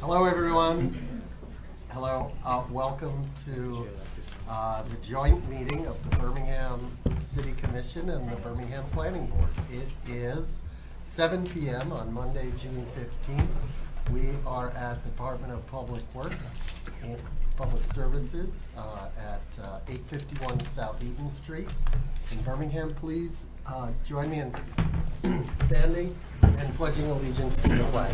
Hello, everyone. Hello. Welcome to the joint meeting of the Birmingham City Commission and the Birmingham Planning Board. It is 7 p.m. on Monday, June 15th. We are at the Department of Public Works and Public Services at 851 South Eden Street in Birmingham. Please join me in standing and pledging allegiance to the flag.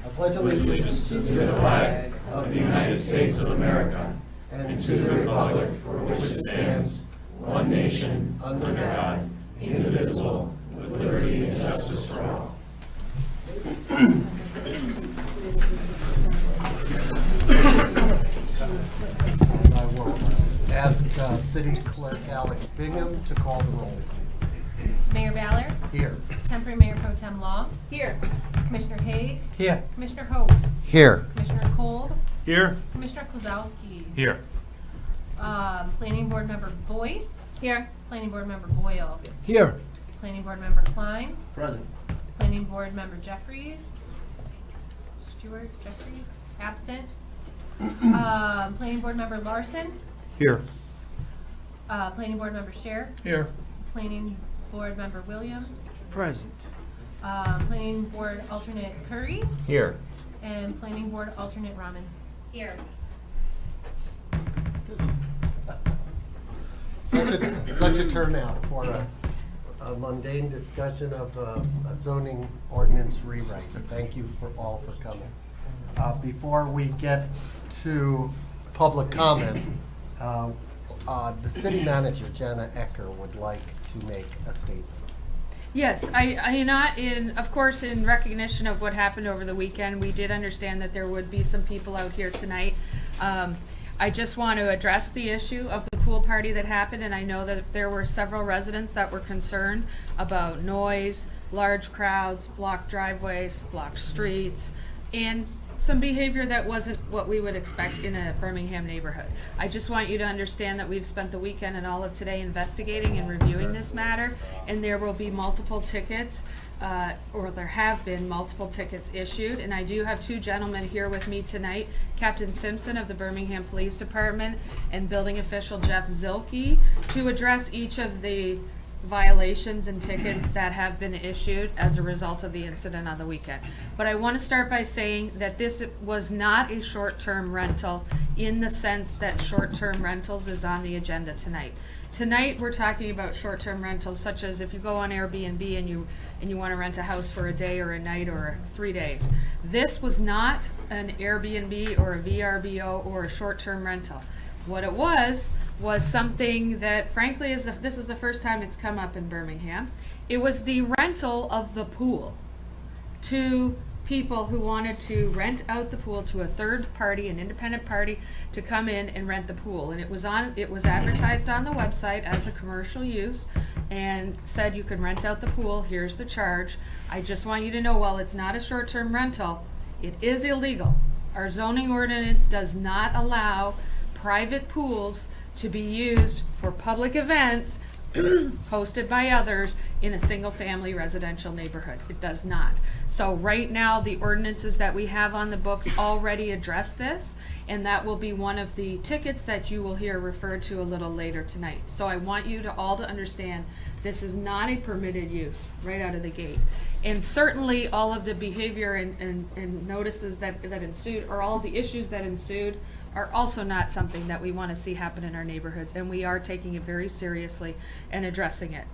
I pledge allegiance to the flag of the United States of America and to the republic for which it stands, one nation, under God, indivisible, with liberty and justice for all. And I will ask City Clerk Alex Bingham to call the roll, please. Mayor Ballard. Here. Temporary Mayor Pro Tem Law. Here. Commissioner Haig. Here. Commissioner Hose. Here. Commissioner Kolb. Here. Commissioner Kozowski. Here. Planning Board Member Boyce. Here. Planning Board Member Boyle. Here. Planning Board Member Klein. Present. Planning Board Member Jeffries. Stewart Jeffries. Absent. Planning Board Member Larson. Here. Planning Board Member Scher. Here. Planning Board Member Williams. Present. Planning Board Alternate Curry. Here. And Planning Board Alternate Rahman. Here. Such a turnout for a mundane discussion of a zoning ordinance rewrite. Thank you all for coming. Before we get to public comment, the city manager, Jana Ecker, would like to make a statement. Yes, of course, in recognition of what happened over the weekend, we did understand that there would be some people out here tonight. I just want to address the issue of the pool party that happened, and I know that there were several residents that were concerned about noise, large crowds, blocked driveways, blocked streets, and some behavior that wasn't what we would expect in a Birmingham neighborhood. I just want you to understand that we've spent the weekend and all of today investigating and reviewing this matter, and there will be multiple tickets, or there have been multiple tickets issued, and I do have two gentlemen here with me tonight, Captain Simpson of the Birmingham Police Department and Building Official Jeff Zilke, to address each of the violations and tickets that have been issued as a result of the incident on the weekend. But I want to start by saying that this was not a short-term rental in the sense that short-term rentals is on the agenda tonight. Tonight we're talking about short-term rentals such as if you go on Airbnb and you want to rent a house for a day or a night or 3 days. This was not an Airbnb or a VRBO or a short-term rental. What it was something that, frankly, this is the first time it's come up in Birmingham. It was the rental of the pool to people who wanted to rent out the pool to a third party, an independent party, to come in and rent the pool. And it was advertised on the website as a commercial use and said you can rent out the pool, here's the charge. I just want you to know, while it's not a short-term rental, it is illegal. Our zoning ordinance does not allow private pools to be used for public events hosted by others in a single-family residential neighborhood. It does not. So right now, the ordinances that we have on the books already address this, and that will be one of the tickets that you will hear referred to a little later tonight. So I want you to all to understand this is not a permitted use right out of the gate. And certainly all of the behavior and notices that ensued, or all of the issues that ensued, are also not something that we want to see happen in our neighborhoods, and we are taking it very seriously and addressing it.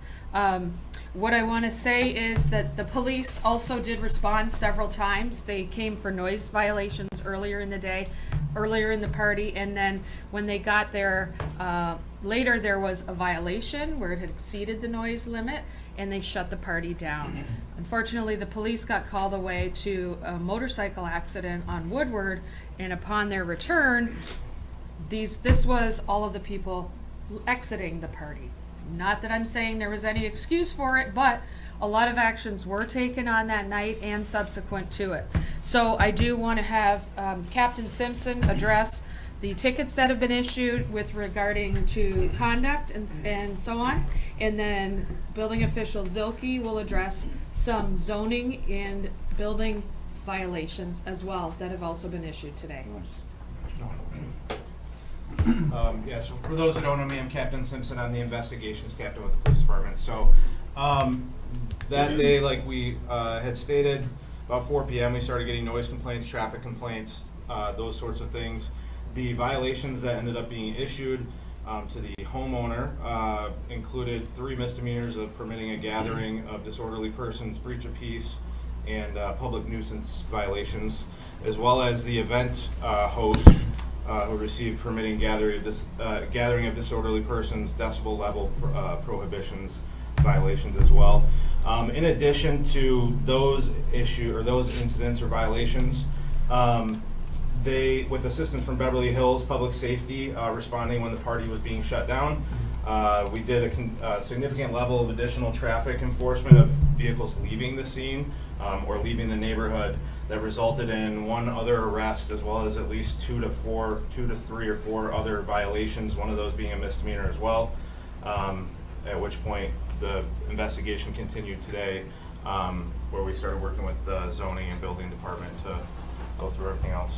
What I want to say is that the police also did respond several times. They came for noise violations earlier in the day, earlier in the party, and then when they got there later, there was a violation where it had exceeded the noise limit, and they shut the party down. Unfortunately, the police got called away to a motorcycle accident on Woodward, and upon their return, this was all of the people exiting the party. Not that I'm saying there was any excuse for it, but a lot of actions were taken on that night and subsequent to it. So I do want to have Captain Simpson address the tickets that have been issued with regarding to conduct and so on. And then building official Zilke will address some zoning and building violations as well that have also been issued today. Yeah, so for those that don't know me, I'm Captain Simpson. I'm the investigations captain with the police department. So that day, like we had stated, about 4 p.m., we started getting noise complaints, traffic complaints, those sorts of things. The violations that ended up being issued to the homeowner included 3 misdemeanors of permitting a gathering of disorderly persons, breach of peace, and public nuisance violations, as well as the event host who received permitting gathering of disorderly persons, decibel level prohibitions violations as well. In addition to those incidents or violations, they, with assistance from Beverly Hills Public Safety, responding when the party was being shut down, we did a significant level of additional traffic enforcement of vehicles leaving the scene or leaving the neighborhood that resulted in 1 other arrest, as well as at least 2 to 3 or 4 other violations, one of those being a misdemeanor as well, at which point the investigation continued today, where we started working with the zoning and building department to go through everything else.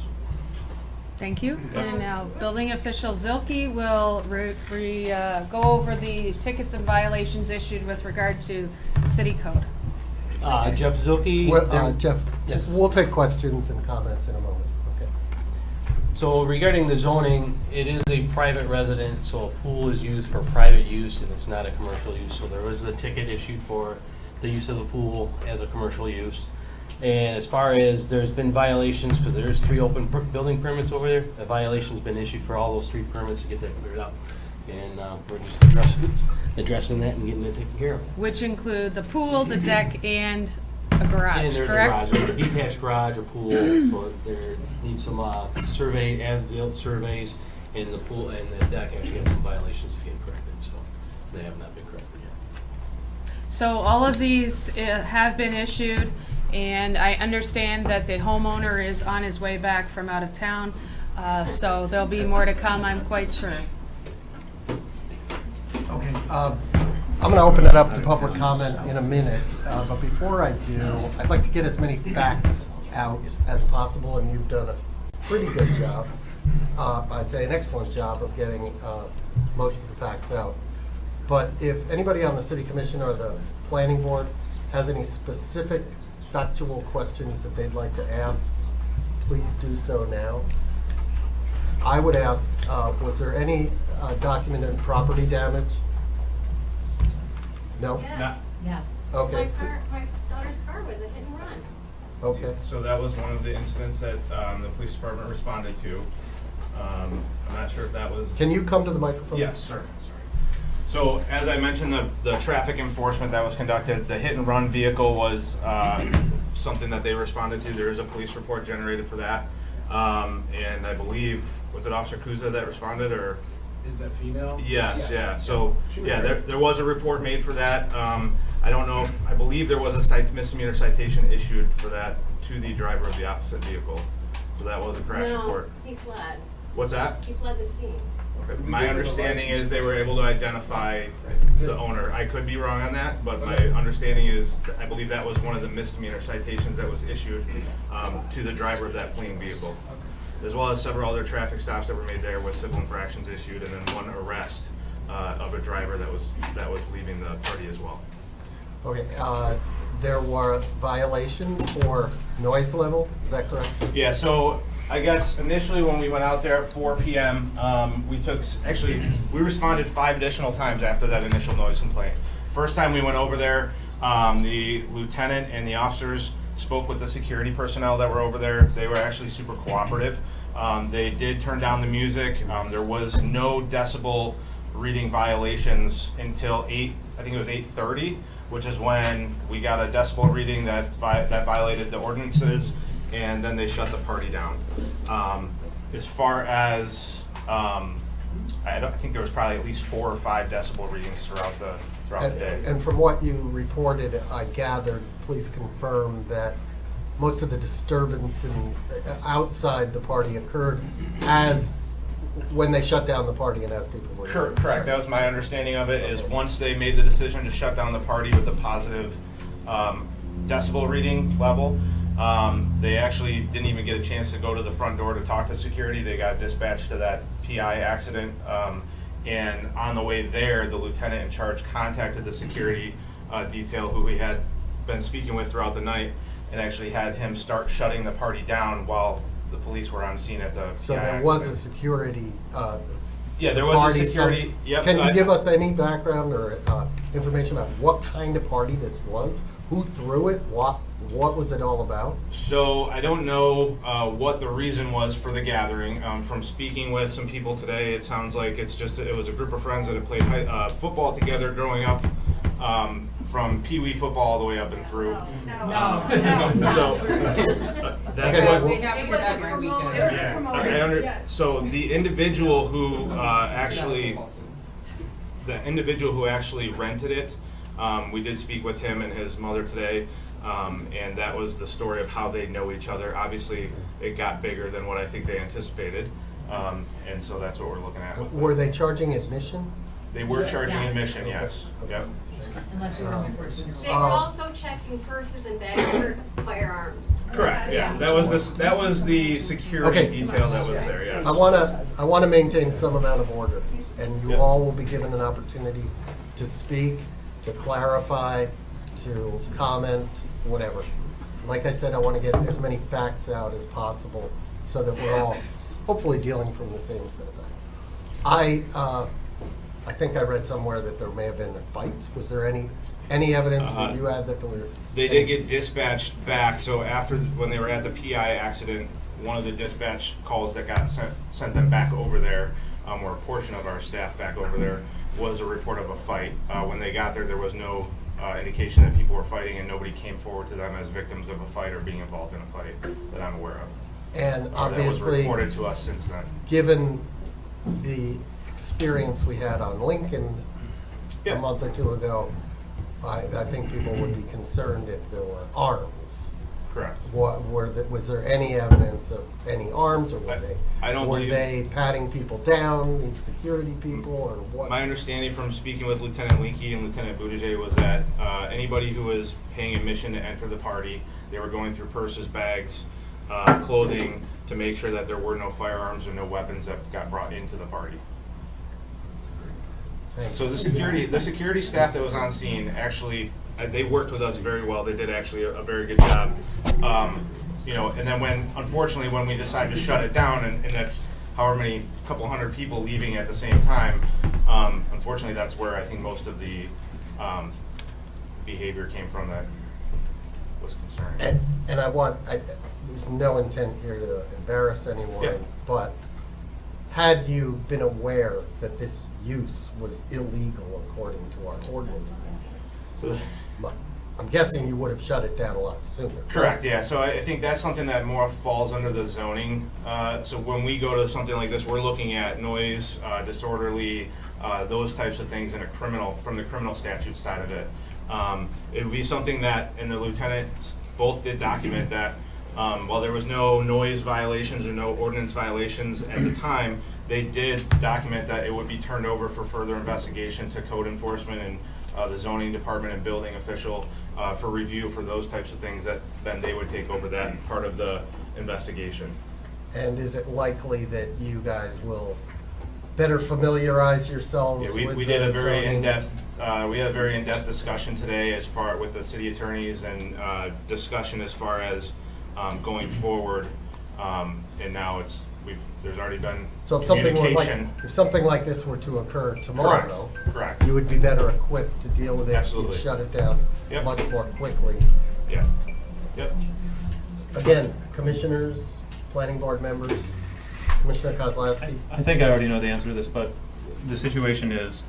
Thank you. And now, building official Zilke will go over the tickets and violations issued with regard to city code. Jeff Zilke. Well, Jeff, Yes. we'll take questions and comments in a moment, okay? So regarding the zoning, it is a private residence, so a pool is used for private use and it's not a commercial use. So there was a ticket issued for the use of the pool as a commercial use. And as far as there's been violations, because there's 3 open building permits over there, a violation's been issued for all those 3 permits to get that cleared up. And we're just addressing that and getting it taken care of. Which include the pool, the deck, and a garage, And there's correct? a garage, a detached garage, a pool, so there needs some as-built surveys, and the pool and the deck actually had some violations to get corrected, so they have not been corrected yet. So all of these have been issued, and I understand that the homeowner is on his way back from out of town, so there'll be more to come, I'm quite sure. Okay, I'm going to open it up to public comment in a minute, but before I do, I'd like to get as many facts out as possible, and you've done a pretty good job. I'd say an excellent job of getting most of the facts out. But if anybody on the City Commission or the Planning Board has any specific factual questions that they'd like to ask, please do so now. I would ask, was there any documented property damage? No? Yes. Okay, My daughter's car was a hit and run. okay. So that was one of the incidents that the police department responded to. I'm not sure if that was. Can you come to the microphone? Yes, sir. Sorry. So as I mentioned, the traffic enforcement that was conducted, the hit and run vehicle was something that they responded to. There is a police report generated for that. And I believe, was it Officer Kuza that responded, or? Is that female? Yes, yeah. So, yeah, there was a report made for that. I don't know if, I believe there was a misdemeanor citation issued for that to the driver of the opposite vehicle. So that was a crash report. No, he fled. What's that? He fled the scene. Okay. My understanding is they were able to identify the owner. I could be wrong on that, but my understanding is, I believe that was one of the misdemeanor citations that was issued to the driver of that fleeing vehicle, as well as several other traffic stops that were made there with civil infractions issued, and then 1 arrest of a driver that was leaving the party as well. Okay, there were violations for noise level, is that correct? Yeah, so I guess initially when we went out there at 4 p.m., we responded 5 additional times after that initial noise complaint. First time we went over there, the lieutenant and the officers spoke with the security personnel that were over there. They were actually super cooperative. They did turn down the music. There was no decibel reading violations until 8:30, which is when we got a decibel reading that violated the ordinances, and then they shut the party down. As far as, I think there was probably at least 4 or 5 decibel readings throughout the day. And from what you reported, I gathered, please confirm that most of the disturbance outside the party occurred when they shut down the party and as people were. Correct. That was my understanding of it, is once they made the decision to shut down the party with a positive decibel reading level, They actually didn't even get a chance to go to the front door to talk to security. They got dispatched to that PI accident. And on the way there, the lieutenant in charge contacted the security detail who we had been speaking with throughout the night, and actually had him start shutting the party down while the police were on scene at the So PI there was a accident. security Yeah, there was party. a security, yep. Can you give us any background or information about what kind of party this was? Who threw it? What was it all about? So I don't know what the reason was for the gathering. From speaking with some people today, it sounds like it was a group of friends that had played football together growing up, from Pee Wee football all the way up and through. So that's Okay, what. well- It was a promoter. Yeah, so the individual who actually rented it, we did speak with him and his mother today, and that was the story of how they know each other. Obviously, it got bigger than what I think they anticipated, and so that's what we're looking at. with it. Were they charging admission? They were charging admission, yes. Yep. Unless you're only for a They were also checking purses and bags for firearms. Correct. Yeah. That was the security Okay. detail that was there. Yes. I wanna maintain some amount of order, and you Yeah. all will be given an opportunity to speak, to clarify, to comment, whatever. Like I said, I wanna get as many facts out as possible so that we're all hopefully dealing from the same set of facts. I think I read somewhere that there may have been fights. Was there any evidence that you had that there were? They did get dispatched back, so when they were at the PI accident, one of the dispatch calls that got sent them back over there, or a portion of our staff back over there, was a report of a fight. When they got there was no indication that people were fighting, and nobody came forward to them as victims of a fight or being involved in a fight that I'm aware of. And Or that was obviously, reported to us since then. given the experience we had on Lincoln a Yeah. month or two ago, I think people would be concerned if there were arms. Correct. Was there any evidence of any arms, or I don't were believe- they patting people down, these security people, or what? My understanding from speaking with Lieutenant Linky and Lieutenant Buttigieg was that anybody who was paying admission to enter the party, they were going through purses, bags, clothing, to make sure that there were no firearms or no weapons that got brought into the party. Thanks. So the security staff that was on scene, actually, they worked with us very well. They did actually a very good job. And then unfortunately, when we decided to shut it down, and that's however many, couple hundred people leaving at the same time, unfortunately, that's where I think most of the behavior came from that was concerning. And there's no intent here to embarrass Yeah. anyone, but had you been aware that this use was illegal according to our ordinances, So- I'm guessing you would have shut it down a lot sooner. Correct, yeah, so I think that's something that more falls under the zoning. So when we go to something like this, we're looking at noise, disorderly, those types of things from the criminal statute side of it. It would be something that, and the lieutenants both did document that, while there was no noise violations or no ordinance violations at the time, they did document that it would be turned over for further investigation to code enforcement and the zoning department and building official for review for those types of things, that then they would take over that part of the investigation. And is it likely that you guys will better familiarize yourselves Yeah, with we did a the very zoning? in-depth discussion today with the city attorneys, and discussion as far as going forward. And now there's already been So if communication. something like this were to occur tomorrow, Correct. you would be better equipped to deal with it. Absolutely. You'd shut it down Yep. much more quickly. Yeah. Yep. Again, commissioners, planning board members, Commissioner Kozlowski. I think I already know the answer to this, but the situation is,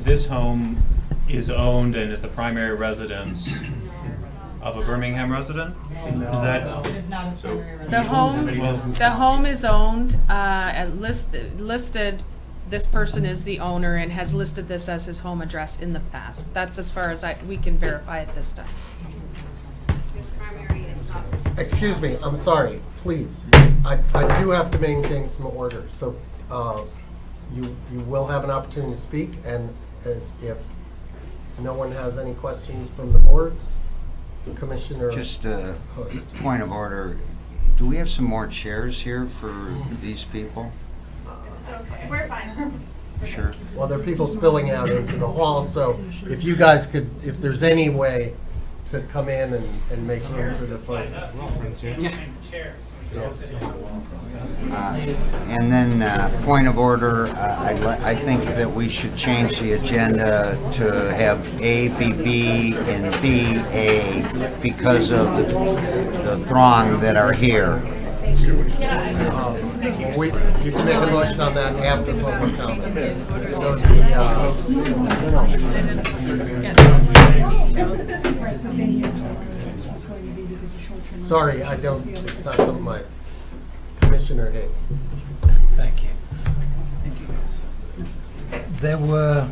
this home is owned and is the primary residence of a Birmingham resident? Is that, It is not his primary residence. The home is owned, and listed, this person is the owner and has listed this as his home address in the past. That's as far as we can verify at this time. His primary is not. Excuse me, I'm sorry, please. I do have to maintain some order, so you will have an opportunity to speak, and as if no one has any questions from the boards, Commissioner Just a Host. point of order. Do we have some more chairs here for these people? We're fine. Sure. Well, there are people spilling out into the hall, so if you guys could, if there's any way to come in and make room for the folks. And then, point of order, I think that we should change the agenda to have A, B, B, and B, A, because of the throng that are here. You can make a motion on that after public comment. So sorry, I don't, it's not something my, Commissioner Hay. Thank you. There were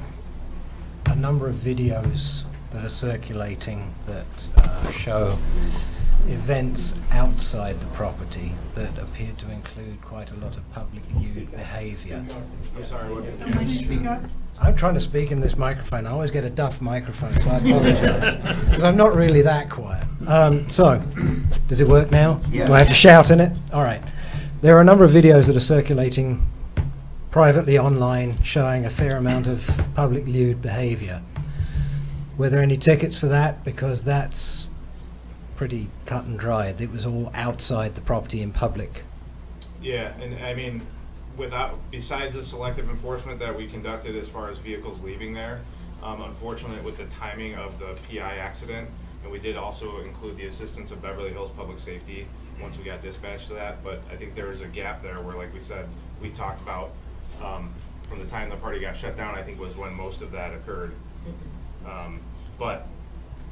a number of videos that are circulating that show events outside the property that appear to include quite a lot of public lewd behavior. I'm sorry, what? I'm trying to speak in this microphone. I always get a duff microphone, so I apologize. Because I'm not really that quiet. So, does it work now? Yes. Do I have to shout in it? All right. There are a number of videos that are circulating privately online showing a fair amount of public lewd behavior. Were there any tickets for that? Because that's pretty cut and dried. It was all outside the property in public. Yeah, and I mean, besides the selective enforcement that we conducted as far as vehicles leaving there, unfortunately with the timing of the PI accident, and we did also include the assistance of Beverly Hills Public Safety once we got dispatched to that, but I think there was a gap there where, like we said, we talked about from the time the party got shut down, I think was when most of that occurred. But,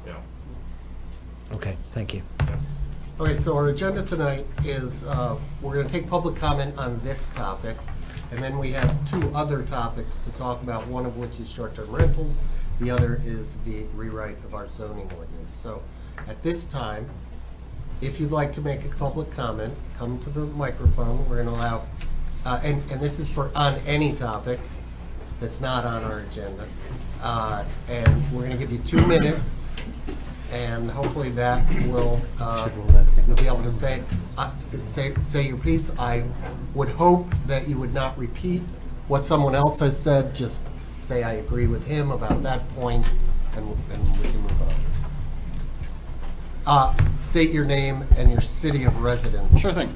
you know. Okay, thank you. Yeah. Okay, so our agenda tonight is, we're gonna take public comment on this topic, and then we have two other topics to talk about, one of which is short-term rentals, the other is the rewrite of our zoning ordinance. So, at this time, if you'd like to make a public comment, come to the microphone, we're gonna allow, and this is for on any topic that's not on our agenda. And we're gonna give you 2 minutes, and hopefully that will, you'll be able to say your piece. I would hope that you would not repeat what someone else has said, just say I agree with him about that point, and we can move on. State your name and your city of residence. Sure thing.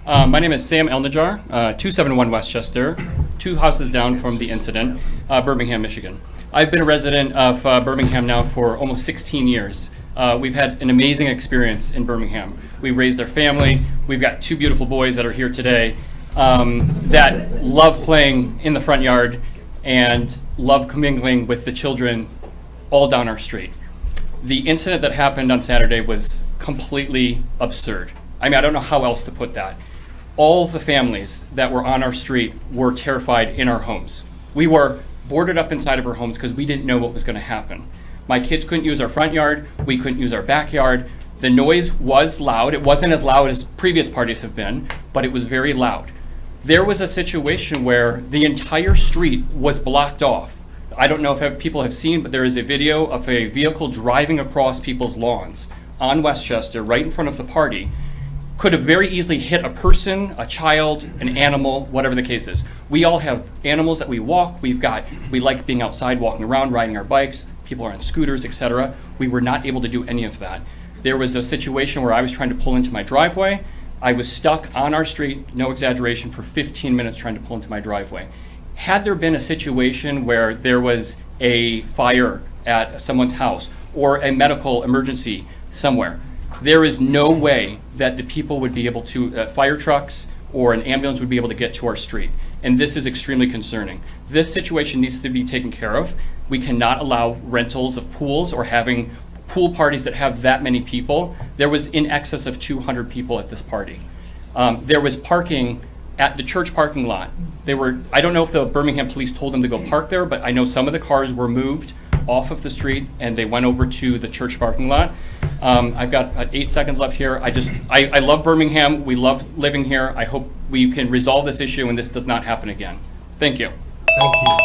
My name is Sam Elnajar, 271 Westchester, 2 houses down from the incident, Birmingham, Michigan. I've been a resident of Birmingham now for almost 16 years. We've had an amazing experience in Birmingham. We raised our family. We've got 2 beautiful boys that are here today that love playing in the front yard and love commingling with the children all down our street. The incident that happened on Saturday was completely absurd. I mean, I don't know how else to put that. All the families that were on our street were terrified in our homes. We were boarded up inside of our homes because we didn't know what was going to happen. My kids couldn't use our front yard. We couldn't use our backyard. The noise was loud. It wasn't as loud as previous parties have been, but it was very loud. There was a situation where the entire street was blocked off. I don't know if people have seen, but there is a video of a vehicle driving across people's lawns on Westchester, right in front of the party. Could have very easily hit a person, a child, an animal, whatever the case is. We all have animals that we walk. We like being outside, walking around, riding our bikes. People are on scooters, etc. We were not able to do any of that. There was a situation where I was trying to pull into my driveway. I was stuck on our street, no exaggeration, for 15 minutes trying to pull into my driveway. Had there been a situation where there was a fire at someone's house or a medical emergency somewhere, there is no way that the people would be able to, fire trucks or an ambulance would be able to get to our street. And this is extremely concerning. This situation needs to be taken care of. We cannot allow rentals of pools or having pool parties that have that many people. There was in excess of 200 people at this party. There was parking at the church parking lot. I don't know if the Birmingham police told them to go park there, but I know some of the cars were moved off of the street and they went over to the church parking lot. I've got 8 seconds left here. I love Birmingham. We love living here. I hope we can resolve this issue and this does not happen again. Thank you. Thank you.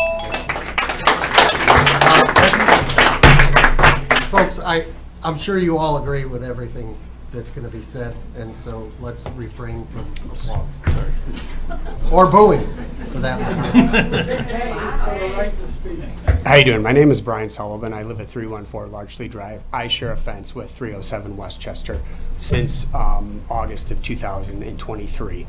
Folks, I'm sure you all agree with everything that's going to be said, and so let's refrain from applause. Or booing, for that matter. How you doing? My name is Brian Sullivan. I live at 314 Larchley Drive. I share a fence with 307 Westchester since August of 2023.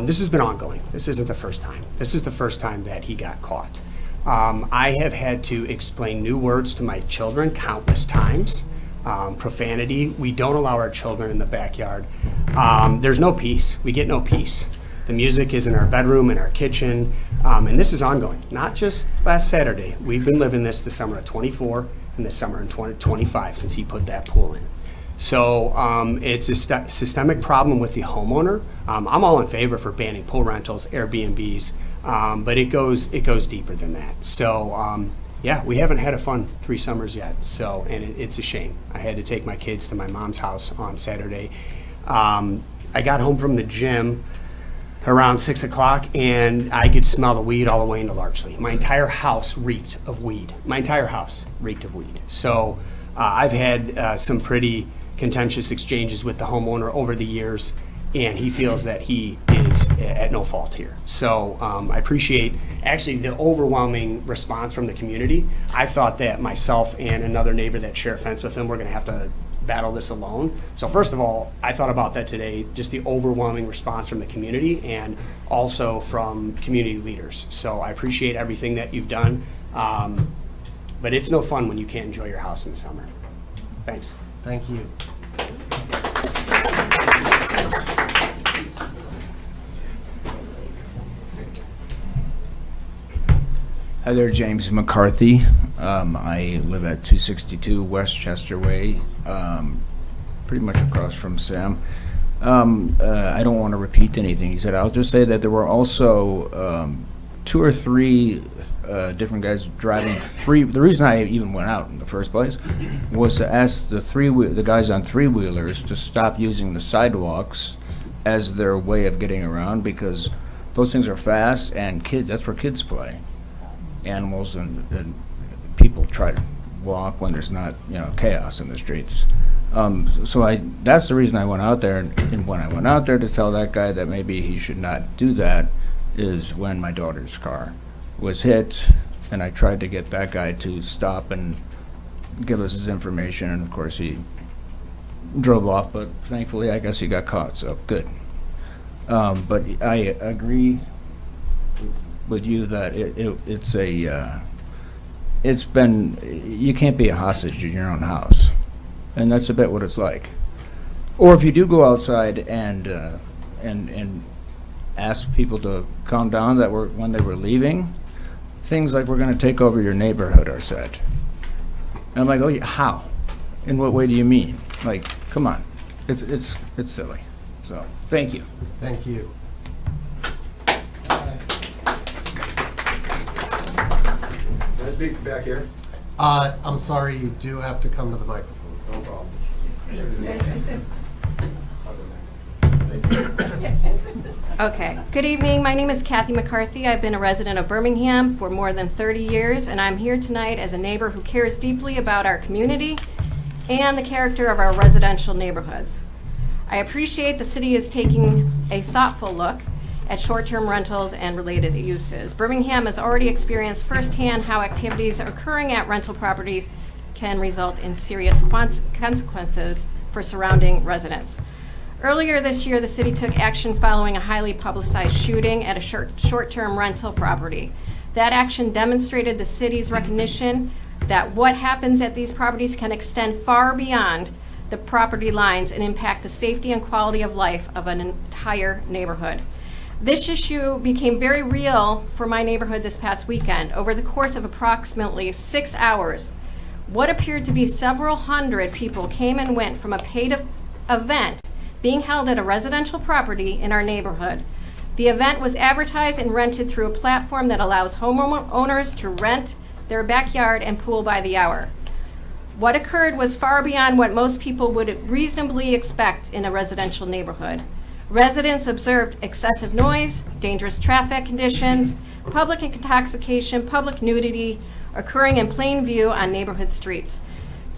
This has been ongoing. This isn't the first time. This is the first time that he got caught. I have had to explain new words to my children countless times. Profanity. We don't allow our children in the backyard. There's no peace. We get no peace. The music is in our bedroom, in our kitchen, and this is ongoing. Not just last Saturday. We've been living this the summer of 24 and the summer in 2025 since he put that pool in. So it's a systemic problem with the homeowner. I'm all in favor for banning pool rentals, Airbnbs, but it goes deeper than that. So yeah, we haven't had a fun 3 summers yet. So, and it's a shame. I had to take my kids to my mom's house on Saturday. I got home from the gym around 6 o'clock, and I could smell the weed all the way into Larchley. My entire house reeked of weed. My entire house reeked of weed. So I've had some pretty contentious exchanges with the homeowner over the years, and he feels that he is at no fault here. So I appreciate actually the overwhelming response from the community. I thought that myself and another neighbor that share a fence with him were gonna have to battle this alone. So first of all, I thought about that today, just the overwhelming response from the community and also from community leaders. So I appreciate everything that you've done, but it's no fun when you can't enjoy your house in the summer. Thanks. Thank you. Hi there, James McCarthy. I live at 262 Westchester Way, pretty much across from Sam. I don't want to repeat anything he said. I'll just say that there were also 2 or 3 different guys driving the reason I even went out in the first place was to ask the guys on 3-wheelers to stop using the sidewalks as their way of getting around, because those things are fast, and kids, that's where kids play. Animals and people try to walk when there's not, chaos in the streets. So that's the reason I went out there, and when I went out there to tell that guy that maybe he should not do that is when my daughter's car was hit, and I tried to get that guy to stop and give us his information, and of course he drove off, but thankfully I guess he got caught, so good. But I agree with you that you can't be a hostage in your own house, and that's a bit what it's like. Or if you do go outside and ask people to calm down when they were leaving, things like, we're going to take over your neighborhood are said. And I'm like, oh yeah, how? In what way do you mean? Like, come on, it's silly. So thank you. Thank you. Can I speak from back here? I'm sorry, you do have to come to the microphone. No problem. Okay. Good evening. My name is Kathy McCarthy. I've been a resident of Birmingham for more than 30 years, and I'm here tonight as a neighbor who cares deeply about our community and the character of our residential neighborhoods. I appreciate the city is taking a thoughtful look at short-term rentals and related uses. Birmingham has already experienced firsthand how activities occurring at rental properties can result in serious consequences for surrounding residents. Earlier this year, the city took action following a highly publicized shooting at a short-term rental property. That action demonstrated the city's recognition that what happens at these properties can extend far beyond the property lines and impact the safety and quality of life of an entire neighborhood. This issue became very real for my neighborhood this past weekend. Over the course of approximately 6 hours, what appeared to be several hundred people came and went from a paid event being held at a residential property in our neighborhood. The event was advertised and rented through a platform that allows homeowners to rent their backyard and pool by the hour. What occurred was far beyond what most people would reasonably expect in a residential neighborhood. Residents observed excessive noise, dangerous traffic conditions, public intoxication, public nudity occurring in plain view on neighborhood streets.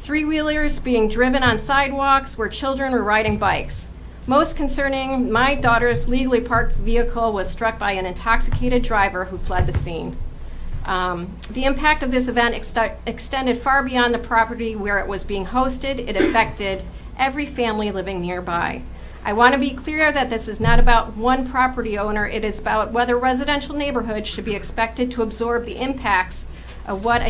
three-wheelers being driven on sidewalks where children were riding bikes. Most concerning, my daughter's legally parked vehicle was struck by an intoxicated driver who fled the scene. The impact of this event extended far beyond the property where it was being hosted. It affected every family living nearby. I want to be clear that this is not about one property owner. It is about whether residential neighborhoods should be expected to absorb the impacts of what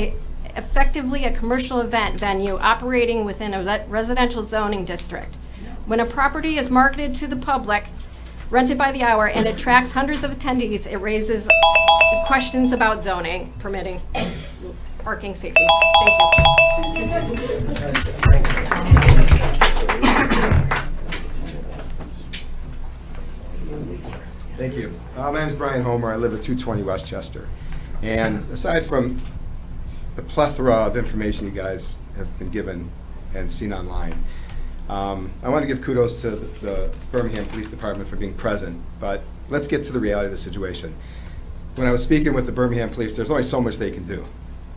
effectively a commercial event venue operating within a residential zoning district. When a property is marketed to the public, rented by the hour, and attracts hundreds of attendees, it raises questions about zoning, permitting, parking, safety. Thank you. Thank you. My name is Brian Homer. I live at 220 Westchester. And aside from the plethora of information you guys have been given and seen online, I want to give kudos to the Birmingham Police Department for being present. But let's get to the reality of the situation. When I was speaking with the Birmingham Police, there's only so much they can do.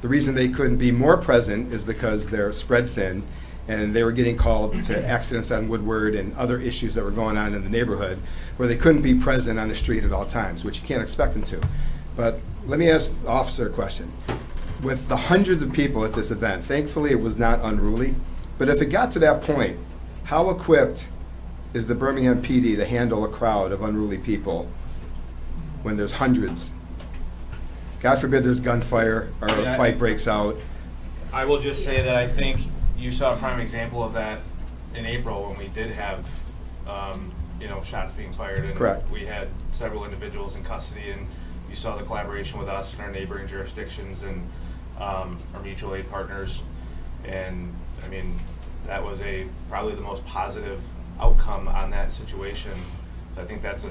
The reason they couldn't be more present is because they're spread thin, and they were getting called to accidents on Woodward and other issues that were going on in the neighborhood where they couldn't be present on the street at all times, which you can't expect them to. But let me ask the officer a question. With the hundreds of people at this event, thankfully it was not unruly, but if it got to that point, how equipped is the Birmingham PD to handle a crowd of unruly people when there's hundreds? God forbid there's gunfire or a fight breaks out. I will just say that I think you saw a prime example of that in April when we did have, shots being fired. And Correct. We had several individuals in custody, and you saw the collaboration with us and our neighboring jurisdictions and our mutual aid partners. And I mean, that was probably the most positive outcome on that situation. I think that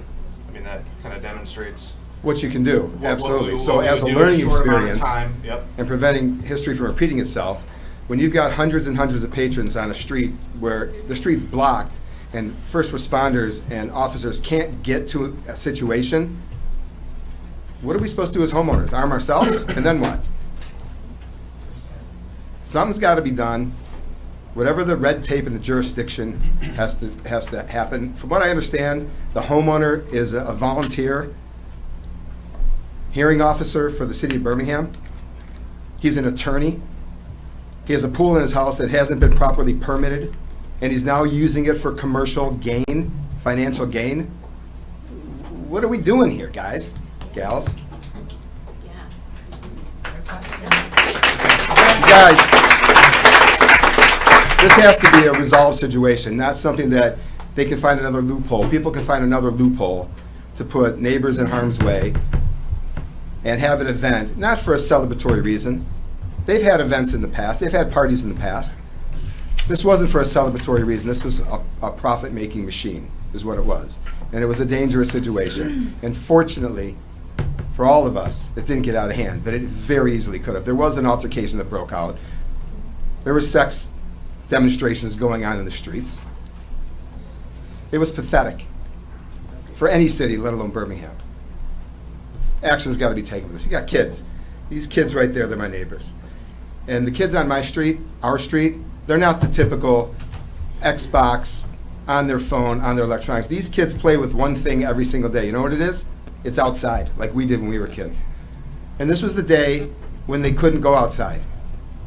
kind of demonstrates What you can do, what absolutely. we So can as a do in learning short amount of experience time. Yep. and preventing history from repeating itself, when you've got hundreds and hundreds of patrons on a street where the street's blocked and first responders and officers can't get to a situation, what are we supposed to do as homeowners? Arm ourselves? And then what? Something's got to be done. Whatever the red tape in the jurisdiction has to happen. From what I understand, the homeowner is a volunteer hearing officer for the city of Birmingham. He's an attorney. He has a pool in his house that hasn't been properly permitted, and he's now using it for commercial gain, financial gain. What are we doing here, guys, gals? Guys, this has to be a resolved situation, not something that they can find another loophole. People can find another loophole to put neighbors in harm's way and have an event, not for a celebratory reason. They've had events in the past. They've had parties in the past. This wasn't for a celebratory reason. This was a profit-making machine, is what it was. And it was a dangerous situation. And fortunately, for all of us, it didn't get out of hand, but it very easily could have. There was an altercation that broke out. There were sex demonstrations going on in the streets. It was pathetic for any city, let alone Birmingham. Action's got to be taken with this. You got kids. These kids right there, they're my neighbors. And the kids on my street, our street, they're not the typical Xbox on their phone, on their electronics. These kids play with one thing every single day. You know what it is? It's outside, like we did when we were kids. And this was the day when they couldn't go outside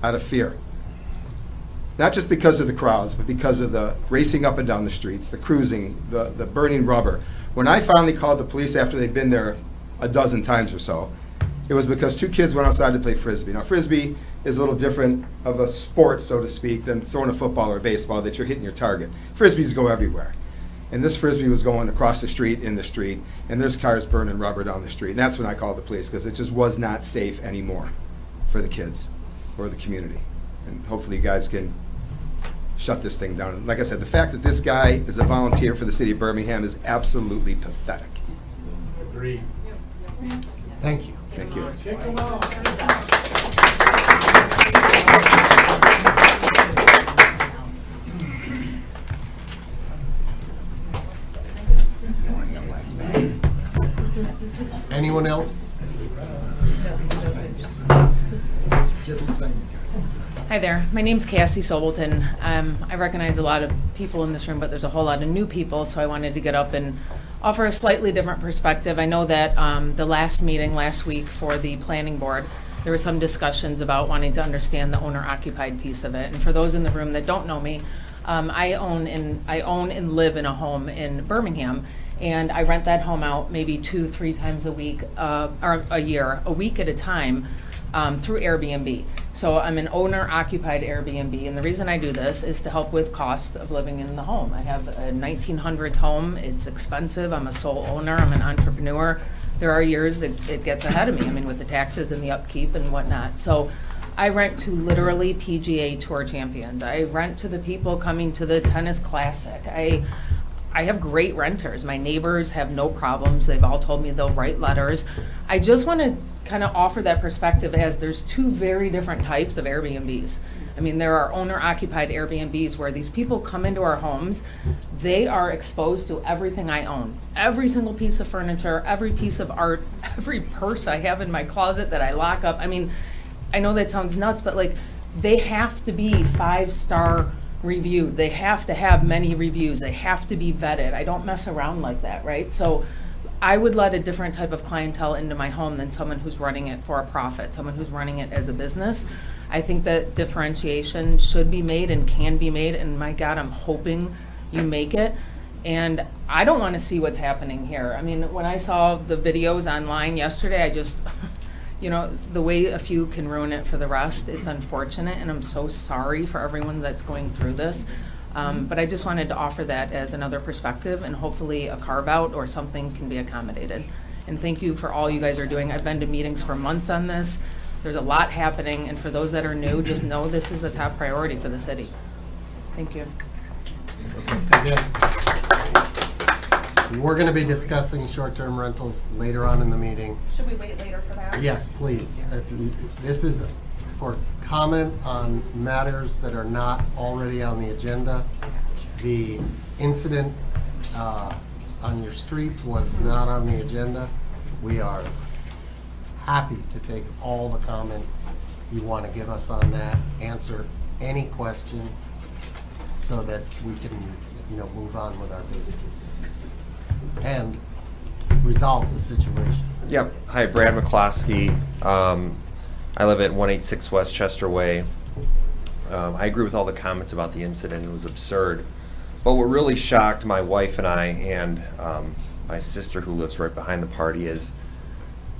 out of fear. Not just because of the crowds, but because of the racing up and down the streets, the cruising, the burning rubber. When I finally called the police after they'd been there a dozen times or so, it was because two kids went outside to play Frisbee. Now, Frisbee is a little different of a sport, so to speak, than throwing a football or a baseball that you're hitting your target. Frisbees go everywhere. And this Frisbee was going across the street, in the street, and there's cars burning rubber down the street. And that's when I called the police, because it just was not safe anymore for the kids or the community. And hopefully you guys can shut this thing down. And like I said, the fact that this guy is a volunteer for the city of Birmingham is absolutely pathetic. Agreed. Thank you. Thank you. Anyone else? Hi there, my name's Cassie Sobelton. I recognize a lot of people in this room, but there's a whole lot of new people, so I wanted to get up and offer a slightly different perspective. I know that the last meeting last week for the planning board, there were some discussions about wanting to understand the owner-occupied piece of it. And for those in the room that don't know me, I own and live in a home in Birmingham, and I rent that home out maybe 2-3 times a week, or a year, a week at a time, through Airbnb. So I'm an owner-occupied Airbnb, and the reason I do this is to help with costs of living in the home. I have a 1900s home. It's expensive. I'm a sole owner. I'm an entrepreneur. There are years that it gets ahead of me, I mean, with the taxes and the upkeep and whatnot. So I rent to literally PGA Tour champions. I rent to the people coming to the tennis classic. I have great renters. My neighbors have no problems. They've all told me they'll write letters. I just want to kind of offer that perspective, as there's two very different types of Airbnbs. I mean, there are owner-occupied Airbnbs where these people come into our homes. They are exposed to everything I own. Every single piece of furniture, every piece of art, every purse I have in my closet that I lock up. I mean, I know that sounds nuts, but like, they have to be 5-star reviewed. They have to have many reviews. They have to be vetted. I don't mess around like that, right? So I would let a different type of clientele into my home than someone who's running it for a profit, someone who's running it as a business. I think that differentiation should be made and can be made, and my God, I'm hoping you make it. And I don't want to see what's happening here. I mean, when I saw the videos online yesterday, I just, you know, the way a few can ruin it for the rest, it's unfortunate, and I'm so sorry for everyone that's going through this. But I just wanted to offer that as another perspective, and hopefully a carve-out or something can be accommodated. And thank you for all you guys are doing. I've been to meetings for months on this. There's a lot happening, and for those that are new, just know this is a top priority for the city. Thank you. We're going to be discussing short-term rentals later on in the meeting. Should we wait later for that? Yes, please. This is for comment on matters that are not already on the agenda. The incident on your street was not on the agenda. We are happy to take all the comment you want to give us on that, answer any question so that we can, you know, move on with our business and resolve the situation. Yep. Hi, Brad McCloskey. I live at 186 West Chester Way. I agree with all the comments about the incident. It was absurd. But what really shocked my wife and I and my sister, who lives right behind the party, is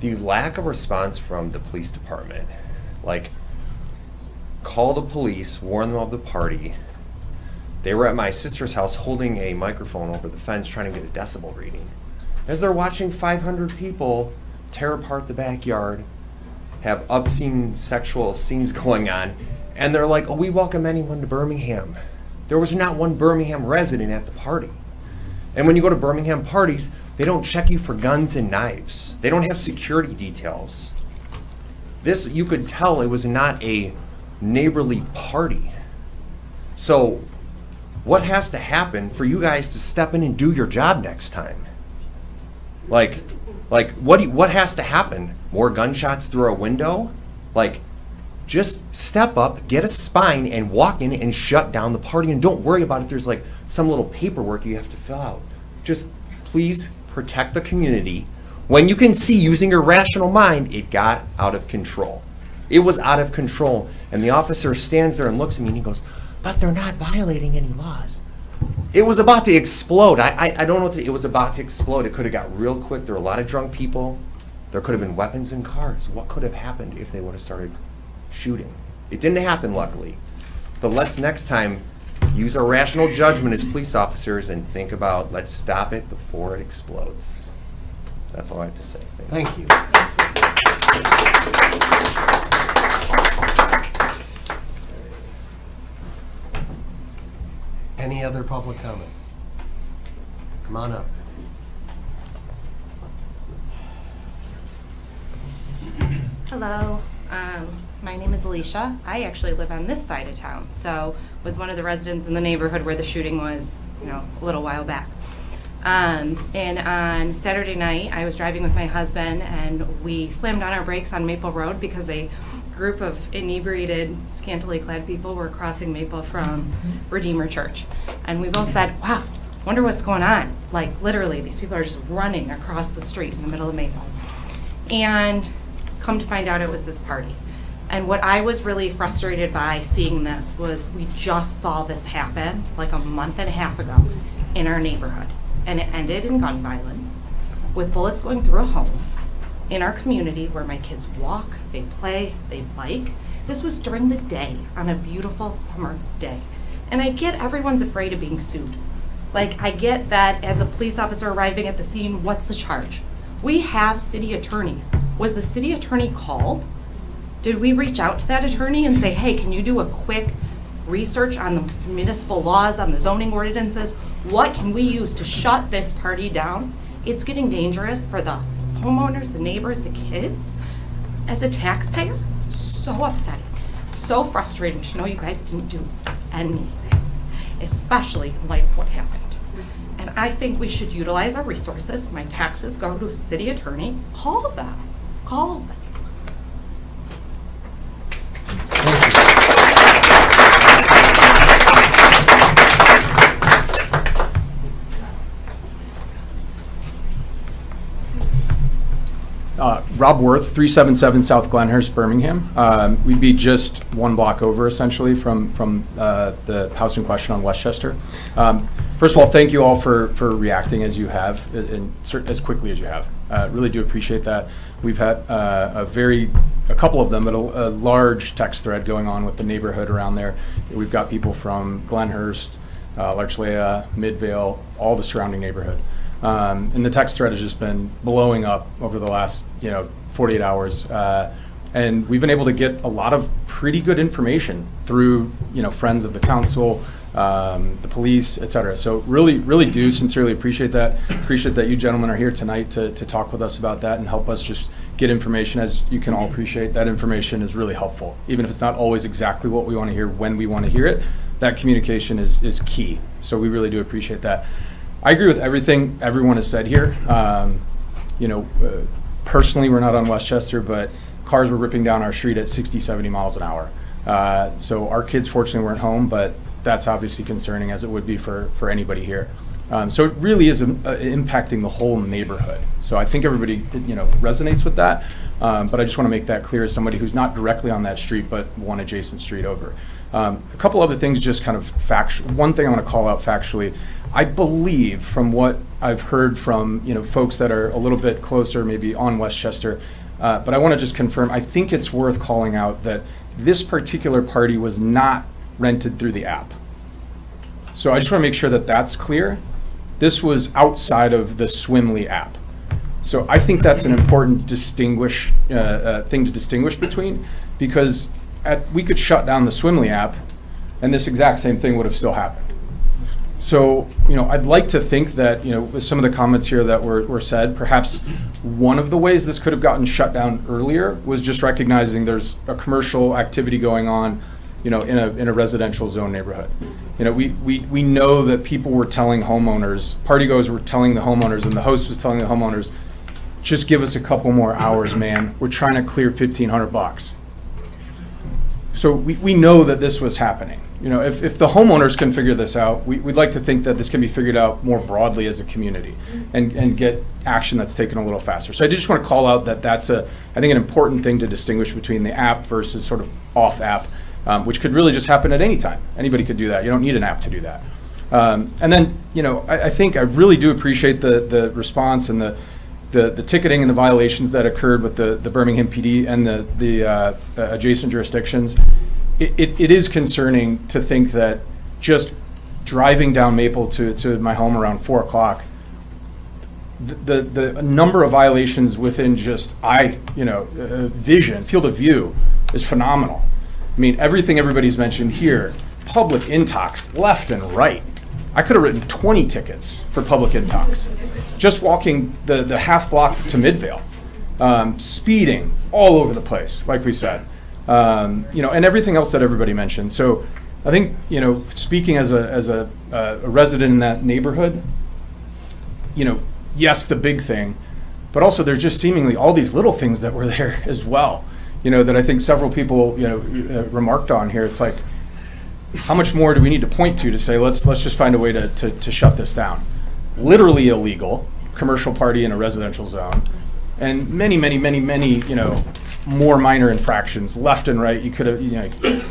the lack of response from the police department. Like, call the police, warn them of the party. They were at my sister's house holding a microphone over the fence trying to get a decibel reading. As they're watching 500 people tear apart the backyard, have obscene sexual scenes going on, and they're like, oh, we welcome anyone to Birmingham. There was not one Birmingham resident at the party. And when you go to Birmingham parties, they don't check you for guns and knives. They don't have security details. This, you could tell it was not a neighborly party. So what has to happen for you guys to step in and do your job next time? Like what has to happen? More gunshots through a window? Like, just step up, get a spine, and walk in and shut down the party, and don't worry about if there's like some little paperwork you have to fill out. Just please protect the community. When you can see, using your rational mind, it got out of control. It was out of control, and the officer stands there and looks at me and he goes, but they're not violating any laws. It was about to explode. I don't know what it was about to explode. It could have got real quick. There were a lot of drunk people. There could have been weapons in cars. What could have happened if they would have started shooting? It didn't happen, luckily. But let's next time use our rational judgment as police officers and think about, let's stop it before it explodes. That's all I have to say. Thank you. Any other public comment? Come on up. Hello, my name is Alicia. I actually live on this side of town, so was one of the residents in the neighborhood where the shooting was, a little while back. And on Saturday night, I was driving with my husband, and we slammed on our brakes on Maple Road because a group of inebriated, scantily clad people were crossing Maple from Redeemer Church. And we both said, wow, wonder what's going on. Like, literally, these people are just running across the street in the middle of Maple. And come to find out it was this party. And what I was really frustrated by seeing this was we just saw this happen like a month and a half ago in our neighborhood. And it ended in gun violence with bullets going through a home in our community where my kids walk, they play, they bike. This was during the day on a beautiful summer day. And I get everyone's afraid of being sued. Like, I get that as a police officer arriving at the scene, what's the charge? We have city attorneys. Was the city attorney called? Did we reach out to that attorney and say, hey, can you do a quick research on the municipal laws, on the zoning ordinances? What can we use to shut this party down? It's getting dangerous for the homeowners, the neighbors, the kids. As a taxpayer, so upsetting, so frustrating to know you guys didn't do anything, especially in light of what happened. And I think we should utilize our resources. My taxes go to a city attorney. Call them. Call them. Rob Worth, 377 South Glenhurst, Birmingham. We'd be just one block over, essentially, from the house in question on Westchester. First of all, thank you all for reacting as you have, and as quickly as you have. Really do appreciate that. We've had a couple of them, but a large text thread going on with the neighborhood around there. We've got people from Glenhurst, Larchlea, Midvale, all the surrounding neighborhood. And the text thread has just been blowing up over the last 48 hours. And we've been able to get a lot of pretty good information through friends of the council, the police, et cetera. So really do sincerely appreciate that. Appreciate that you gentlemen are here tonight to talk with us about that and help us just get information. As you can all appreciate, that information is really helpful. Even if it's not always exactly what we want to hear when we want to hear it, that communication is key. So we really do appreciate that. I agree with everything everyone has said here. Personally, we're not on Westchester, but cars were ripping down our street at 60, 70 miles an hour. So our kids fortunately weren't home, but that's obviously concerning, as it would be for anybody here. So it really is impacting the whole neighborhood. So I think everybody resonates with that. But I just want to make that clear as somebody who's not directly on that street, but one adjacent street over. A couple other things, just kind of factual. One thing I want to call out factually. I believe, from what I've heard from folks that are a little bit closer, maybe on Westchester, but I want to just confirm. I think it's worth calling out that this particular party was not rented through the app. So I just want to make sure that that's clear. This was outside of the Swimly app. So I think that's an important thing to distinguish between, because we could shut down the Swimly app, and this exact same thing would have still happened. So, I'd like to think that, with some of the comments here that were said, perhaps one of the ways this could have gotten shut down earlier was just recognizing there's a commercial activity going on, in a residential zone neighborhood. We know that people were telling homeowners, partygoers were telling the homeowners, and the host was telling the homeowners, just give us a couple more hours, man. We're trying to clear $1,500. So we know that this was happening. If the homeowners can figure this out, we'd like to think that this can be figured out more broadly as a community and get action that's taken a little faster. So I just want to call out that that's I think an important thing to distinguish between the app versus sort of off app, which could really just happen at any time. Anybody could do that. You don't need an app to do that. And then, I think I really do appreciate the response and the ticketing and the violations that occurred with the Birmingham PD and the adjacent jurisdictions. It is concerning to think that just driving down Maple to my home around 4 o'clock, the number of violations within just vision, field of view, is phenomenal. I mean, everything everybody's mentioned here, public intox left and right. I could have written 20 tickets for public intox. Just walking the half block to Midvale, speeding all over the place, like we said. And everything else that everybody mentioned. So I think, speaking as a resident in that neighborhood, yes, the big thing, but also there's just seemingly all these little things that were there as well. that I think several people, remarked on here. It's like, how much more do we need to point to say, let's just find a way to shut this down? Literally illegal, commercial party in a residential zone, and many, many, many, many, more minor infractions left and right. You could have,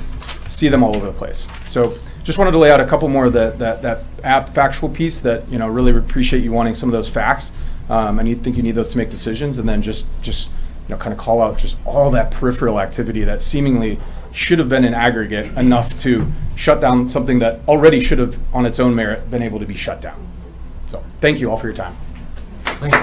see them all over the place. So just wanted to lay out a couple more of that factual piece that, really appreciate you wanting some of those facts. I think you need those to make decisions, and then just kind of call out just all that peripheral activity that seemingly should have been in aggregate enough to shut down something that already should have, on its own merit, been able to be shut down. So thank you all for your time. Thank you.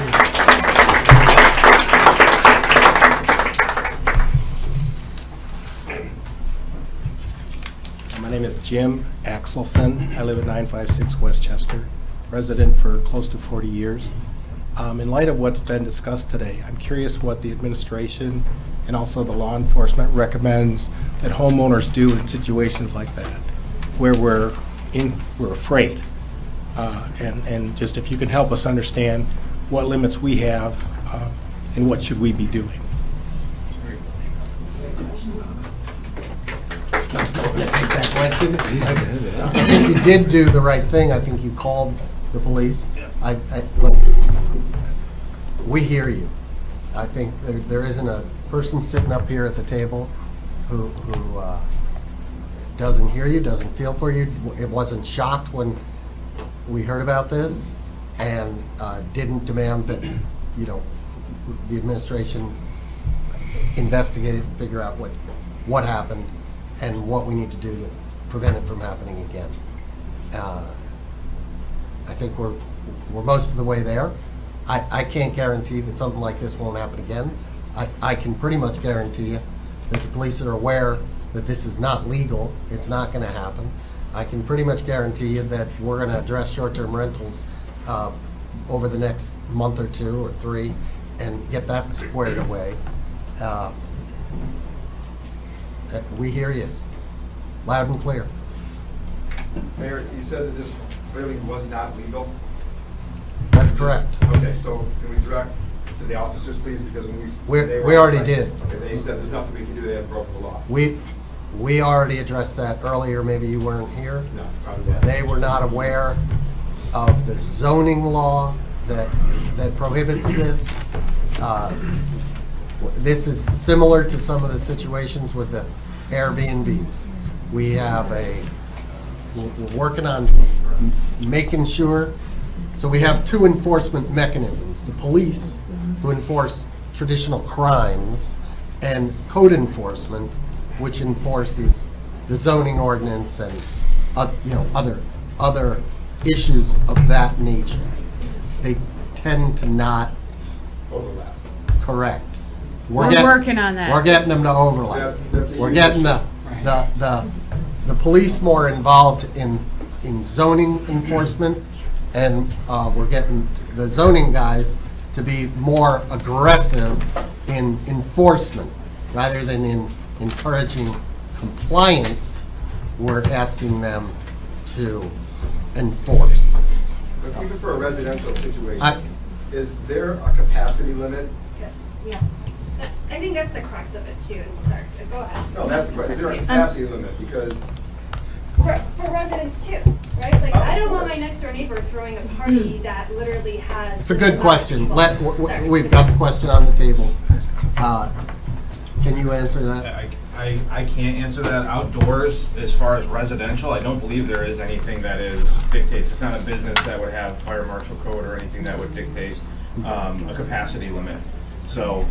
My name is Jim Axelson. I live at 956 Westchester, resident for close to 40 years. In light of what's been discussed today, I'm curious what the administration and also the law enforcement recommends that homeowners do in situations like that, where we're afraid. And just if you can help us understand what limits we have and what should we be doing. Take that question. I think you did do the right thing. I think you called the police. Look, we hear you. I think there isn't a person sitting up here at the table who doesn't hear you, doesn't feel for you. It wasn't shocked when we heard about this, and didn't demand that the administration investigate it and figure out what happened and what we need to do to prevent it from happening again. I think we're most of the way there. I can't guarantee that something like this won't happen again. I can pretty much guarantee you that the police are aware that this is not legal. It's not going to happen. I can pretty much guarantee you that we're going to address short-term rentals over the next month or 2 or 3 and get that squared away. We hear you loud and clear. Mayor, you said that this clearly was not legal? That's correct. Okay, so can we direct to the officers, please, because when they were we already on site, did. Okay, they said there's nothing we can do, they have broken the law. We already addressed that earlier. Maybe you weren't here. No, probably not. They were not aware of the zoning law that prohibits this. This is similar to some of the situations with the Airbnbs. We have we're working on making sure, so we have 2 enforcement mechanisms. The police, who enforce traditional crimes, and code enforcement, which enforces the zoning ordinance and other issues of that nature. They tend to not overlap. Correct. We're working on that. We're getting them to overlap. That's We're getting the police more involved in zoning enforcement, and we're getting the zoning guys to be more aggressive in enforcement rather than in encouraging compliance. We're asking them to enforce. But even for a residential situation, is there a capacity limit? Yes, yeah. I think that's the crux of it too. Sorry, go ahead. No, that's the question. Is there a capacity limit? Because for residents too, right? Like, I don't want my next door neighbor throwing a party that literally has. It's a good question. We've got the question on the table. Can you answer that? I can't answer that. Outdoors, as far as residential, I don't believe there is anything that dictates. It's not a business that would have fire marshal code or anything that would dictate a capacity limit. So,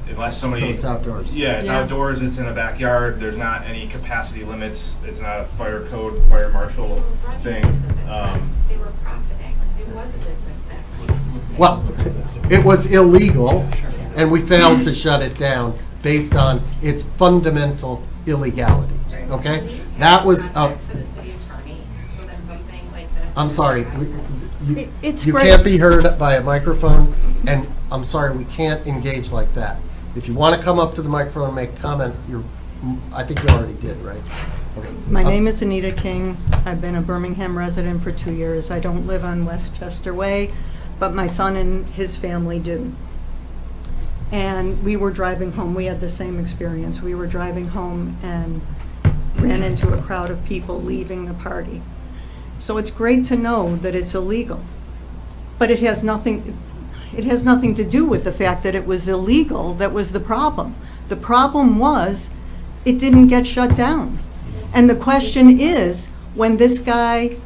unless somebody. So it's outdoors. Yeah, it's outdoors. It's in a backyard. There's not any capacity limits. It's not a fire code, fire marshal thing. They were profiting. It was a business that. Well, it was illegal, and we failed to shut it down based on its fundamental illegality. Okay, that was. I'm sorry. You can't be heard by a microphone, and I'm sorry, we can't engage like that. If you want to come up to the microphone and make a comment, I think you already did, right? Okay. My name is Anita King. I've been a Birmingham resident for 2 years. I don't live on Westchester Way, but my son and his family do. And we were driving home. We had the same experience. We were driving home and ran into a crowd of people leaving the party. So it's great to know that it's illegal. But it has nothing to do with the fact that it was illegal that was the problem. The problem was it didn't get shut down. And the question is, when this guy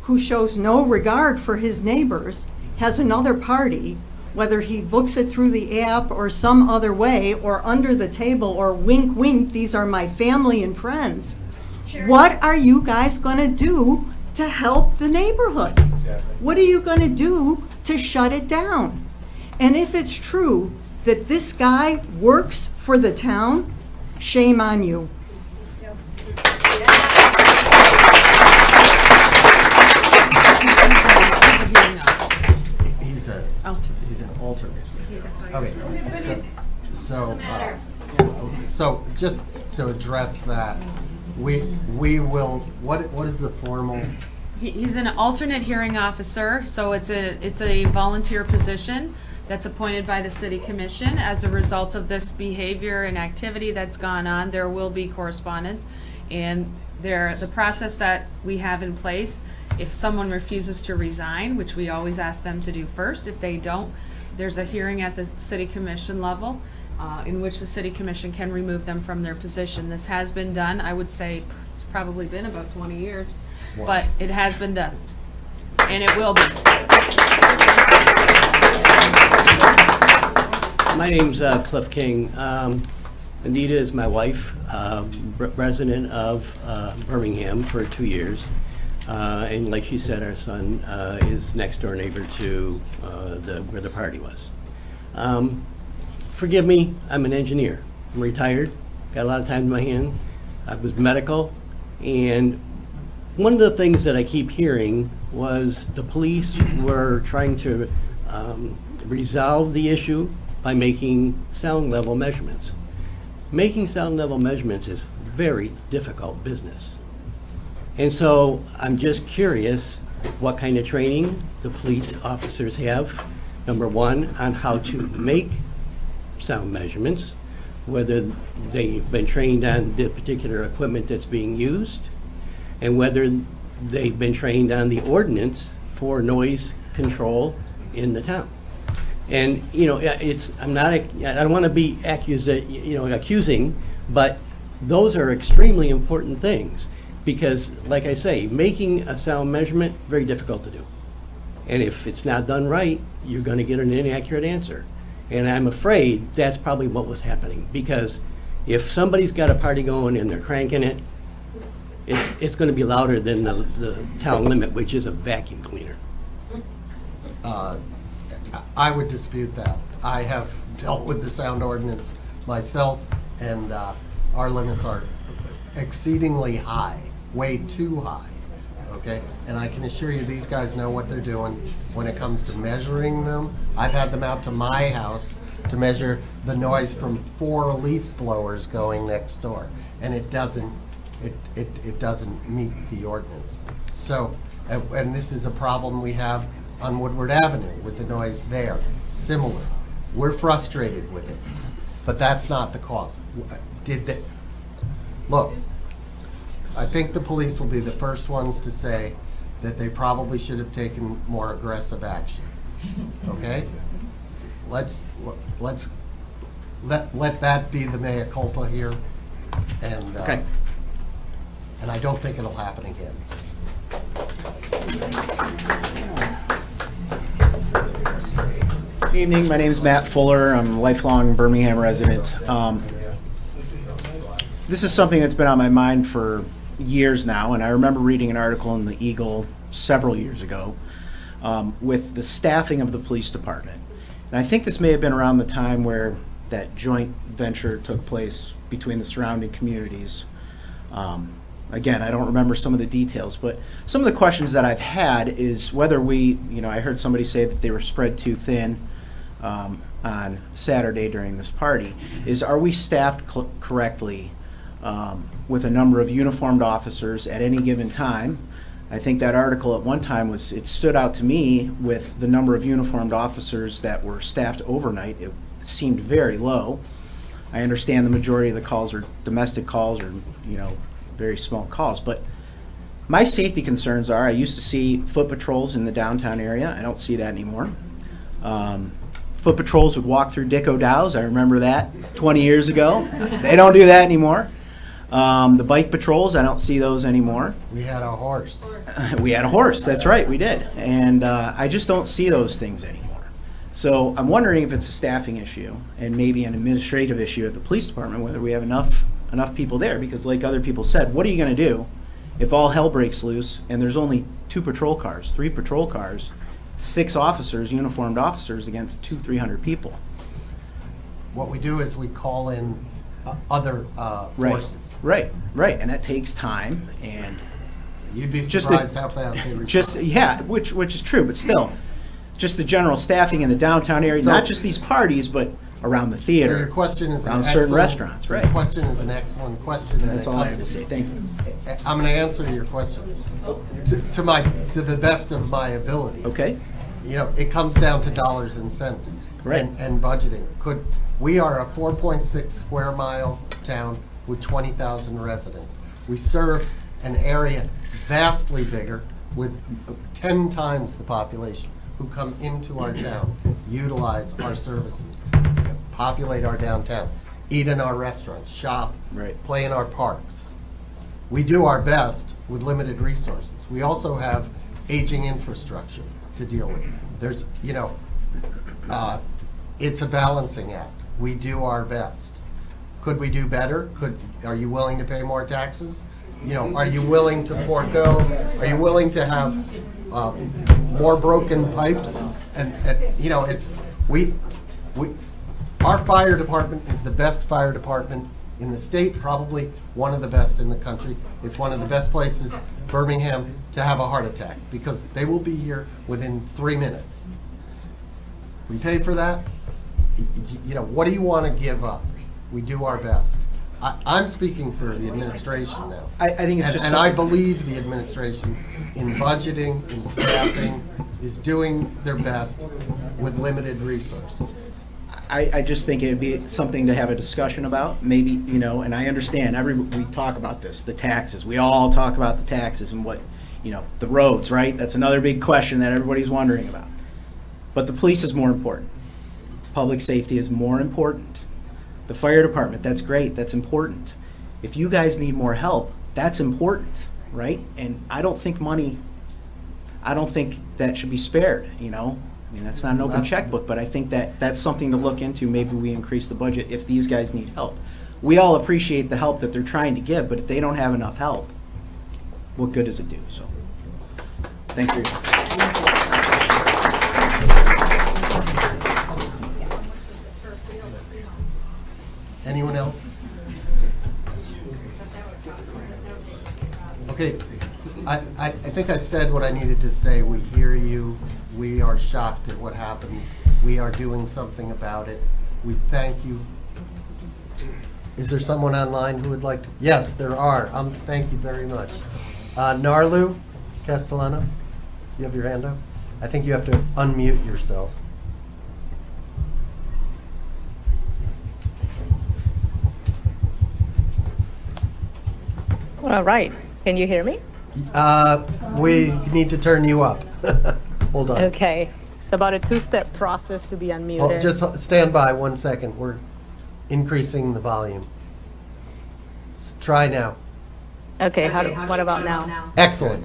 who shows no regard for his neighbors has another party, whether he books it through the app or some other way, or under the table, or wink, wink, these are my family and friends, what are you guys going to do to help the neighborhood? What are you going to do to shut it down? And if it's true that this guy works for the town, shame on you. He's an alternate. Okay, so just to address that, we will, what is the formal? He's an alternate hearing officer, so it's a volunteer position that's appointed by the city commission. As a result of this behavior and activity that's gone on, there will be correspondence. And the process that we have in place, if someone refuses to resign, which we always ask them to do first, if they don't, there's a hearing at the city commission level in which the city commission can remove them from their position. This has been done. I would say it's probably been about 20 years, but it has been done, and it will be. My name's Cliff King. Anita is my wife, resident of Birmingham for 2 years. And like she said, our son is next door neighbor to where the party was. Forgive me, I'm an engineer. I'm retired, got a lot of time in my hand. I was medical, and one of the things that I keep hearing was the police were trying to resolve the issue by making sound level measurements. Making sound level measurements is very difficult business. And so I'm just curious what kind of training the police officers have, number one, on how to make sound measurements, whether they've been trained on the particular equipment that's being used, and whether they've been trained on the ordinance for noise control in the town. And, you know, I don't want to be accusing, but those are extremely important things. Because, like I say, making a sound measurement, very difficult to do. And if it's not done right, you're going to get an inaccurate answer. And I'm afraid that's probably what was happening. Because if somebody's got a party going and they're cranking it, it's going to be louder than the town limit, which is a vacuum cleaner. I would dispute that. I have dealt with the sound ordinance myself, and our limits are exceedingly high. Way too high, okay? And I can assure you these guys know what they're doing when it comes to measuring them. I've had them out to my house to measure the noise from 4 leaf blowers going next door, and it doesn't meet the ordinance. So, and this is a problem we have on Woodward Avenue with the noise there, similar. We're frustrated with it, but that's not the cause. Look, I think the police will be the first ones to say that they probably should have taken more aggressive action. Okay? Let's let that be the mea culpa here, and Okay. And I don't think it'll happen again. Good evening, my name is Matt Fuller. I'm a lifelong Birmingham resident. This is something that's been on my mind for years now, and I remember reading an article in the Eagle several years ago with the staffing of the police department. And I think this may have been around the time where that joint venture took place between the surrounding communities. Again, I don't remember some of the details, but some of the questions that I've had is whether I heard somebody say that they were spread too thin on Saturday during this party, are we staffed correctly with a number of uniformed officers at any given time? I think that article at one time it stood out to me with the number of uniformed officers that were staffed overnight. It seemed very low. I understand the majority of the calls are domestic calls or, very small calls, but my safety concerns are, I used to see foot patrols in the downtown area. I don't see that anymore. Foot patrols would walk through Dick O'Dow's. I remember that 20 years ago. They don't do that anymore. The bike patrols, I don't see those anymore. We had a horse. We had a horse, that's right, we did. And I just don't see those things anymore. So I'm wondering if it's a staffing issue and maybe an administrative issue at the police department, whether we have enough people there. Because like other people said, what are you going to do if all hell breaks loose and there's only 2 patrol cars, 3 patrol cars, 6 officers, uniformed officers against 200-300 people? What we do is we call in other forces. Right, and that takes time, and you'd be surprised how fast they respond. Which is true, but still, just the general staffing in the downtown area, So- not just these parties, but around the theater, So your question is around an certain excellent- restaurants, right? Your question is an excellent question. and That's it all I comes- have to say. Thank you. I'm going to answer your question to the best of my ability. Okay. It comes down to dollars and cents. Right. And budgeting. We are a 4.6 square mile town with 20,000 residents. We serve an area vastly bigger with 10 times the population who come into our town, utilize our services, populate our downtown, eat in our restaurants, shop, play in our parks. We do our best with limited resources. We also have aging infrastructure to deal with. There's, it's a balancing act. We do our best. Could we do better? Are you willing to pay more taxes? Are you willing to forego? Are you willing to have more broken pipes? And our fire department is the best fire department in the state, probably one of the best in the country. It's one of the best places, Birmingham, to have a heart attack because they will be here within 3 minutes. We pay for that. What do you want to give up? We do our best. I'm speaking for the administration now. I think it's just and I something- believe the administration in budgeting, in staffing, is doing their best with limited resources. I just think it'd be something to have a discussion about, maybe, and I understand, we talk about this, the taxes. We all talk about the taxes and what, the roads, right? That's another big question that everybody's wondering about. But the police is more important. Public safety is more important. The fire department, that's great, that's important. If you guys need more help, that's important, right? And I don't think that should be spared, that's not an open checkbook, but I think that's something to look into. Maybe we increase the budget if these guys need help. We all appreciate the help that they're trying to give, but if they don't have enough help, what good does it do? So, thanks for your time. Anyone else? Okay, I think I said what I needed to say. We hear you. We are shocked at what happened. We are doing something about it. We thank you. Is there someone online who would like to? Yes, there are. Thank you very much. Narlu Castellano, you have your hand up? I think you have to unmute yourself. All right. Can you hear me? We need to turn you up. Hold on. Okay. It's about a 2-step process to be unmuted. Oh, just stand by 1 second. We're increasing the volume. Try now. Okay. What about now? Excellent.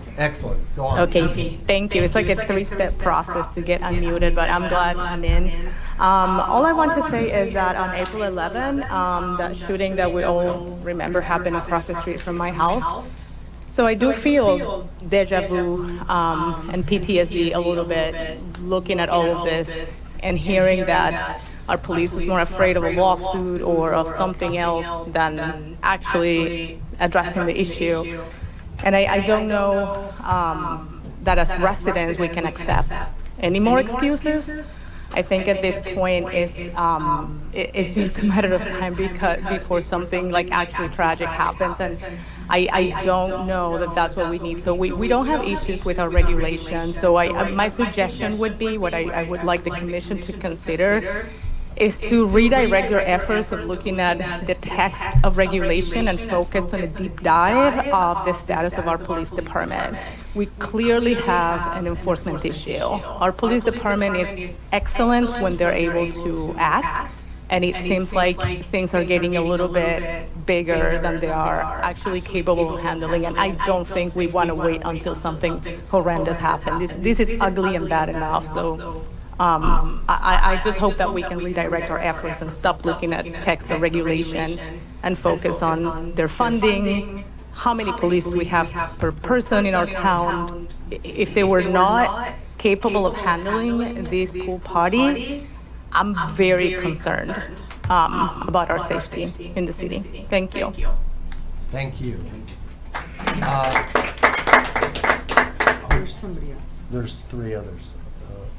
Go on. Okay. Thank you. It's like a 3-step process to get unmuted, but I'm glad I'm in. All I want to say is that on April 11, that shooting that we all remember happened across the street from my house. So I do feel deja vu and PTSD a little bit looking at all of this and hearing that our police was more afraid of a lawsuit or of something else than actually addressing the issue. And I don't know that as residents we can accept any more excuses. I think at this point it's just a matter of time before something like actually tragic happens, and I don't know that that's what we need. So we don't have issues with our regulations. So my suggestion would be, what I would like the commission to consider is to redirect your efforts of looking at the text of regulation and focus on a deep dive of the status of our police department. We clearly have an enforcement issue. Our police department is excellent when they're able to act, and it seems like things are getting a little bit bigger than they are actually capable of handling, and I don't think we want to wait until something horrendous happens. This is ugly and bad enough, so I just hope that we can redirect our efforts and stop looking at text of regulation and focus on their funding, how many police we have per person in our town. If they were not capable of handling this pool party, I'm very concerned about our safety in the city. Thank you. Thank you. There's somebody else. There's three others.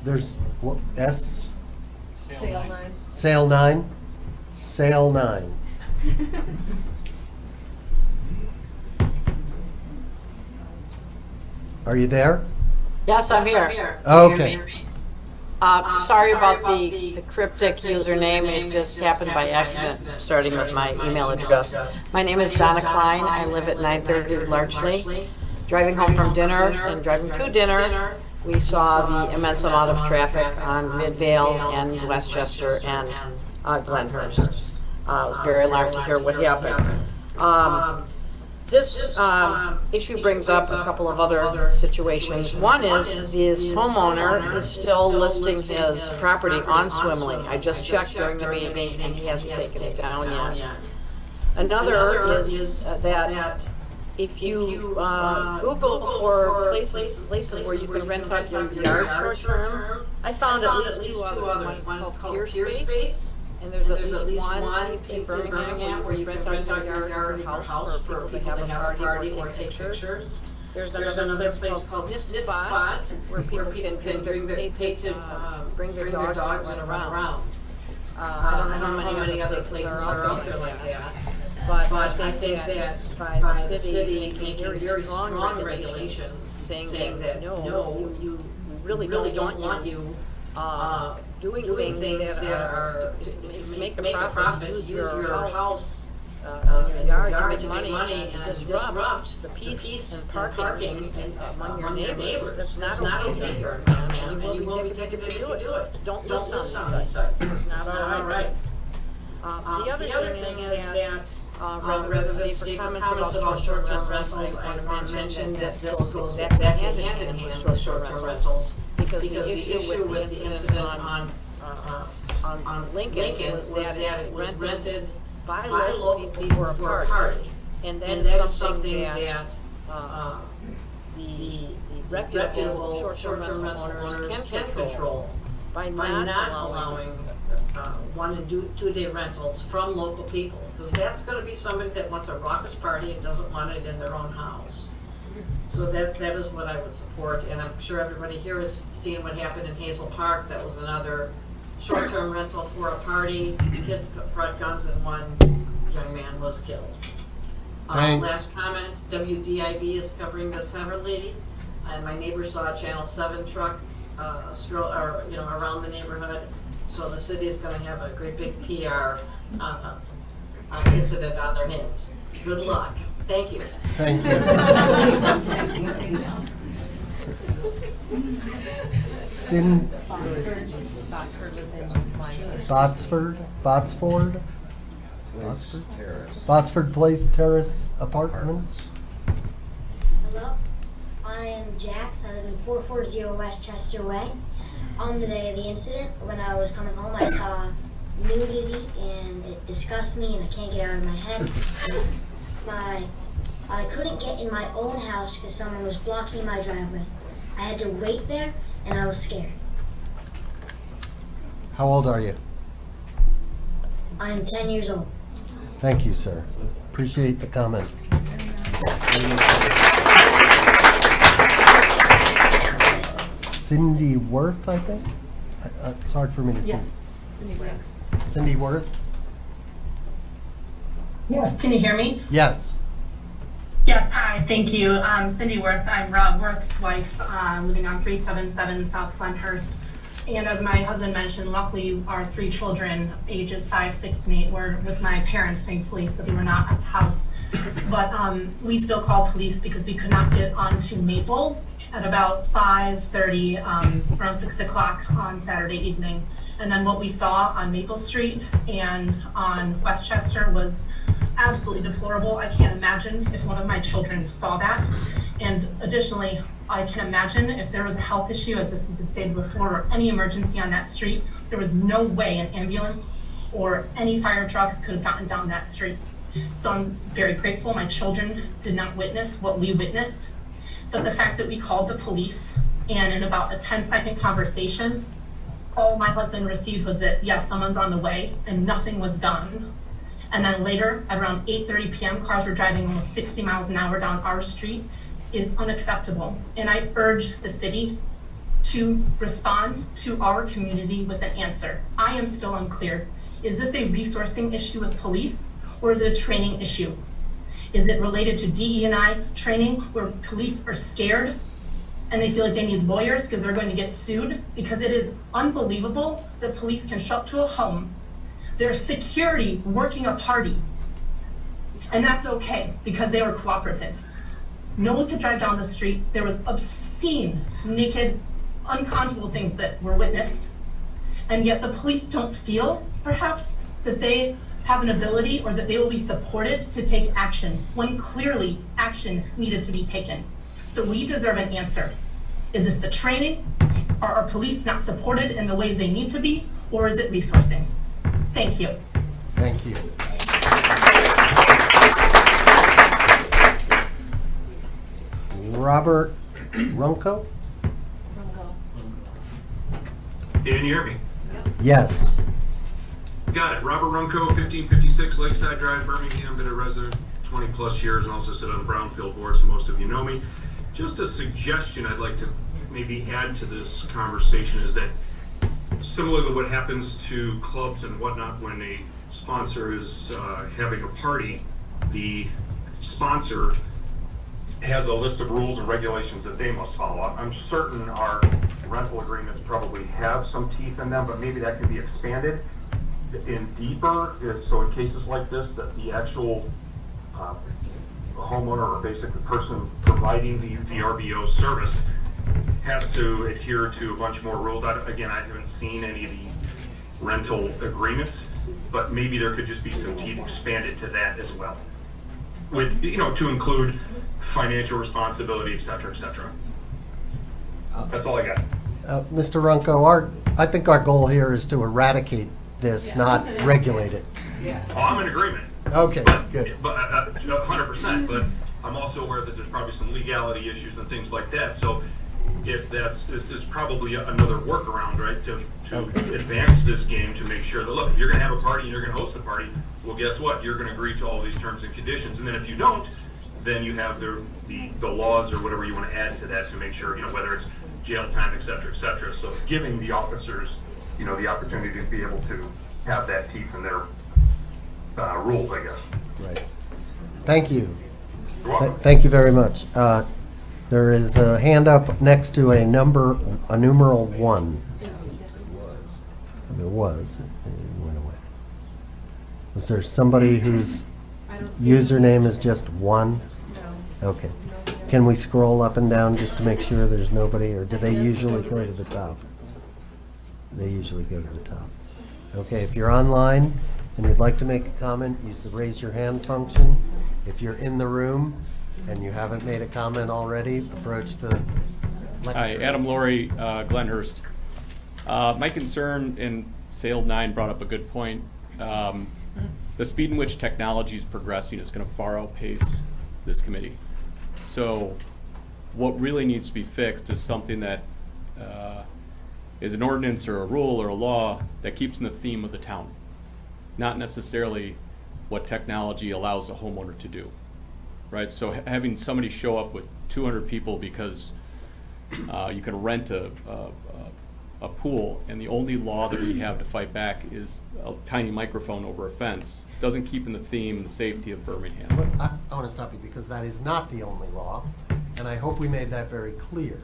There's what, S? Sale 9. Sale 9? Sale 9. Are you there? Yes, I'm here. Okay. Sorry about the cryptic username. It just happened by accident, starting with my email address. My name is Donna Klein. I live at 930 Larchley. Driving home from dinner and driving to dinner, we saw the immense amount of traffic on Midvale and Westchester and Glenhurst. I was very alarmed to hear what happened. This issue brings up a couple of other situations. One is this homeowner is still listing his property on Swimley. I just checked during the meeting and he hasn't taken it down yet. Another is that if you Google for places where you can rent out your yard short term, I found at least two others. One is called Peerspace. And there's at least one in Birmingham where you rent out your yard or house for people to have a party or take pictures. There's another place called Sniff Spot where people can bring their dogs and run around. I don't know how many other places are out there like that. But I think that by the city making very strong regulations saying that no, you really don't want you doing things that are to make a profit, use your house, your yard to make money and disrupt the peace and parking among your neighbors. That's not okay here, and you will be taken to do it. Don't list on these sites. It's not all right. The other thing is that rather than for comments about short-term rentals, I want to mention that this goes exactly hand in hand with short-term rentals. Because the issue with the incident on Lincoln was that it was rented by local people for a party. And that is something that the reputable short-term rental owners can control by not allowing 1 and 2-day rentals from local people. Because that's going to be somebody that wants a raucous party and doesn't want it in their own house. So that is what I would support, and I'm sure everybody here has seen what happened in Hazel Park. That was another short-term rental for a party. Kids brought guns and one young man was killed. Last comment, WDIB is covering this heavily, and my neighbor saw a Channel 7 truck around the neighborhood. So the city is going to have a great big PR incident on their hands. Good luck. Thank you. Thank you. Botsford Place Terrace Apartments. Hello, I am Jax. I live in 440 Westchester Way. On the day of the incident, when I was coming home, I saw nudity and it disgusts me and I can't get out of my head. I couldn't get in my own house because someone was blocking my driveway. I had to wait there and I was scared. How old are you? I am 10 years old. Thank you, sir. Appreciate the comment. Cindy Worth, I think? It's hard for me to see. Yes, Cindy Worth. Cindy Worth? Yes, can you hear me? Yes. Yes, hi, thank you. Cindy Worth, I'm Rob Worth's wife, living on 377 South Glenhurst. And as my husband mentioned, luckily our 3 children, ages 5, 6, and 8, were with my parents, thankfully, so they were not at the house. But we still called police because we could not get onto Maple at about 5:30, around 6 o'clock on Saturday evening. And then what we saw on Maple Street and on Westchester was absolutely deplorable. I can't imagine if one of my children saw that. And additionally, I can imagine if there was a health issue, as this has been stated before, or any emergency on that street, there was no way an ambulance or any fire truck could have gotten down that street. So I'm very grateful my children did not witness what we witnessed. But the fact that we called the police and in about a 10-second conversation, all my husband received was that, yes, someone's on the way, and nothing was done. And then later, at around 8:30 p.m., cars were driving almost 60 miles an hour down our street is unacceptable. And I urge the city to respond to our community with an answer. I am still unclear. Is this a resourcing issue with police, or is it a training issue? Is it related to DE&I training where police are scared and they feel like they need lawyers because they're going to get sued? Because it is unbelievable that police can show up to a home, there's security working a party, and that's okay because they were cooperative. No one could drive down the street. There was obscene, naked, unconscionable things that were witnessed, and yet the police don't feel, perhaps, that they have an ability or that they will be supported to take action when clearly action needed to be taken. So we deserve an answer. Is this the training? Are our police not supported in the ways they need to be? Or is it resourcing? Thank you. Thank you. Robert Runco? Can you hear me? Yes. Got it. Robert Runco, 1556 Lakeside Drive, Birmingham. Been a resident 20 plus years and also sit on the Brownfield board, so most of you know me. Just a suggestion I'd like to maybe add to this conversation is that similar to what happens to clubs and whatnot when a sponsor is having a party, the sponsor has a list of rules and regulations that they must follow. I'm certain our rental agreements probably have some teeth in them, but maybe that can be expanded in deeper, so in cases like this, that the actual homeowner or basically person providing the VRBO service has to adhere to a bunch more rules. Again, I haven't seen any of the rental agreements, but maybe there could just be some teeth expanded to that as well, with, you know, to include financial responsibility, et cetera, et cetera. That's all I got. Mr. Runco, I think our goal here is to eradicate this, not regulate it. Oh, I'm in agreement. Okay, good. But 100%, but I'm also aware that there's probably some legality issues and things like that. So if this is probably another workaround, right, to advance this game to make sure that, look, if you're gonna have a party and you're gonna host a party, well, guess what? You're gonna agree to all these terms and conditions. And then if you don't, then you have the laws or whatever you want to add to that to make sure, you know, whether it's jail time, et cetera, et cetera. So giving the officers, you know, the opportunity to be able to have that teeth in their rules, I guess. Right. Thank you. You're welcome. Thank you very much. There is a hand up next to a numeral 1. There was. It went away. Was there somebody whose username is just 1? No. Okay. Can we scroll up and down just to make sure there's nobody, or do they usually go to the top? They usually go to the top. Okay, if you're online and you'd like to make a comment, use the raise your hand function. If you're in the room and you haven't made a comment already, approach the lectern. Hi, Adam Laurie, Glenhurst. My concern, and Sale 9 brought up a good point, the speed in which technology is progressing is going to far outpace this committee. So what really needs to be fixed is something that is an ordinance or a rule or a law that keeps in the theme of the town, not necessarily what technology allows a homeowner to do, right? So having somebody show up with 200 people because you can rent a pool, and the only law that we have to fight back is a tiny microphone over a fence, doesn't keep in the theme and the safety of Birmingham. But I want to stop you because that is not the only law, and I hope we made that very clear,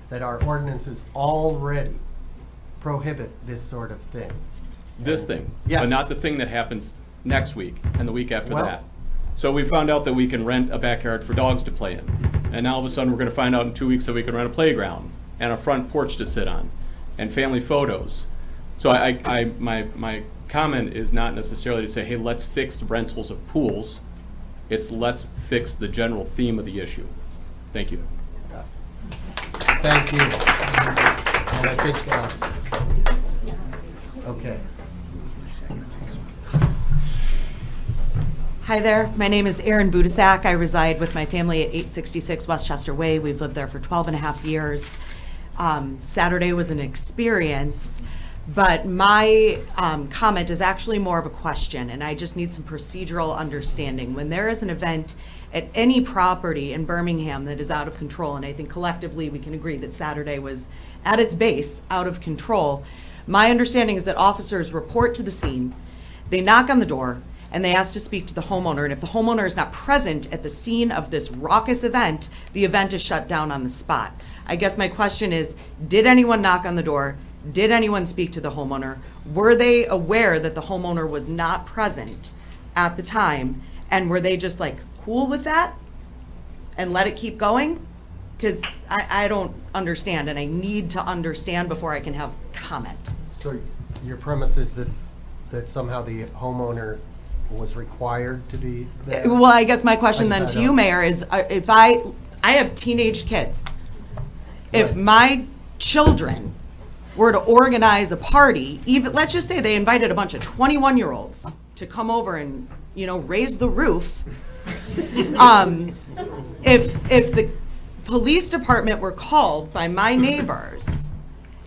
that our ordinances already prohibit this sort of thing. This thing, Yes. but not the thing that happens next week and the week after Well- that. So we found out that we can rent a backyard for dogs to play in. And now all of a sudden, we're gonna find out in 2 weeks that we can rent a playground and a front porch to sit on and family photos. So my comment is not necessarily to say, hey, let's fix rentals of pools. It's let's fix the general theme of the issue. Thank you. Thank you. And I think, okay. Hi there, my name is Erin Budisak. I reside with my family at 866 Westchester Way. We've lived there for 12 and a half years. Saturday was an experience, but my comment is actually more of a question, and I just need some procedural understanding. When there is an event at any property in Birmingham that is out of control, and I think collectively we can agree that Saturday was at its base out of control, my understanding is that officers report to the scene, they knock on the door, and they ask to speak to the homeowner. And if the homeowner is not present at the scene of this raucous event, the event is shut down on the spot. I guess my question is, did anyone knock on the door? Did anyone speak to the homeowner? Were they aware that the homeowner was not present at the time? And were they just like cool with that and let it keep going? Because I don't understand, and I need to understand before I can have comment. So your premise is that somehow the homeowner was required to be there? Well, I guess my question I then just- to I you, don't- Mayor, is if I have teenage kids. If my children were to organize a party, even, let's just say they invited a bunch of 21-year-olds to come over and, raise the roof. If the police department were called by my neighbors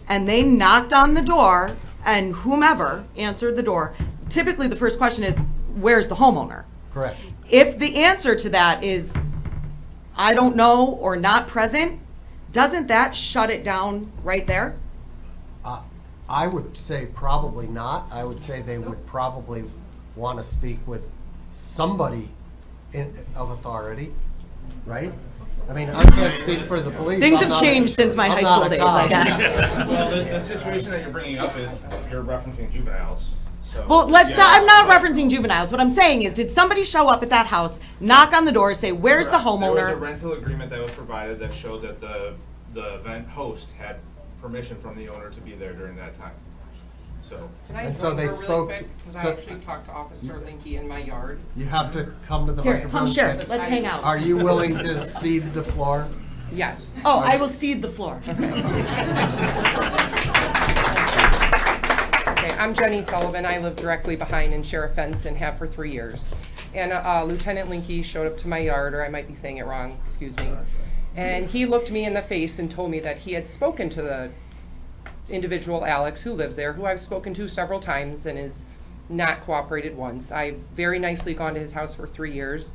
and they knocked on the door and whomever answered the door, typically the first question is, where's the homeowner? Correct. If the answer to that is, I don't know, or not present, doesn't that shut it down right there? I would say probably not. I would say they would probably want to speak with somebody of authority, right? I mean, I can't speak for the police. Things I'm have not changed since my I'm high not school a days, cop. I guess. Well, the situation that you're bringing up is you're referencing juveniles. So, Well, let's yeah, not, I'm not but referencing juveniles. What I'm saying is, did somebody show up at that house, knock on the door, say, where's the There was a homeowner? rental agreement that was provided that showed that the event host had permission from the owner to be there during that time. So. Can I And so join they her really spoke quick? to- Because so- I actually talked to Officer Linky in my yard. You have to come to the Here, microphone. come, sure, let's hang out. Are you willing to cede the floor? Yes. Oh, I will cede the floor. Okay, I'm Jenny Sullivan. I live directly behind in Sheriff Fence and have for 3 years. And Lieutenant Linky showed up to my yard, or I might be saying it wrong, excuse me. And he looked me in the face and told me that he had spoken to the individual, Alex, who lives there, who I've spoken to several times and is not cooperated once. I've very nicely gone to his house for 3 years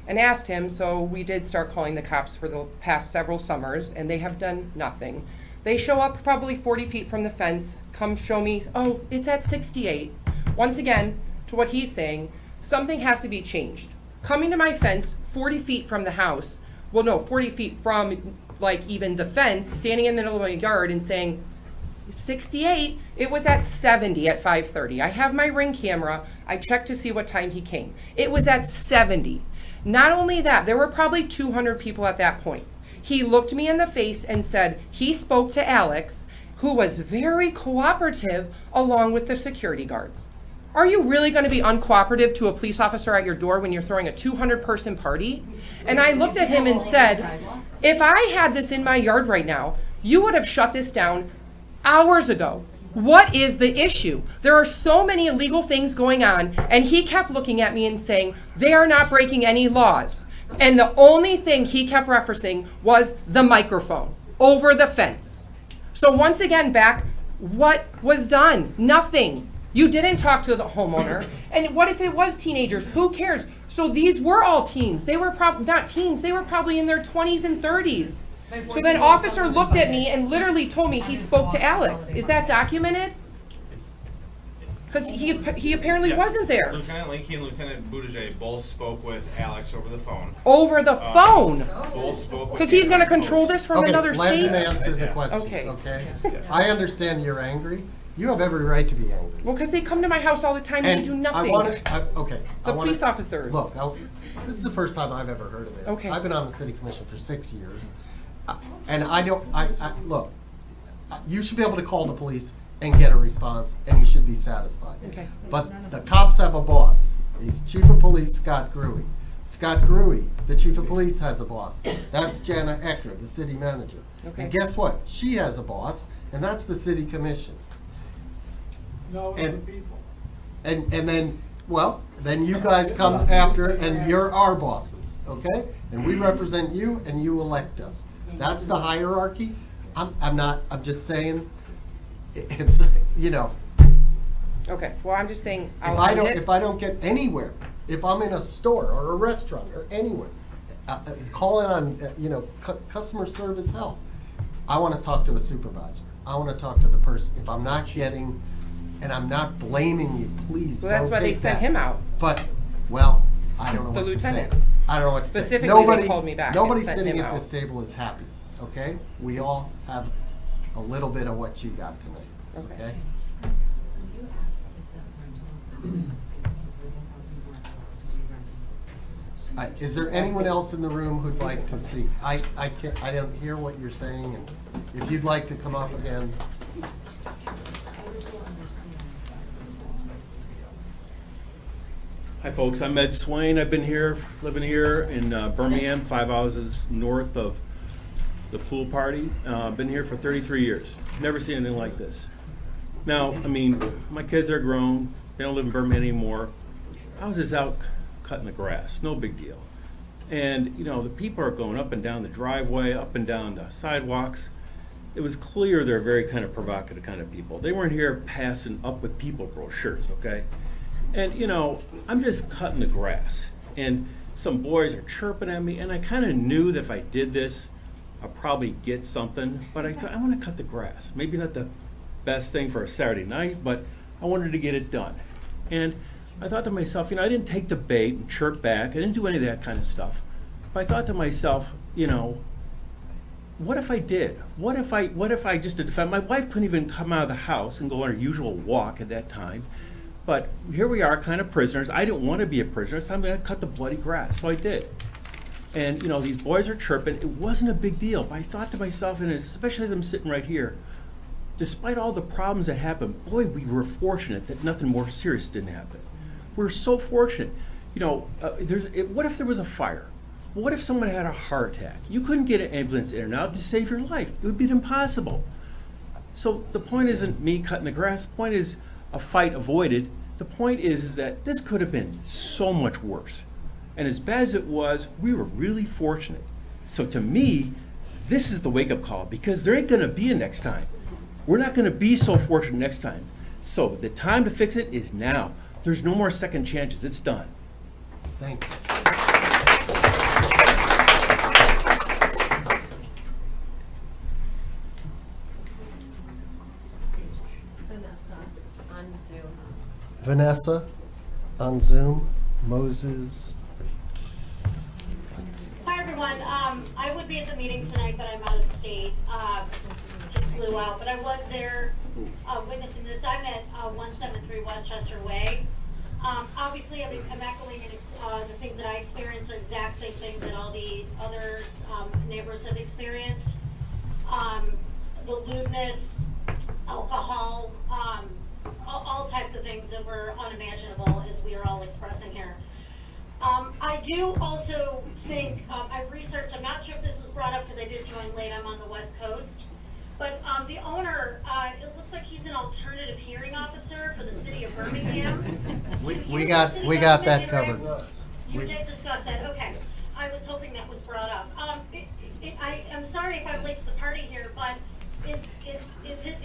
and asked him, so we did start calling the cops for the past several summers, and they have done nothing. They show up probably 40 feet from the fence, come show me, oh, it's at 68. Once again, to what he's saying, something has to be changed. Coming to my fence 40 feet from the house, well, no, 40 feet from like even the fence, standing in the middle of my yard and saying, 68, it was at 70 at 5:30. I have my Ring camera. I checked to see what time he came. It was at 70. Not only that, there were probably 200 people at that point. He looked me in the face and said he spoke to Alex, who was very cooperative along with the security guards. Are you really going to be uncooperative to a police officer at your door when you're throwing a 200-person party? And I looked at him and said, if I had this in my yard right now, you would have shut this down hours ago. What is the issue? There are so many illegal things going on, and he kept looking at me and saying, they are not breaking any laws. And the only thing he kept referencing was the microphone over the fence. So once again, back, what was done? Nothing. You didn't talk to the homeowner. And what if it was teenagers? Who cares? So these were all teens. They were not teens. They were probably in their 20s and 30s. So then officer looked at me and literally told me he spoke to Alex. Is that documented? Because he apparently Yeah. wasn't there. Lieutenant Linky and Lieutenant Buttigieg both spoke with Alex over the phone. Over the phone? Both spoke with. Because he's gonna control this from Okay, another let state? him answer the question, Okay. okay? I understand you're angry. You have every right to be angry. Well, because they come to my house all the time and they do nothing. Okay. The police officers. Look, this is the first time I've ever heard of this. Okay. I've been on the city commission for 6 years. And look, you should be able to call the police and get a response, and you should be satisfied. Okay. But the cops have a boss. He's Chief of Police Scott Gruey. Scott Gruey, the Chief of Police, has a boss. That's Jana Ecker, the city manager. Okay. And guess what? She has a boss, and that's the city commission. No, it's the people. And then, well, then you guys come after, and you're our bosses, okay? And we represent you, and you elect us. That's the hierarchy. I'm just saying, it's, you know, Okay, well, I'm just saying, if I don't get anywhere, if I'm in a store or a restaurant or anywhere, calling on, customer service help, I want to talk to a supervisor. I want to talk to the person. If I'm not getting, and I'm not blaming you, please Well, that's don't why they take sent that. him out. But, well, I don't know The what to say. lieutenant. I don't know what to say. Specifically, they called me back and Nobody sent sitting him at out. this table is happy, okay? We all have a little bit of what you got tonight, okay? Is there anyone else in the room who'd like to speak? I don't hear what you're saying, and if you'd like to come up again. Hi folks, I'm Ed Swain. I've been here, living here in Birmingham, 5 houses north of the pool party. Been here for 33 years. Never seen anything like this. Now, I mean, my kids are grown. They don't live in Birmingham anymore. I was just out cutting the grass, no big deal. And, the people are going up and down the driveway, up and down the sidewalks. It was clear they're very kind of provocative kind of people. They weren't here passing up with people brochures, okay? And, I'm just cutting the grass. And some boys are chirping at me, and I kind of knew that if I did this, I'd probably get something. But I said, I want to cut the grass. Maybe not the best thing for a Saturday night, but I wanted to get it done. And I thought to myself, I didn't take the bait and chirp back. I didn't do any of that kind of stuff. But I thought to myself, what if I did? What if I just did defend? My wife couldn't even come out of the house and go on her usual walk at that time. But here we are, kind of prisoners. I didn't want to be a prisoner, so I'm going to cut the bloody grass. So I did. And, these boys are chirping. It wasn't a big deal. But I thought to myself, and especially as I'm sitting right here, despite all the problems that happened, boy, we were fortunate that nothing more serious didn't happen. We're so fortunate. What if there was a fire? What if someone had a heart attack? You couldn't get an ambulance in and out to save your life. It would be impossible. So the point isn't me cutting the grass. The point is a fight avoided. The point is that this could have been so much worse. And as bad as it was, we were really fortunate. So to me, this is the wake-up call, because there ain't going to be a next time. We're not going to be so fortunate next time. So the time to fix it is now. There's no more second chances. It's done. Thank you. Vanessa on Zoom. Moses. Hi, everyone. I would be at the meeting tonight, but I'm out of state. Just flew out, but I was there witnessing this. I'm at 173 Westchester Way. Obviously, I'm echoing the things that I experienced are exact same things that all the others neighbors have experienced. The lewdness, alcohol, all types of things that were unimaginable, as we are all expressing here. I do also think, I've researched, I'm not sure if this was brought up because I did join late, I'm on the West Coast, but the owner, it looks like he's an alternative hearing officer for the city of Birmingham. We got that covered. You did discuss that, okay. I was hoping that was brought up. I'm sorry if I'm late to the party here, but is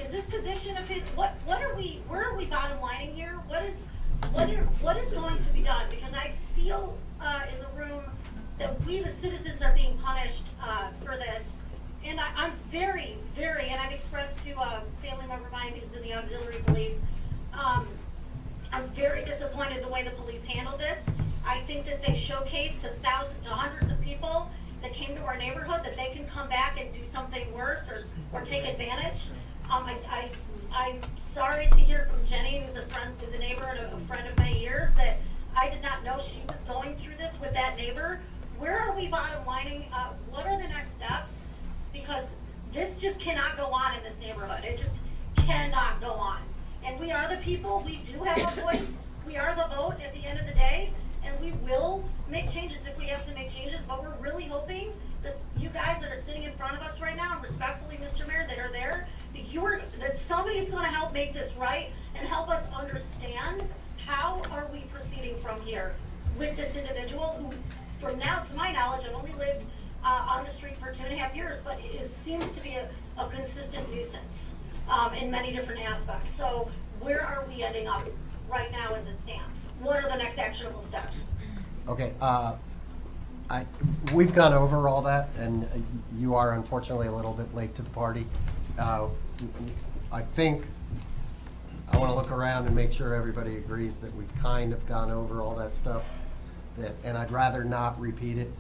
this position of his, where are we bottom lining here? What is going to be done? Because I feel in the room that we, the citizens, are being punished for this. And I'm very, very, and I've expressed to a family member of mine who's in the auxiliary police, I'm very disappointed the way the police handled this. I think that they showcased to thousands, to hundreds of people that came to our neighborhood that they can come back and do something worse or take advantage. I'm sorry to hear from Jenny, who's a neighbor and a friend of many years, that I did not know she was going through this with that neighbor. Where are we bottom lining? What are the next steps? Because this just cannot go on in this neighborhood. It just cannot go on. And we are the people, we do have a voice, we are the vote at the end of the day, and we will make changes if we have to make changes, but we're really hoping that you guys that are sitting in front of us right now, and respectfully, Mr. Mayor, that are there, that somebody's gonna help make this right and help us understand how are we proceeding from here with this individual who, from now, to my knowledge, I've only lived on the street for 2.5 years, but seems to be a consistent nuisance in many different aspects. So where are we ending up right now as it stands? What are the next actionable steps? Okay, we've gone over all that, and you are unfortunately a little bit late to the party. I think I want to look around and make sure everybody agrees that we've kind of gone over all that stuff. And I'd rather not repeat it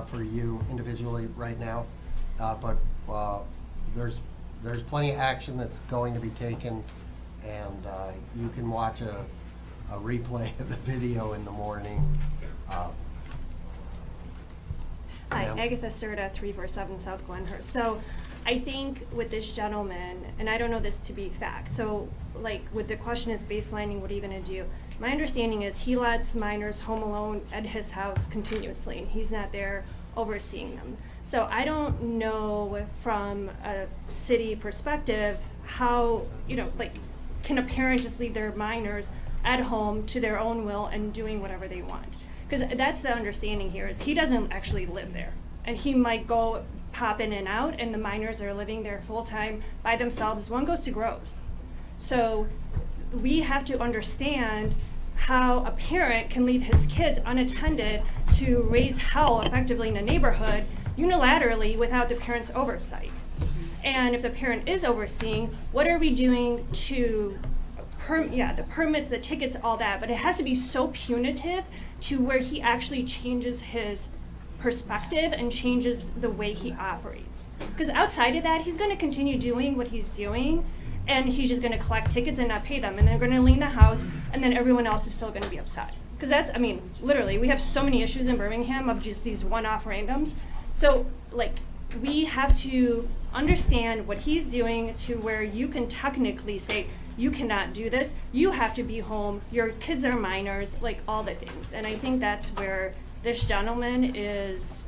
for you individually right now. But there's plenty of action that's going to be taken, and you can watch a replay of the video in the morning. Hi, ma'am. Agatha Serta, 347 South Glenhurst. So I think with this gentleman, and I don't know this to be fact, so like with the question is baselining, what are you gonna do? My understanding is he lets minors home alone at his house continuously, and he's not there overseeing them. So I don't know from a city perspective how, like, can a parent just leave their minors at home to their own will and doing whatever they want? Because that's the understanding here, is he doesn't actually live there. And he might go pop in and out, and the minors are living there full-time by themselves. One goes to Groves. So we have to understand how a parent can leave his kids unattended to raise hell effectively in a neighborhood unilaterally without the parent's oversight. And if the parent is overseeing, what are we doing to the permits, the tickets, all that, but it has to be so punitive to where he actually changes his perspective and changes the way he operates. Because outside of that, he's going to continue doing what he's doing, and he's just going to collect tickets and not pay them, and they're going to lien the house, and then everyone else is still going to be upset. Because literally, we have so many issues in Birmingham of just these one-off randoms. So, we have to understand what he's doing to where you can technically say, you cannot do this, you have to be home, your kids are minors, all the things. And I think that's where this gentleman is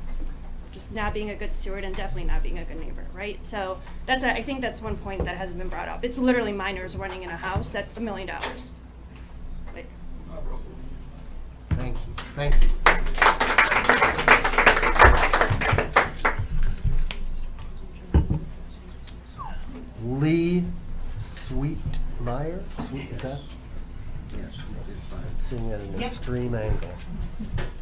just not being a good steward and definitely not being a good neighbor, right? So I think that's one point that hasn't been brought up. It's literally minors running in a house, that's $1 million. Thank you. Thank you. Lee Sweetmeyer? Is that? Yes. Seeing at an Yep. extreme angle.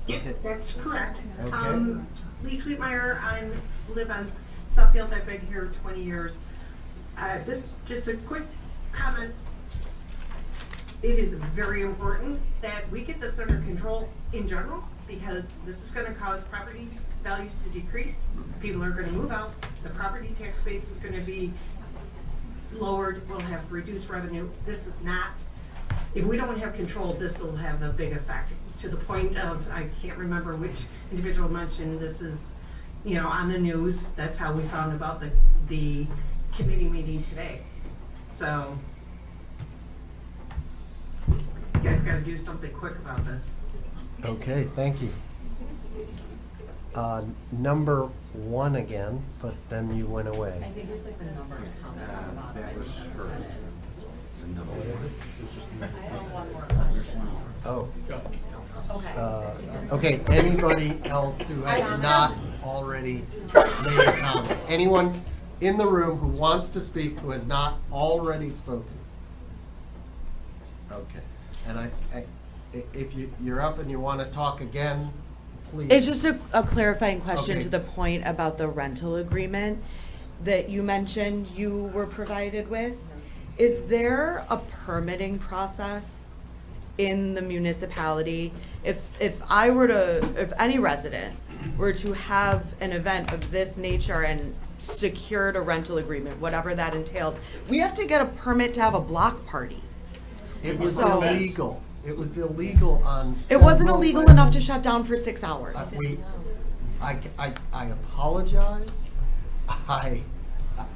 Yep, Okay. that's correct. Okay. Lee Sweetmeyer, I live on Suffield, I've been here 20 years. Just a quick comment. It is very important that we get this under control in general, because this is gonna cause property values to decrease. People are gonna move out, the property tax base is gonna be lowered, we'll have reduced revenue. This is not, if we don't have control, this will have a big effect, to the point of, I can't remember which individual mentioned, this is, on the news. That's how we found about the committee meeting today. So, you guys gotta do something quick about this. Okay, thank you. Number 1 again, but then you went away. I think it's the number of comments about That was her. The number one. I have one more question. Oh. Okay. Okay, anybody else who has not already made a comment? Anyone in the room who wants to speak who has not already spoken? Okay, and if you're up and you want to talk again, please. It's just a clarifying question Okay. to the point about the rental agreement that you mentioned you were provided with. Is there a permitting process in the municipality, if any resident were to have an event of this nature and secured a rental agreement, whatever that entails, we have to get a permit to have a block party. It was So- illegal. It was illegal on It wasn't several illegal levels. enough to shut down for 6 hours. I apologize.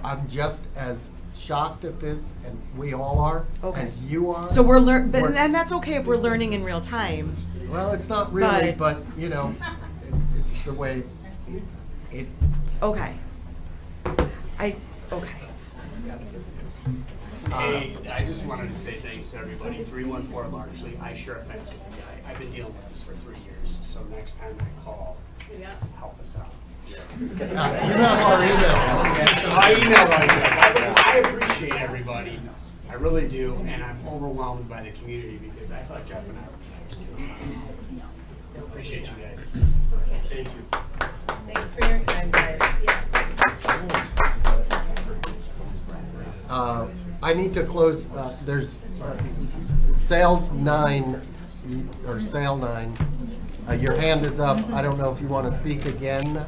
I'm just as shocked at this, and we all are, Okay. as you are. So and that's okay if we're learning in real time. Well, it's not really, But- but, you know, it's the way it. Okay. Okay. Hey, I just wanted to say thanks to everybody. 314 Largely, I share a fence with you. I've been dealing with this for 3 years, so next time I call, help us out. You have our email. My email address. Listen, I appreciate everybody. I really do, and I'm overwhelmed by the community because I thought Jeff and I were doing something. Appreciate you guys. Thank you. Thanks for your time, guys. I need to close, there's sales 9, or sale 9. Your hand is up. I don't know if you want to speak again.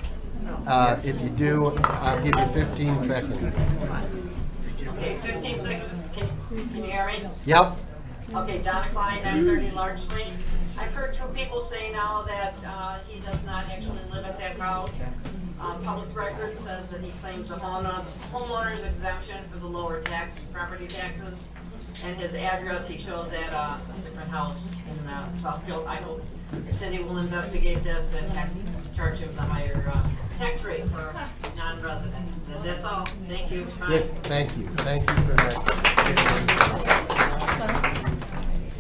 If you do, I'll give you 15 seconds. Okay, 15 seconds. Can you hear me? Yep. Okay, Donna Klein, 930 Large Street. I've heard 2 people say now that he does not actually live at that house. Public record says that he claims a homeowner's exemption for the lower property taxes. And his address, he shows at a different house in Southfield. I hope the city will investigate this and charge him the higher tax rate for non-resident. So that's all. Thank you. Bye. Good. Thank you for that.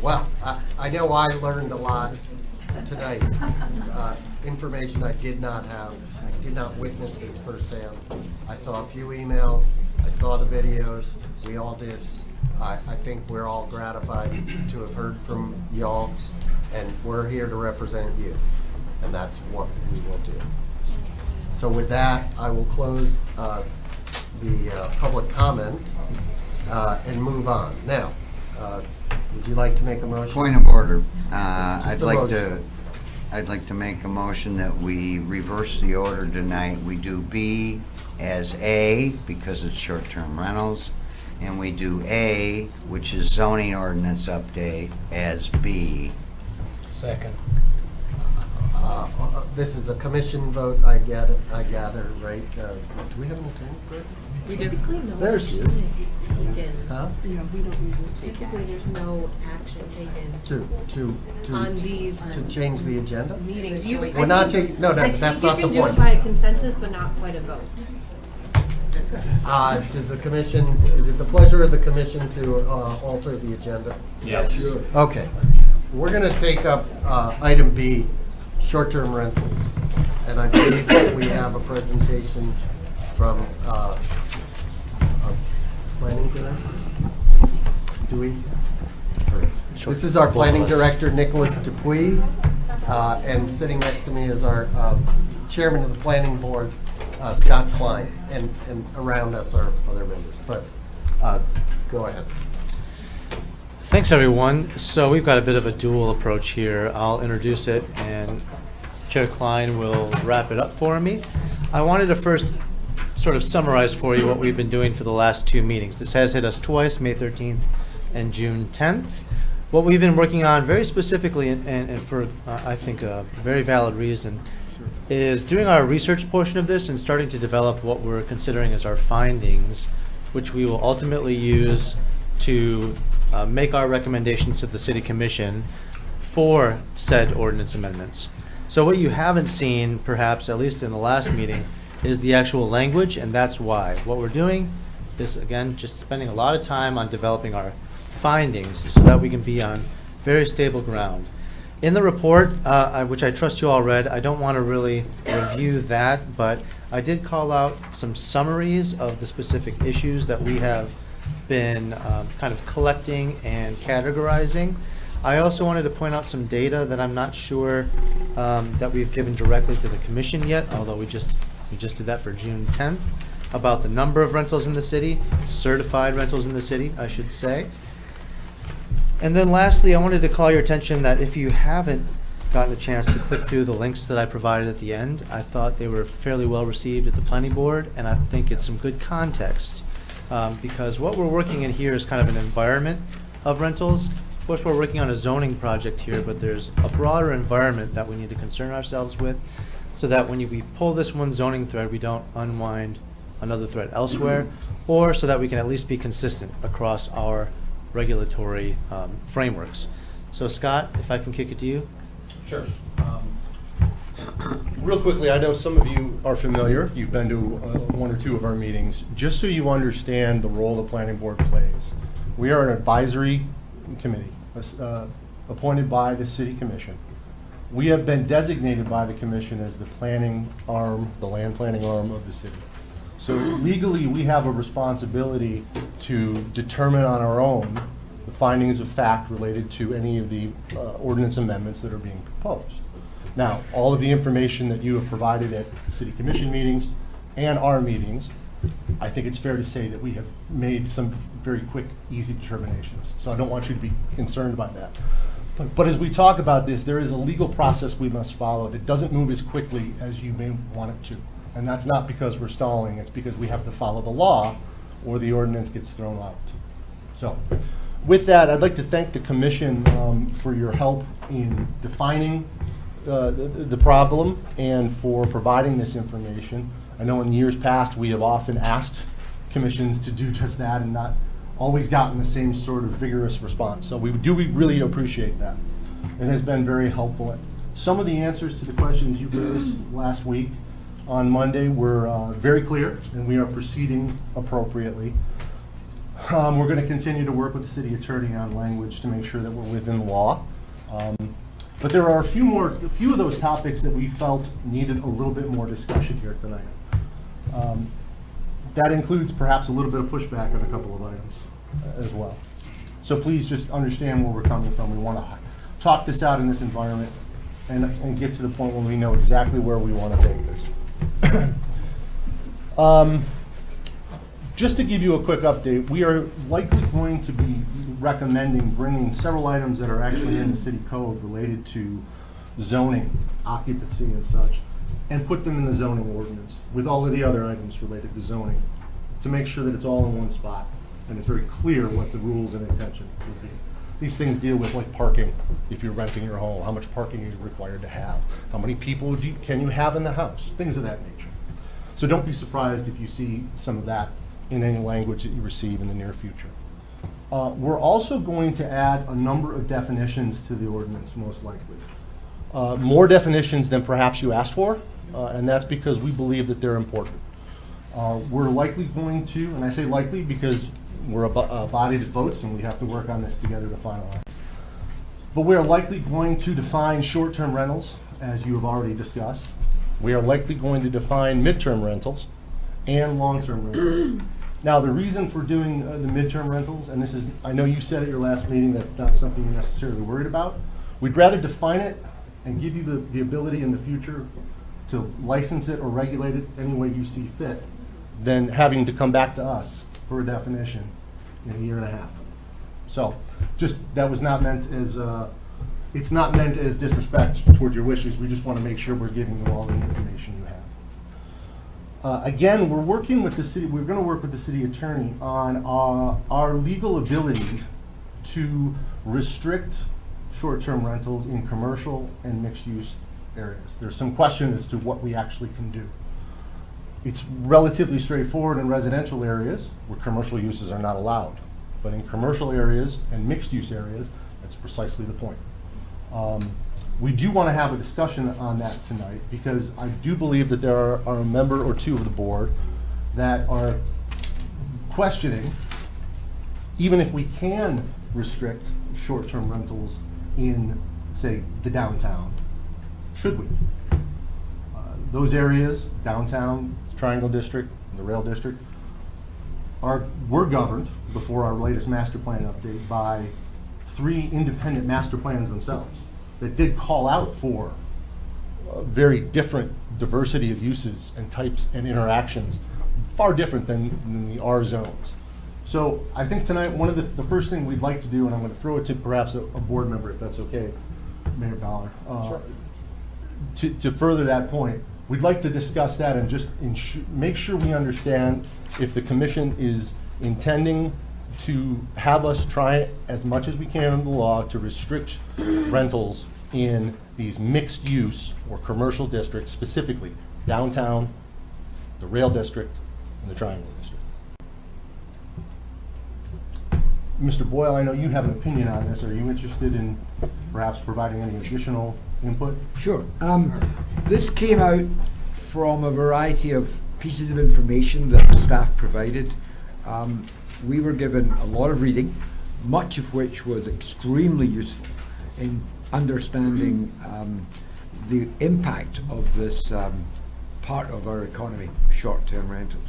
Well, I know I learned a lot tonight. Information I did not have. I did not witness this firsthand. I saw a few emails. I saw the videos. We all did. I think we're all gratified to have heard from y'all, and we're here to represent you, and that's what we will do. So with that, I will close the public comment and move on. Now, would you like to make a motion? Point of order. Just a motion. I'd like to make a motion that we reverse the order tonight. We do B as A because it's short-term rentals, and we do A, which is zoning ordinance update, as B. Second. This is a commission vote, I gather, right? Do we have an attorney present? We do. Typically, no There's action you. is taken. Huh? Typically, there's no action taken on these To change the agenda? meetings. We're not taking, no, that's not the You can point. do it by consensus, but not quite a vote. Does the commission, is it the pleasure of the commission to alter the agenda? Yes. Okay. We're going to take up item B, short-term rentals. And I believe that we have a presentation from our planning director. Do we? This is our planning director, Nicholas Dupuy. And sitting next to me is our chairman of the planning board, Scott Klein. And around us are other members. But go ahead. Thanks, everyone. So we've got a bit of a dual approach here. I'll introduce it, and Chair Klein will wrap it up for me. I wanted to first sort of summarize for you what we've been doing for the last 2 meetings. This has hit us twice, May 13th and June 10th. What we've been working on very specifically, and for, I think, a very valid reason, is doing our research portion of this and starting to develop what we're considering as our findings, which we will ultimately use to make our recommendations to the City Commission for said ordinance amendments. So what you haven't seen, perhaps, at least in the last meeting, is the actual language, and that's why. What we're doing is, again, just spending a lot of time on developing our findings so that we can be on very stable ground. In the report, which I trust you all read, I don't want to really review that, but I did call out some summaries of the specific issues that we have been kind of collecting and categorizing. I also wanted to point out some data that I'm not sure that we've given directly to the commission yet, although we just did that for June 10th, about the number of rentals in the city, certified rentals in the city, I should say. And then lastly, I wanted to call your attention that if you haven't gotten a chance to click through the links that I provided at the end, I thought they were fairly well received at the planning board, and I think it's some good context. Because what we're working in here is kind of an environment of rentals. Of course, we're working on a zoning project here, but there's a broader environment that we need to concern ourselves with, so that when we pull this one zoning thread, we don't unwind another thread elsewhere, or so that we can at least be consistent across our regulatory frameworks. So Scott, if I can kick it to you. Sure. Real quickly, I know some of you are familiar. You've been to one or two of our meetings. Just so you understand the role the planning board plays, we are an advisory committee appointed by the city commission. We have been designated by the commission as the planning arm, the land planning arm of the city. So legally, we have a responsibility to determine on our own the findings of fact related to any of the ordinance amendments that are being proposed. Now, all of the information that you have provided at city commission meetings and our meetings, I think it's fair to say that we have made some very quick, easy determinations. So I don't want you to be concerned by that. But as we talk about this, there is a legal process we must follow that doesn't move as quickly as you may want it to. And that's not because we're stalling, it's because we have to follow the law or the ordinance gets thrown out. So with that, I'd like to thank the commission for your help in defining the problem and for providing this information. I know in years past, we have often asked commissions to do just that and not always gotten the same sort of vigorous response. So we really appreciate that. It has been very helpful. Some of the answers to the questions you raised last week on Monday were very clear, and we are proceeding appropriately. We're going to continue to work with the city attorney on language to make sure that we're within the law. But there are a few of those topics that we felt needed a little bit more discussion here tonight. That includes perhaps a little bit of pushback on a couple of items as well. So please just understand where we're coming from. We want to talk this out in this environment and get to the point where we know exactly where we want to take this. Just to give you a quick update, we are likely going to be recommending bringing several items that are actually in the city code related to zoning, occupancy and such, and put them in the zoning ordinance with all of the other items related to zoning to make sure that it's all in one spot and it's very clear what the rules and intention would be. These things deal with like parking, if you're renting your home, how much parking are you required to have? How many people can you have in the house? Things of that nature. So don't be surprised if you see some of that in any language that you receive in the near future. We're also going to add a number of definitions to the ordinance, most likely. More definitions than perhaps you asked for, and that's because we believe that they're important. We're likely going to, and I say likely because we're a body that votes and we have to work on this together to finalize. But we are likely going to define short-term rentals, as you have already discussed. We are likely going to define midterm rentals and long-term rentals. Now, the reason for doing the midterm rentals, and this is, I know you said at your last meeting that's not something you're necessarily worried about. We'd rather define it and give you the ability in the future to license it or regulate it any way you see fit than having to come back to us for a definition in a year and a half. So, just, that was not meant as, it's not meant as disrespect toward your wishes. We just want to make sure we're giving you all the information you have. Again, we're working with the city, we're going to work with the city attorney on our legal ability to restrict short-term rentals in commercial and mixed-use areas. There's some question as to what we actually can do. It's relatively straightforward in residential areas where commercial uses are not allowed. But in commercial areas and mixed-use areas, that's precisely the point. We do want to have a discussion on that tonight because I do believe that there are a member or two of the board that are questioning, even if we can restrict short-term rentals in, say, the downtown, should we? Those areas, downtown, Triangle District, the Rail District, were governed before our latest master plan update by 3 independent master plans themselves that did call out for very different diversity of uses and types and interactions, far different than the R zones. So I think tonight, one of the first thing we'd like to do, and I'm going to throw it to perhaps a board member, if that's okay, Mayor Ballard. To further that point, we'd like to discuss that and just make sure we understand if the commission is intending to have us try as much as we can in the law to restrict rentals in these mixed use or commercial districts, specifically downtown, the rail district, and the triangle district. Mr. Boyle, I know you have an opinion on this. Are you interested in perhaps providing any additional input? Sure. This came out from a variety of pieces of information that the staff provided. We were given a lot of reading, much of which was extremely useful in understanding the impact of this part of our economy, short-term rentals.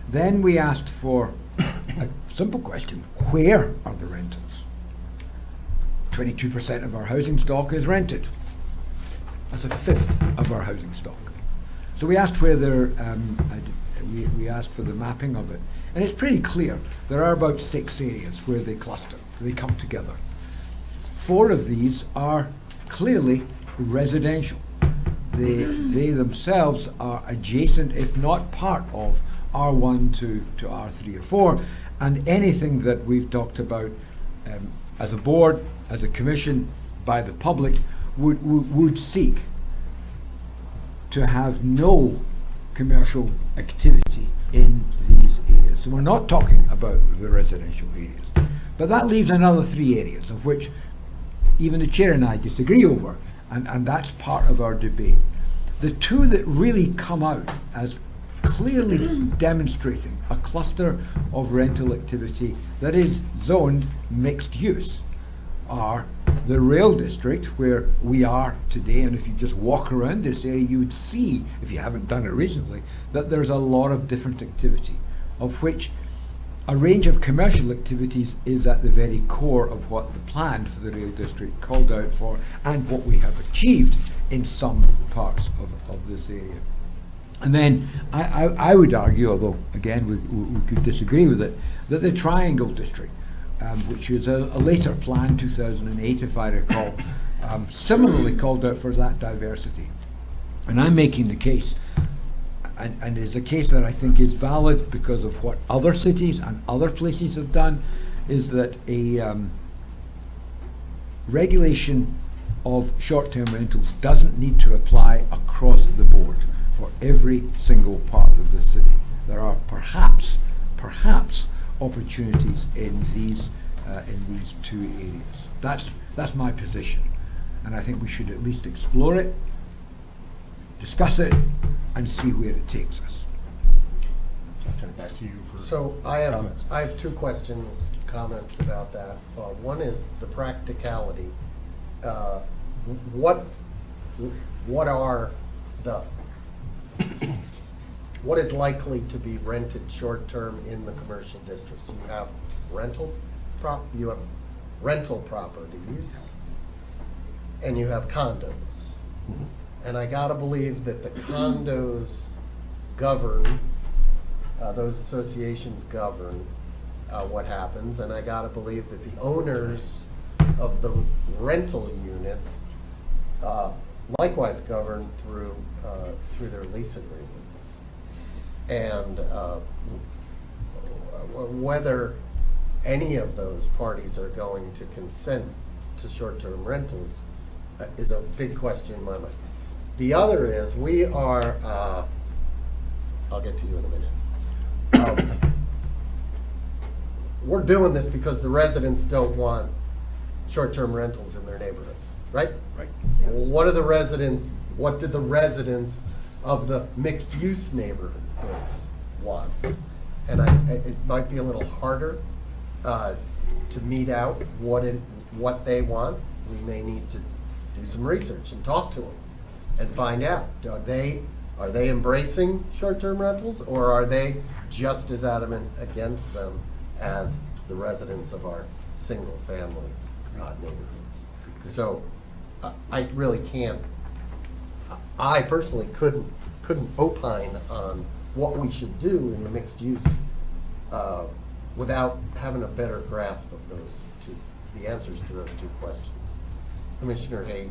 Then we asked for a simple question: where are the rentals? 22% of our housing stock is rented. That's a fifth of our housing stock. So we asked where we asked for the mapping of it. And it's pretty clear. There are about 6 areas where they cluster, they come together. 4 of these are clearly residential. They themselves are adjacent, if not part of, R1 to R3 or 4. And anything that we've talked about as a board, as a commission, by the public, would seek to have no commercial activity in these areas. So we're not talking about the residential areas. But that leaves another 3 areas, of which even the chair and I disagree over, and that's part of our debate. The 2 that really come out as clearly demonstrating a cluster of rental activity that is zoned mixed use are the rail district, where we are today, and if you just walk around this area, you would see, if you haven't done it recently, that there's a lot of different activity, of which a range of commercial activities is at the very core of what the plan for the rail district called out for, and what we have achieved in some parts of this area. And then I would argue, although again we could disagree with it, that the Triangle District, which is a later plan, 2008 if I recall, similarly called out for that diversity. And I'm making the case, and it's a case that I think is valid because of what other cities and other places have done, is that a regulation of short-term rentals doesn't need to apply across the board for every single part of the city. There are perhaps opportunities in these 2 areas. That's my position, and I think we should at least explore it, discuss it, and see where it takes us. I'll turn it back to you for So I comments. have 2 comments about that. One is the practicality. What are the what is likely to be rented short term in the commercial districts? You have rental properties, and you have condos. And I gotta believe that the condos govern, those associations govern what happens, and I gotta believe that the owners of the rental units likewise govern through their lease agreements. And whether any of those parties are going to consent to short-term rentals is a big question in my mind. The other is, we are, I'll get to you in a minute. We're doing this because the residents don't want short-term rentals in their neighborhoods, right? Right. What did the residents of the mixed-use neighborhoods want? And it might be a little harder to meet out what they want. We may need to do some research and talk to them and find out. Are they embracing short-term rentals, or are they just as adamant against them as the residents of our single-family neighborhoods? So I really can't. I personally couldn't without having a better grasp of the answers to those two questions. Commissioner Hay.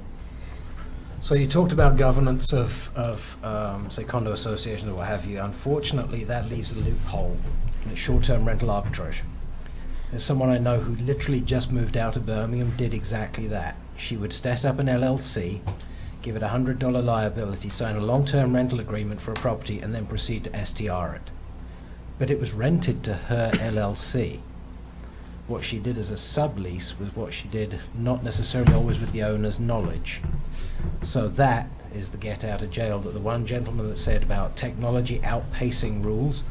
So you talked about governance of say, condo associations or what have you. Unfortunately, that leaves a loophole in short-term rental arbitration. There's someone I know who literally just moved out of Birmingham, did exactly that. She would set up an LLC, give it a $100 liability, sign a long-term rental agreement for a property, and then proceed to STR it. But it was rented to her LLC. What she did as a sublease was what she did not necessarily always with the owner's knowledge. So that is the get out of jail that the one gentleman that said about technology outpacing rules,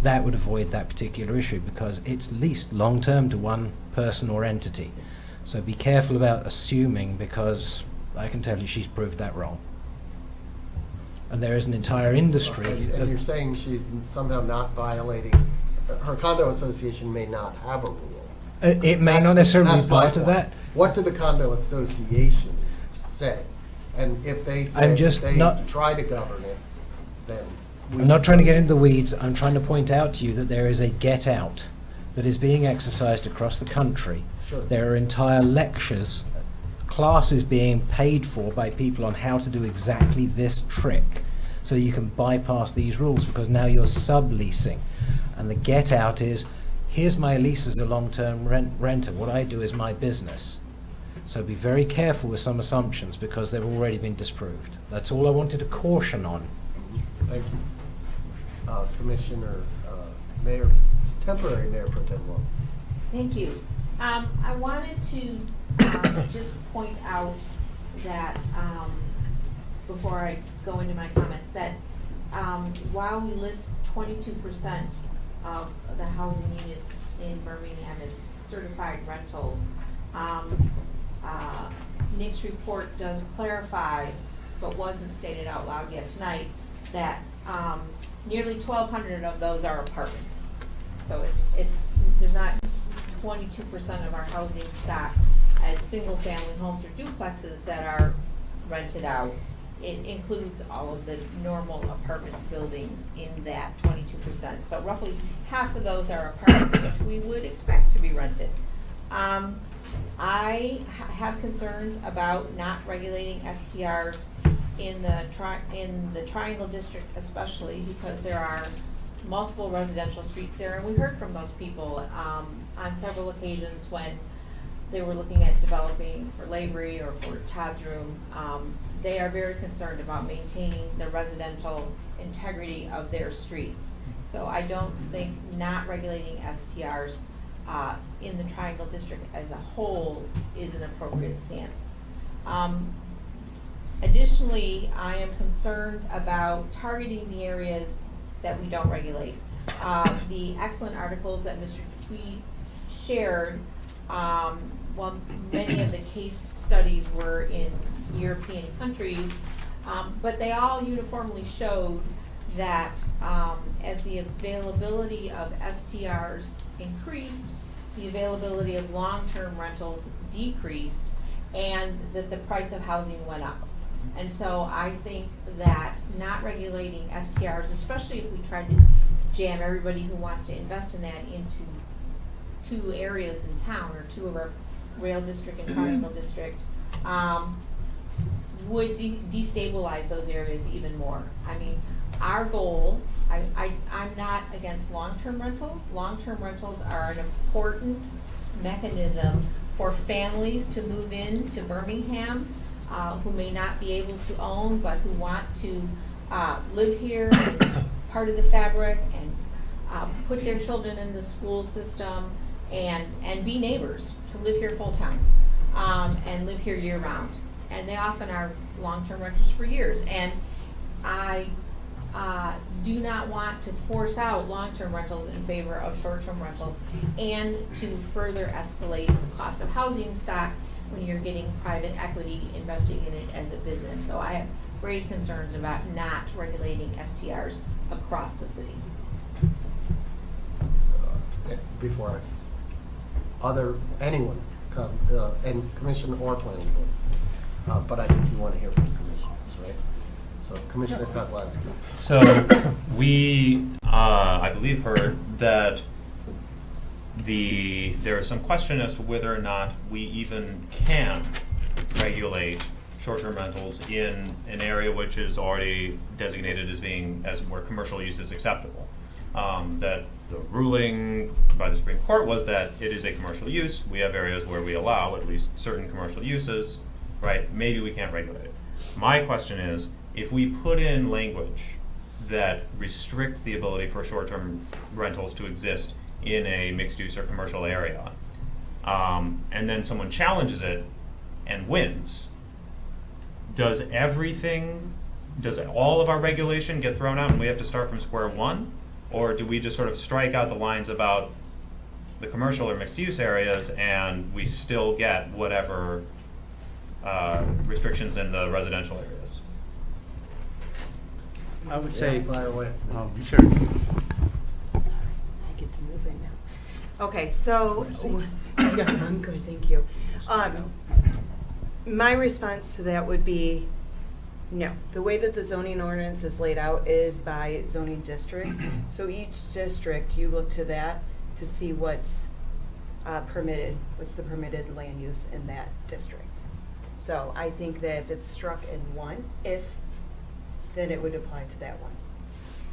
that would avoid that particular issue because it's leased long term to one person or entity. So be careful about assuming, because I can tell you she's proved that wrong. And there is an entire industry. And you're saying she's somehow not violating, her condo association may not have a rule. It may not necessarily be part of that. What do the condo associations say? And if they say they try to govern it, then I'm not trying to get into the weeds. I'm trying to point out to you that there is a get out that is being exercised across the country. Sure. There are entire lectures, classes being paid for by people on how to do exactly this trick, so you can bypass these rules because now you're subleasing. And the get out is, here's my lease as a long-term renter. What I do is my business. So be very careful with some assumptions because they've already been disproved. That's all I wanted to caution on. Thank you. Commissioner, Mayor, temporary Mayor Pro Tem Long. Thank you. I wanted to just point out that, before I go into my comments, that while we list 22% of the housing units in Birmingham as certified rentals, Nick's report does clarify, but wasn't stated out loud yet tonight, that nearly 1,200 of those are apartments. So there's not 22% of our housing stock as single-family homes or duplexes that are rented out. It includes all of the normal apartment buildings in that 22%. So roughly half of those are apartments, which we would expect to be rented. I have concerns about not regulating STRs in the Triangle District, especially because there are multiple residential streets there, and we heard from those people on several occasions when they were looking at developing for Lavery or for Todd's Room. They are very concerned about maintaining the residential integrity of their streets. So I don't think not regulating STRs in the Triangle District as a whole is an appropriate stance. Additionally, I am concerned about targeting the areas that we don't regulate. The excellent articles that Mr. Tweed shared, well, many of the case studies were in European countries, but they all uniformly showed that as the availability of STRs increased, the availability of long-term rentals decreased, and that the price of housing went up. And so I think that not regulating STRs, especially if we tried to jam everybody who wants to invest in that into two areas in town, or two of our rail district and Triangle District, would destabilize those areas even more. I mean, our goal, I'm not against long-term rentals. Long-term rentals are an important mechanism for families to move in to Birmingham who may not be able to own, but who want to live here, and part of the fabric, and put their children in the school system, and be neighbors, to live here full-time, and live here year-round. And they often are long-term renters for years. And I do not want to force out long-term rentals in favor of short-term rentals, and to further escalate the cost of housing stock when you're getting private equity investing in it as a business. So I have great concerns about not regulating STRs across the city. Before anyone, and commission or planning board, but I think you want to hear from commissioners, right? So Commissioner Kozlowski. So we, I believe, heard that there is some question as to whether or not we even can regulate short-term rentals in an area which is already designated as being, as where commercial use is acceptable. That the ruling by the Supreme Court was that it is a commercial use. We have areas where we allow at least certain commercial uses, right? Maybe we can't regulate it. My question is, if we put in language that restricts the ability for short-term rentals to exist in a mixed-use or commercial area, and then someone challenges it and wins, does all of our regulation get thrown out and we have to start from square one? Or do we just sort of strike out the lines about the commercial or mixed-use areas and we still get whatever restrictions in the residential areas? I would say, fire away. Sure. I get to move in now. Okay, so, I'm good, thank you. My response to that would be, no. The way that the zoning ordinance is laid out is by zoning districts. So each district, you look to that to see what's permitted, what's the permitted land use in that district. So I think that if it's struck in one, then it would apply to that one.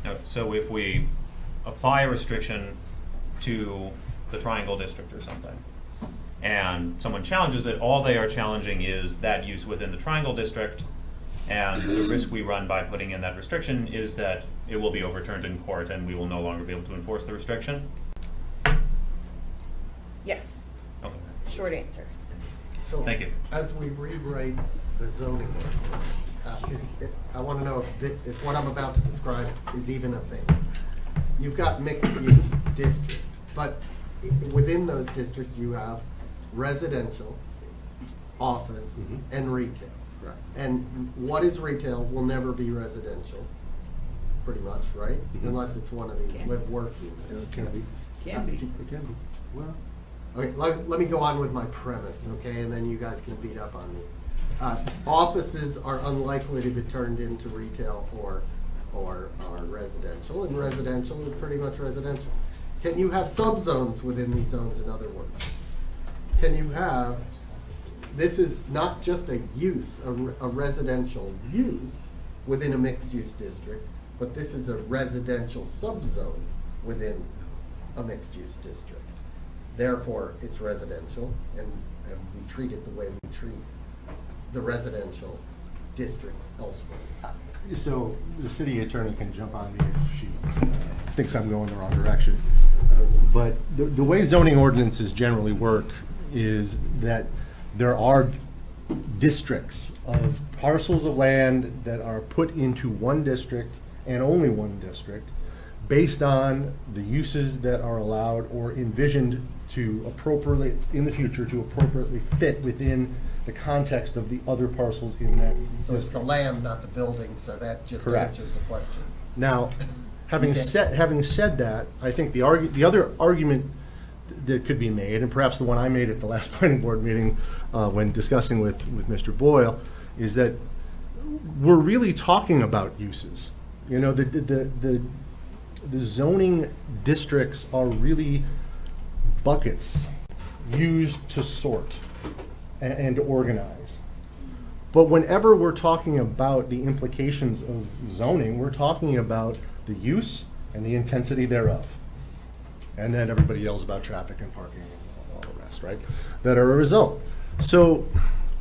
No, so if we apply a restriction to the Triangle District or something, and someone challenges it, all they are challenging is that use within the Triangle District, and the risk we run by putting in that restriction is that it will be overturned in court and we will no longer be able to enforce the restriction? Yes. Okay. Short answer. So, Thank you. as we rewrite the zoning ordinance, I want to know if what I'm about to describe is even a thing. You've got mixed-use district, but within those districts you have residential, office, and retail. Right. And what is retail will never be residential, pretty much, right? Unless it's one of these live-work units. It can be. Can be. It can be. Well, okay, let me go on with my premise, okay, and then you guys can beat up on me. Offices are unlikely to be turned into retail or residential, and residential is pretty much residential. Can you have subzones within these zones, in other words? Can you have, this is not just a use, a residential use within a mixed-use district, but this is a residential subzone within a mixed-use district. Therefore, it's residential, and we treat it the way we treat the residential districts elsewhere. So the city attorney can jump on me if she thinks I'm going the wrong direction. But the way zoning ordinances generally work is that there are districts of parcels of land that are put into one district and only one district based on the uses that are allowed or envisioned to appropriately, in the future, to appropriately fit within the context of the other parcels in that So it's the district. land, not the building, so that just Correct. answers the question. Now, having Okay. said that, I think the other argument that could be made, and perhaps the one I made at the last planning board meeting when discussing with Mr. Boyle, is that we're really talking about uses. You know, the zoning districts are really buckets used to sort and organize. But whenever we're talking about the implications of zoning, we're talking about the use and the intensity thereof. And then everybody yells about traffic and parking and all the rest, right? That are a result. So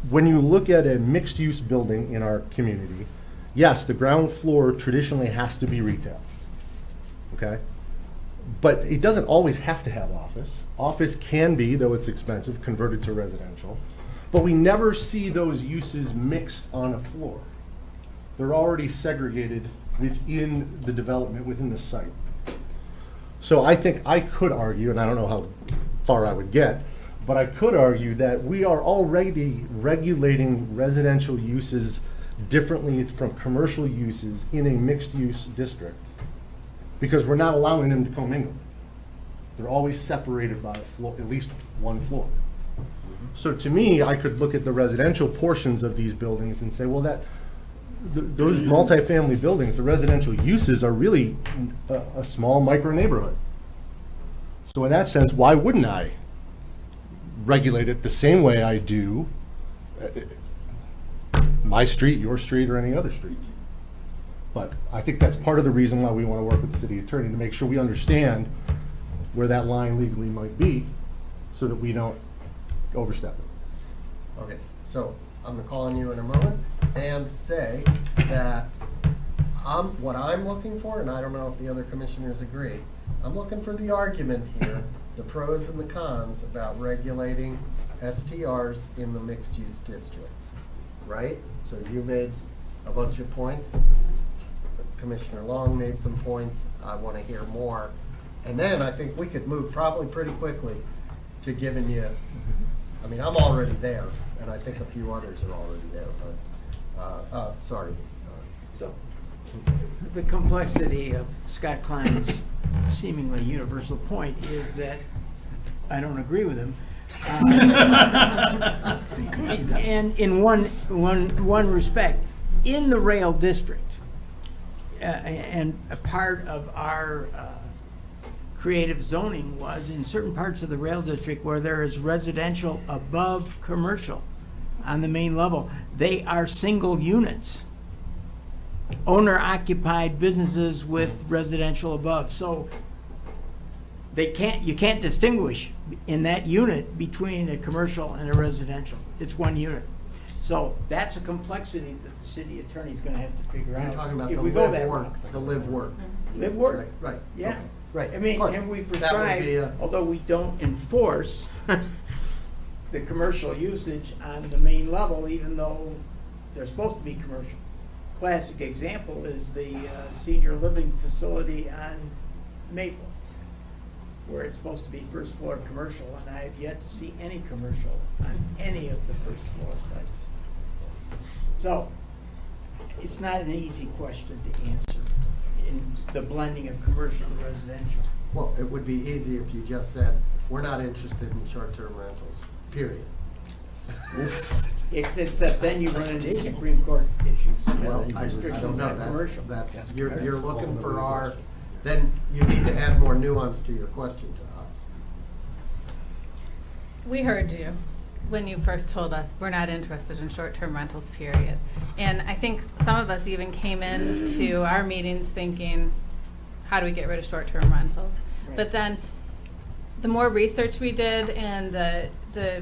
when you look at a mixed-use building in our community, yes, the ground floor traditionally has to be retail, okay? But it doesn't always have to have office. Office can be, though it's expensive, converted to residential. But we never see those uses mixed on a floor. They're already segregated within the development, within the site. So I think I could argue, and I don't know how far I would get, but I could argue that we are already regulating residential uses differently from commercial uses in a mixed-use district because we're not allowing them to commingle. They're always separated by a floor, at least one floor. So to me, I could look at the residential portions of these buildings and say, well, those multifamily buildings, the residential uses are really a small micro neighborhood. So in that sense, why wouldn't I regulate it the same way I do my street, your street, or any other street? But I think that's part of the reason why we want to work with the city attorney, to make sure we understand where that line legally might be, so that we don't overstep it. Okay, so I'm gonna call on you in a moment and say that what I'm looking for, and I don't know if the other commissioners agree, I'm looking for the argument here, the pros and the cons about regulating STRs in the mixed-use districts, right? So you made a bunch of points. Commissioner Long made some points. I want to hear more. And then I think we could move probably pretty quickly to giving you, I mean, I'm already there, and I think a few others are already there, but, sorry. So, the complexity of Scott Klein's seemingly universal point is that I don't agree with him. And in one respect, in the rail district, and a part of our creative zoning was in certain parts of the rail district where there is residential above commercial on the main level, they are single units, owner-occupied businesses with residential above. So you can't distinguish in that unit between a commercial and a residential. It's one unit. So that's a complexity that the city attorney's going to have to figure out. You're talking about if the we go live that work, route. the live work. Live work. Right. Yeah. Okay. Right. I mean, Of course. and we That would prescribe, be although we don't enforce the commercial usage on the main level, even though they're supposed to be commercial. Classic example is the senior living facility on Maple, where it's supposed to be first floor commercial, and I have yet to see any commercial on any of the first floor sites. So, it's not an easy question to answer in the blending of commercial and residential. Well, it would be easy if you just said, we're not interested in short-term rentals, period. Except then you run into Supreme Court issues. Well, I Restrictions don't know, on commercial. that's, you're looking for our, then you need to add more nuance to your question to us. We heard you when you first told us we're not interested in short-term rentals, period. And I think some of us even came into our meetings thinking, how do we get rid of short-term rentals? Right. But then the more research we did and the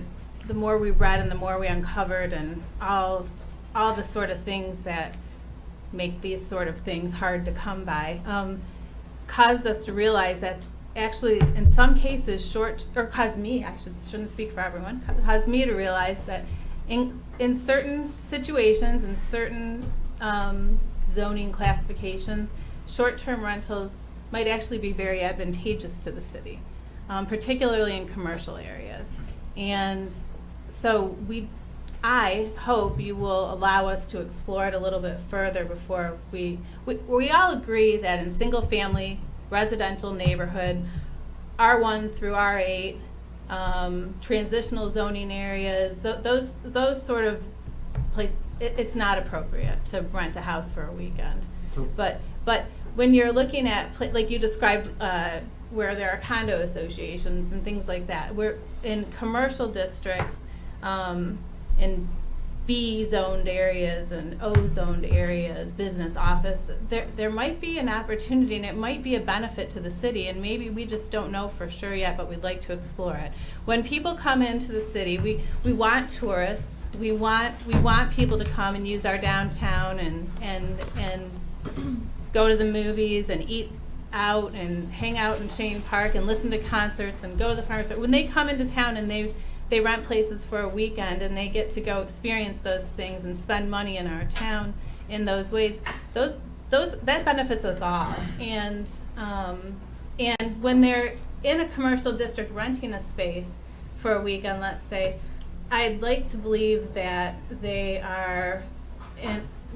more we read and the more we uncovered and all the sort of things that make these sort of things hard to come by, caused us to realize that actually in some cases caused me, I shouldn't speak for everyone, caused me to realize that in certain situations, in certain zoning classifications, short-term rentals might actually be very advantageous to the city, particularly in commercial areas. And so I hope you will allow us to explore it a little bit further before we all agree that in single-family residential neighborhood, R1 through R8, transitional zoning areas, those sort of places, it's not appropriate to rent a house for a weekend. But when you're looking at, like you described, where there are condo associations and things like that, we're in commercial districts, in B-zoned areas and O-zoned areas, business office, there might be an opportunity and it might be a benefit to the city, and maybe we just don't know for sure yet, but we'd like to explore it. When people come into the city, we want tourists, we want people to come and use our downtown and go to the movies and eat out and hang out in Shane Park and listen to concerts and go to the farmers market. When they come into town and they rent places for a weekend and they get to go experience those things and spend money in our town in those ways, that benefits us all. And when they're in a commercial district renting a space for a weekend, let's say, I'd like to believe that they are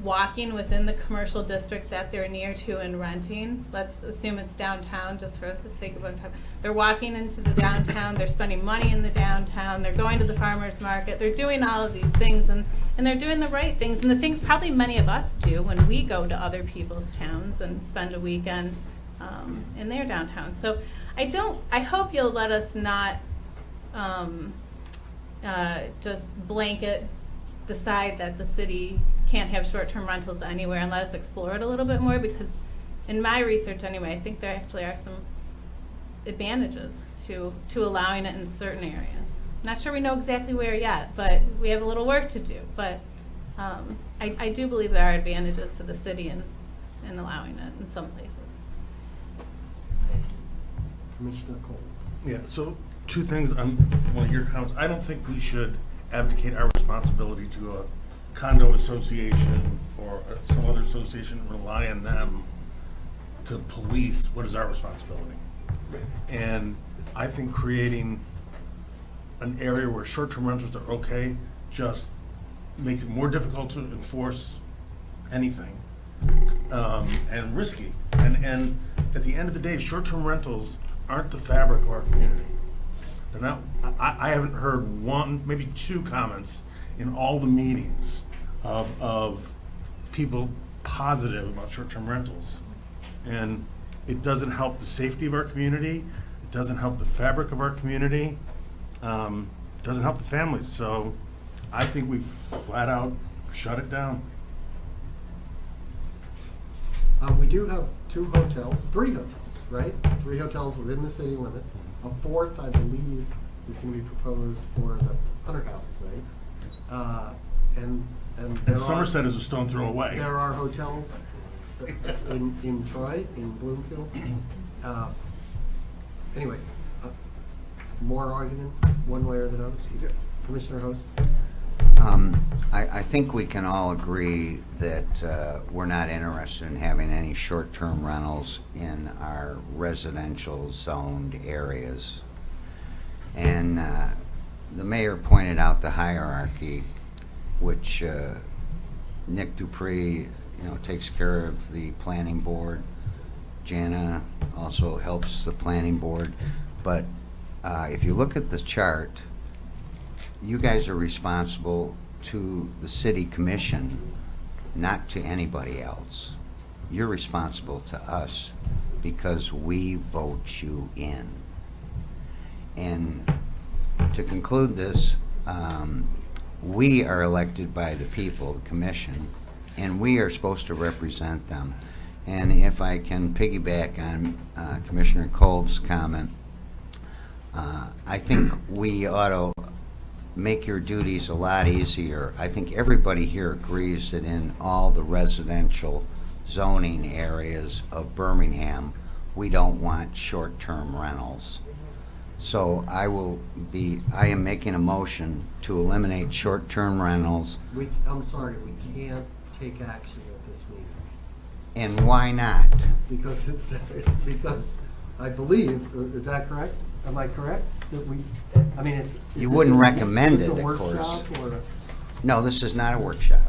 walking within the commercial district that they're near to and renting. Let's assume it's downtown just for the sake of what I'm talking. They're walking into the downtown, they're spending money in the downtown, they're going to the farmers market, they're doing all of these things, and they're doing the right things, and the things probably many of us do when we go to other people's towns and spend a weekend in their downtown. So I hope you'll let us not just blanket decide that the city can't have short-term rentals anywhere and let us explore it a little bit more, because in my research anyway, I think there actually are some advantages to allowing it in certain areas. Not sure we know exactly where yet, but we have a little work to do. But I do believe there are advantages to the city in allowing it in some places. Commissioner Cole. Yeah, so two things on one of your comments. I don't think we should abdicate our responsibility to a condo association or some other association and rely on them to police what is our responsibility. And I think creating an area where short-term rentals are okay just makes it more difficult to enforce anything, and risky. And at the end of the day, short-term rentals aren't the fabric of our community. They're not. I haven't heard one, maybe two comments in all the meetings of people positive about short-term rentals. And it doesn't help the safety of our community. It doesn't help the fabric of our community. It doesn't help the families. So I think we flat out shut it down. We do have three hotels, right? 3 hotels within the city limits. A 4th, I believe, is going to be proposed for the Hunter House site. And Somerset is a stone throw away. There are hotels in Troy, in Bloomfield. Anyway, more argument, one way or the other. Commissioner Host? I think we can all agree that we're not interested in having any short-term rentals in our residential zoned areas. And the mayor pointed out the hierarchy, which Nick Dupree, takes care of the planning board. Jana also helps the planning board. But if you look at the chart, you guys are responsible to the city commission, not to anybody else. You're responsible to us because we vote you in. And to conclude this, we are elected by the people, the commission, and we are supposed to represent them. And if I can piggyback on Commissioner Kolb's comment, I think we ought to make your duties a lot easier. I think everybody here agrees that in all the residential zoning areas of Birmingham, we don't want short-term rentals. So I am making a motion to eliminate short-term rentals. I'm sorry, we can't take action at this meeting. And why not? Because because I believe, is that correct? Am I correct? That You wouldn't recommend it, of of course. course. No, this is not a workshop.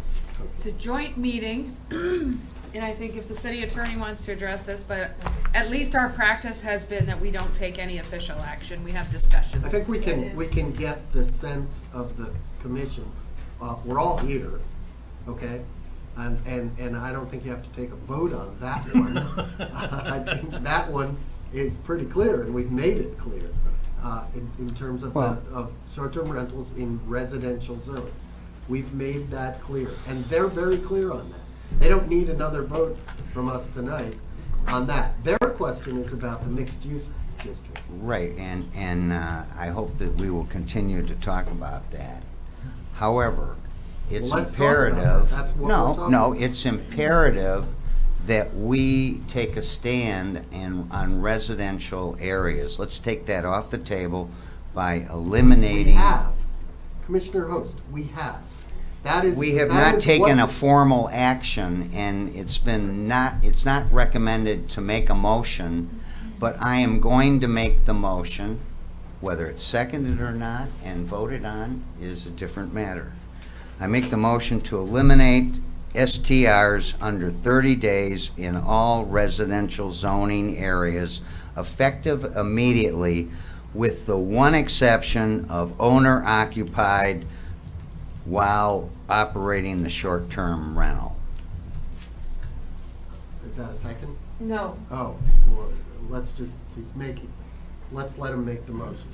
It's a joint meeting, and I think if the city attorney wants to address this, but at least our practice has been that we don't take any official action. We have discussions. I think we can get the sense of the commission. We're all here, okay? And I don't think you have to take a vote on that one. I think that one is pretty clear, and we've made it clear in terms of, of short-term rentals in residential zones. We've made that clear, and they're very clear on that. They don't need another vote from us tonight on that. Their question is about the mixed-use districts. Right, and I hope that we will continue to talk about that. However, it's Well, let's talk about imperative. that. That's what we're talking No, about. it's imperative that we take a stand on residential areas. Let's take that off the table by eliminating. We have. Commissioner Host, we have. That is. We have that not is taken what- a formal action, and it's not recommended to make a motion, but I am going to make the motion. Whether it's seconded or not and voted on is a different matter. I make the motion to eliminate STRs under 30 days in all residential zoning areas, effective immediately, with the one exception of owner-occupied while operating the short-term rental. Is that a second? No. Oh, well, let's let him make the motion.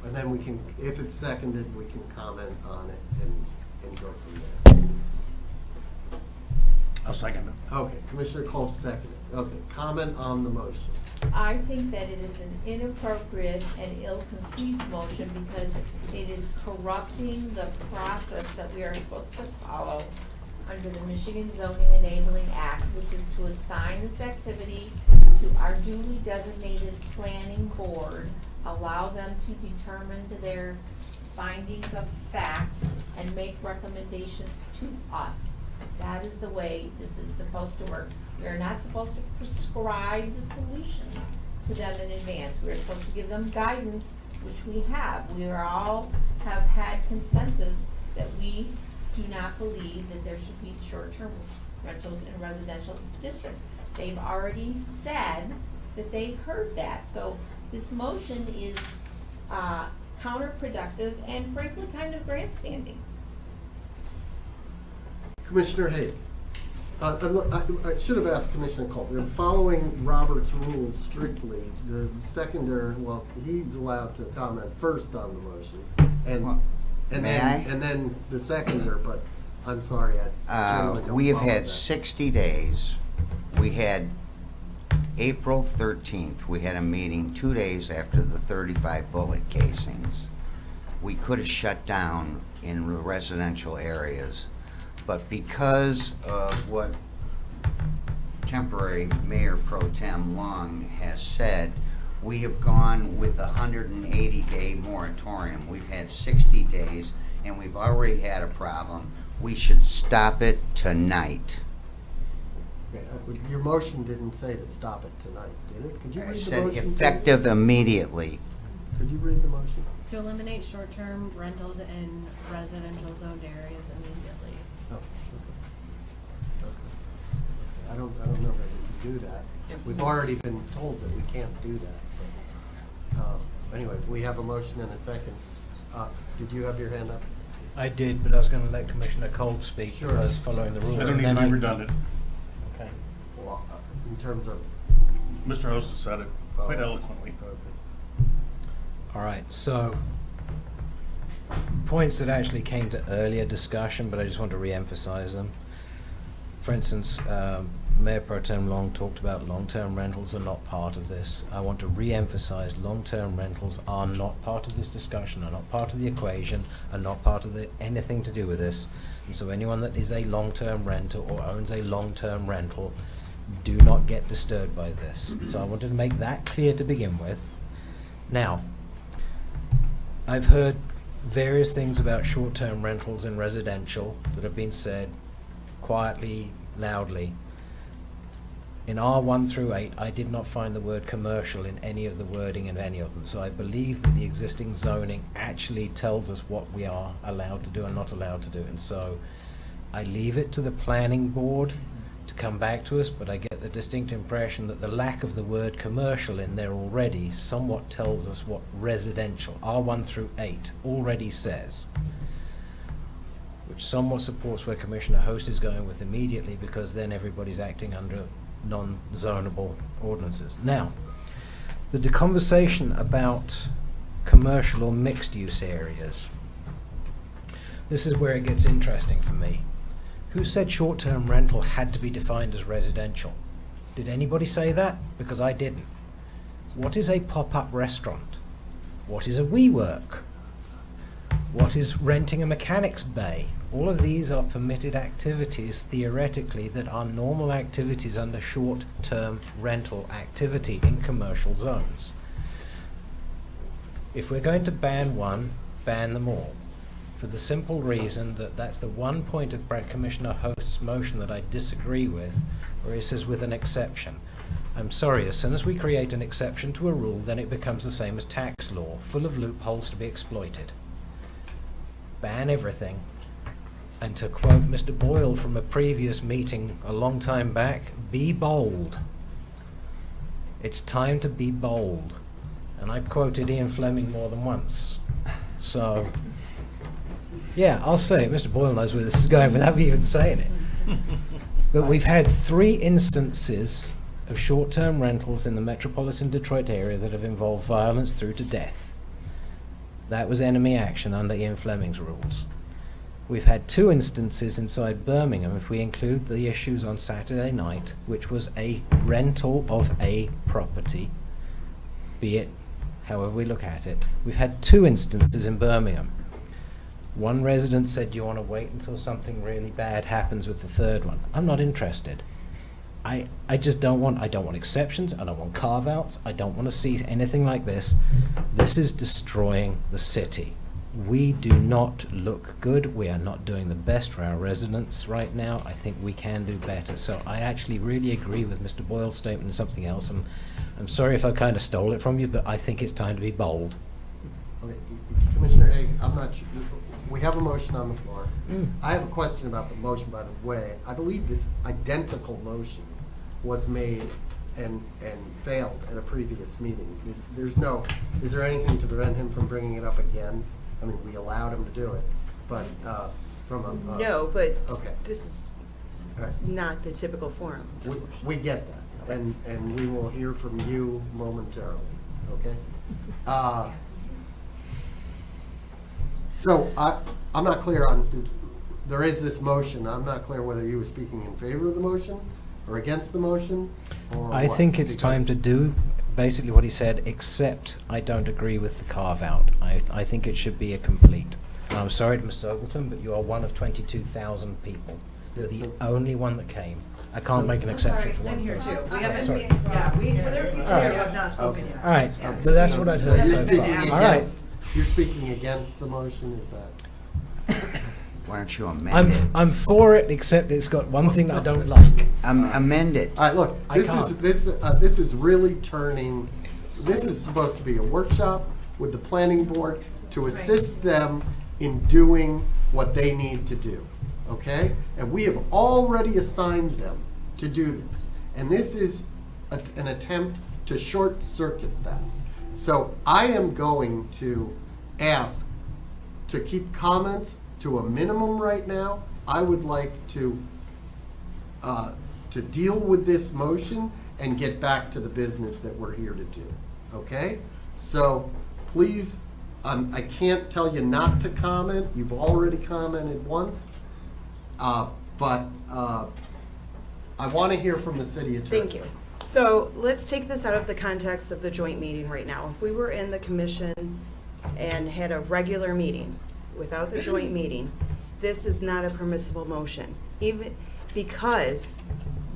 And then we can, if it's seconded, we can comment on it and go from there. I'll second it. Okay, Commissioner Kolb seconded. Okay, comment on the motion. I think that it is an inappropriate and ill-conceived motion because it is corrupting the process that we are supposed to follow under the Michigan Zoning Enabling Act, which is to assign this activity to our duly designated planning board, allow them to determine their findings of fact, and make recommendations to us. That is the way this is supposed to work. We are not supposed to prescribe the solution to them in advance. We are supposed to give them guidance, which we have. We are all have had consensus that we do not believe that there should be short-term rentals in residential districts. They've already said that they've heard that. So this motion is counterproductive and frankly kind of grandstanding. Commissioner Hayden. I should have asked Commissioner Kolb. We're following Robert's rules strictly. The seconder, well, he's allowed to comment first on the motion, and then the seconder. But I'm sorry, I generally don't We have follow had that. 60 days. We had April 13th, we had a meeting 2 days after the 35 bullet casings. We could have shut down in the residential areas, but because of what temporary Mayor Pro Tem Long has said, we have gone with a 180-day moratorium. We've had 60 days, and we've already had a problem. We should stop it tonight. Okay, your motion didn't say to stop it tonight, did it? Could you read I the said motion, please? effective immediately. Could you read the motion? To eliminate short-term rentals in residential zoned areas immediately. Oh, okay. I don't know that we can do that. We've already been told that we can't do that. But, anyway, we have a motion and a second. Did you have your hand up? I did, but I was going to let Commissioner Kolb speak Sure. because following the rules. I don't and need to then be redundant. Okay. Well, in terms of... Mr. Host has said it quite eloquently. All right, so points that actually came to earlier discussion, but I just want to re-emphasize them. For instance, Mayor Pro Tem Long talked about long-term rentals are not part of this. I want to re-emphasize long-term rentals are not part of this discussion, are not part of the equation, are not part of anything to do with this. And so anyone that is a long-term renter or owns a long-term rental, do not get disturbed by this. So I wanted to make that clear to begin with. Now, I've heard various things about short-term rentals in residential that have been said quietly, loudly. In R1 through 8, I did not find the word commercial in any of the wording in any of them. So I believe that the existing zoning actually tells us what we are allowed to do and not allowed to do. And so I leave it to the planning board to come back to us, but I get the distinct impression that the lack of the word commercial in there already somewhat tells us what residential, R1 through 8, already says, which somewhat supports where Commissioner Host is going with immediately, because then everybody's acting under non-zonable ordinances. Now, the conversation about commercial or mixed-use areas, this is where it gets interesting for me. Who said short-term rental had to be defined as residential? Did anybody say that? Because I didn't. What is a pop-up restaurant? What is a WeWork? What is renting a mechanic's bay? All of these are permitted activities, theoretically, that are normal activities under short-term rental activity in commercial zones. If we're going to ban one, ban them all, for the simple reason that that's the one point of Commissioner Host's motion that I disagree with, where he says with an exception. I'm sorry, as soon as we create an exception to a rule, then it becomes the same as tax law, full of loopholes to be exploited. Ban everything. And to quote Mr. Boyle from a previous meeting a long time back, be bold. It's time to be bold. And I've quoted Ian Fleming more than once. So, yeah, I'll say it. Mr. Boyle knows where this is going without me even saying it. But we've had 3 instances of short-term rentals in the metropolitan Detroit area that have involved violence through to death. That was enemy action under Ian Fleming's rules. We've had 2 instances inside Birmingham, if we include the issues on Saturday night, which was a rental of a property, be it however we look at it. We've had 2 instances in Birmingham. One resident said, "Do you want to wait until something really bad happens with the 3rd one?" I'm not interested. I just don't want exceptions, I don't want carve-outs, I don't want to see anything like this. This is destroying the city. We do not look good, we are not doing the best for our residents right now. I think we can do better. So I actually really agree with Mr. Boyle's statement and something else, and I'm sorry if I kind of stole it from you, but I think it's time to be bold. Okay, Commissioner Haig, I'm not sure, we have a motion on the floor. I have a question about the motion, by the way. I believe this identical motion was made and failed at a previous meeting. Is there anything to prevent him from bringing it up again? I mean, we allowed him to do it, but from a... No, but okay. this is All right. not the typical forum. We get that, and we will hear from you momentarily, okay? So I'm not clear on, there is this motion, I'm not clear whether you were speaking in favor of the motion or against the motion, or I what, think it's time to do basically what he said, except I don't agree with the carve-out. I think it should be a complete. And I'm sorry to Mr. Ogleton, but you are one of 22,000 people. You're the only one that came. I can't make an exception for one I'm here person. too. We haven't, Sorry. there are people All right. here who have not spoken yet. All right, but that's what I've heard You're so speaking far. All right. against, you're speaking against the motion, is that? Why don't you amend it? I'm for it, except it's got one thing I don't like. Amend it. All right, look, I this is, can't. this is really turning, this is supposed to be a workshop with the planning board to assist them in doing what they need to do, okay? And we have already assigned them to do this. And this is an attempt to short circuit that. So I am going to ask to keep comments to a minimum right now. I would like to deal with this motion and get back to the business that we're here to do, okay? So please, I can't tell you not to comment. You've already commented once. But I want to hear from the city attorney. Thank you. So let's take this out of the context of the joint meeting right now. If we were in the commission and had a regular meeting without the joint meeting, this is not a permissible motion, even because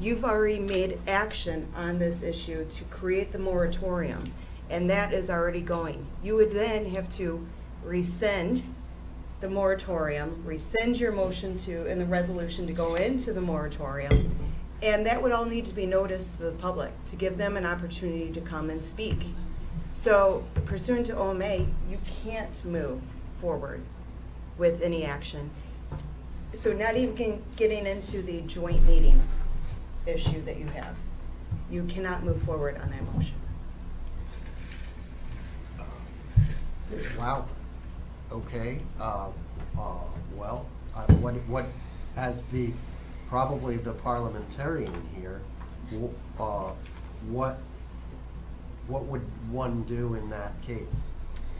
you've already made action on this issue to create the moratorium, and that is already going. You would then have to rescind the moratorium, rescind your motion to, and the resolution to go into the moratorium, and that would all need to be noticed to the public, to give them an opportunity to come and speak. So pursuant to OMA, you can't move forward with any action. So not even getting into the joint meeting issue that you have, you cannot move forward on that motion. Wow. Okay. Well, what, as the, probably the parliamentarian here, what would one do in that case?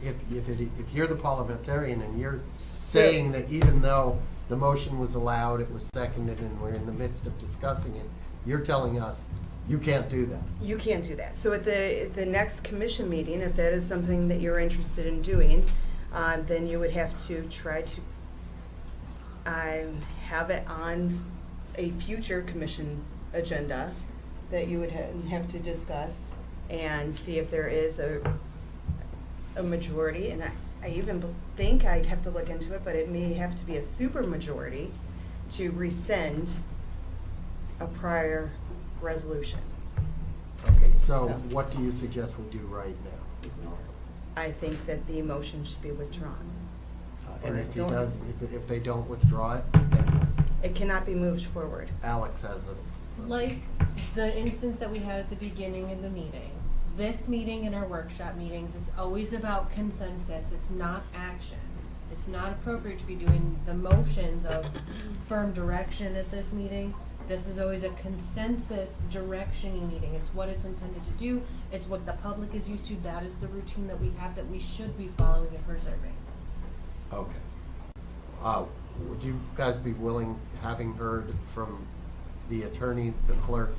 If you're the parliamentarian and you're saying that even though the motion was allowed, it was seconded, and we're in the midst of discussing it, you're telling us you can't do that. You can't do that. So at the next commission meeting, if that is something that you're interested in doing, then you would have to try to have it on a future commission agenda that you would have to discuss and see if there is a majority. And I even think I'd have to look into it, but it may have to be a super majority to rescind a prior resolution. Okay, so what do you suggest we do right now? I think that the motion should be withdrawn. And if they don't withdraw it, then It cannot be moved forward. Alex has a... Like the instance that we had at the beginning of the meeting, this meeting and our workshop meetings, it's always about consensus, it's not action. It's not appropriate to be doing the motions of firm direction at this meeting. This is always a consensus directioning meeting. It's what it's intended to do. It's what the public is used to. That is the routine that we have that we should be following and preserving. Okay. Would you guys be willing, having heard from the attorney, the clerk,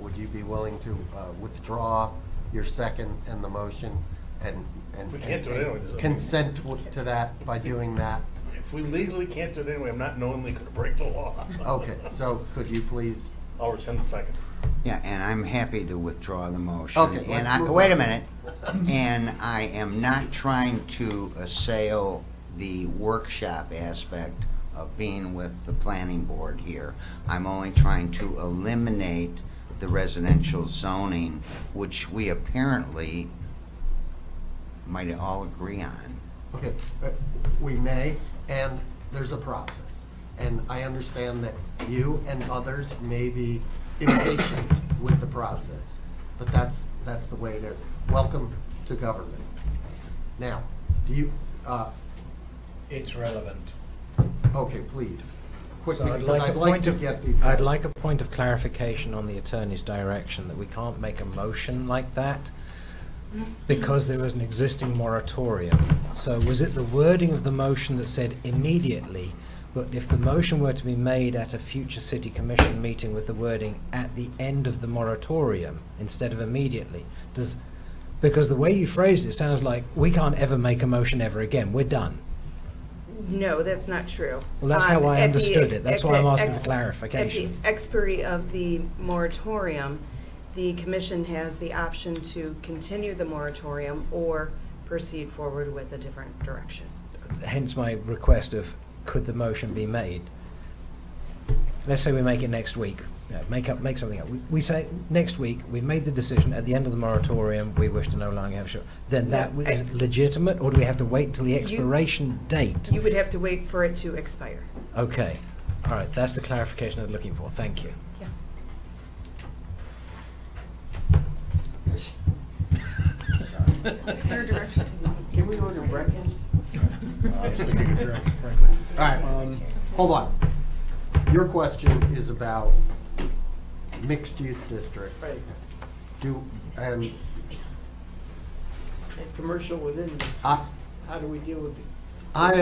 would you be willing to withdraw your second and the motion and If we can't do it anyway, there's no- consent to that by doing that? If we legally can't do it anyway, I'm not knowingly gonna break the law. Okay, so could you please? I'll rescind the second. Yeah, and I'm happy to withdraw the motion. Okay, And let's move wait a on. minute. And I am not trying to assail the workshop aspect of being with the planning board here. I'm only trying to eliminate the residential zoning, which we apparently might all agree on. Okay, we may, and there's a process. And I understand that you and others may be impatient with the process, but that's the way it is. Welcome to government. Now, do you, It's relevant. okay, please, quickly, So because I'd like to get these guys. I'd like a point of clarification on the attorney's direction, that we can't make a motion like that because there was an existing moratorium. So was it the wording of the motion that said immediately, but if the motion were to be made at a future city commission meeting with the wording at the end of the moratorium instead of immediately, because the way you phrased it sounds like we can't ever make a motion ever again, we're done. No, that's not true. Well, that's how I At the- understood it. That's at why I'm the asking for ex- clarification. At the expiry of the moratorium, the commission has the option to continue the moratorium or proceed forward with a different direction. Hence my request of, could the motion be made? Let's say we make it next week. Yeah, make something up. We say next week, we've made the decision at the end of the moratorium, we wish to no longer have short. Then that Yeah, is legitimate, or do we have to wait until the expiration date? You would have to wait for it to expire. Okay, all right, that's the clarification I was looking for. Thank you. Yeah. Your direction. Can we order breakfast? All right, hold on. Your question is about mixed-use district. Right. And Commercial within, I, how do we deal with it? I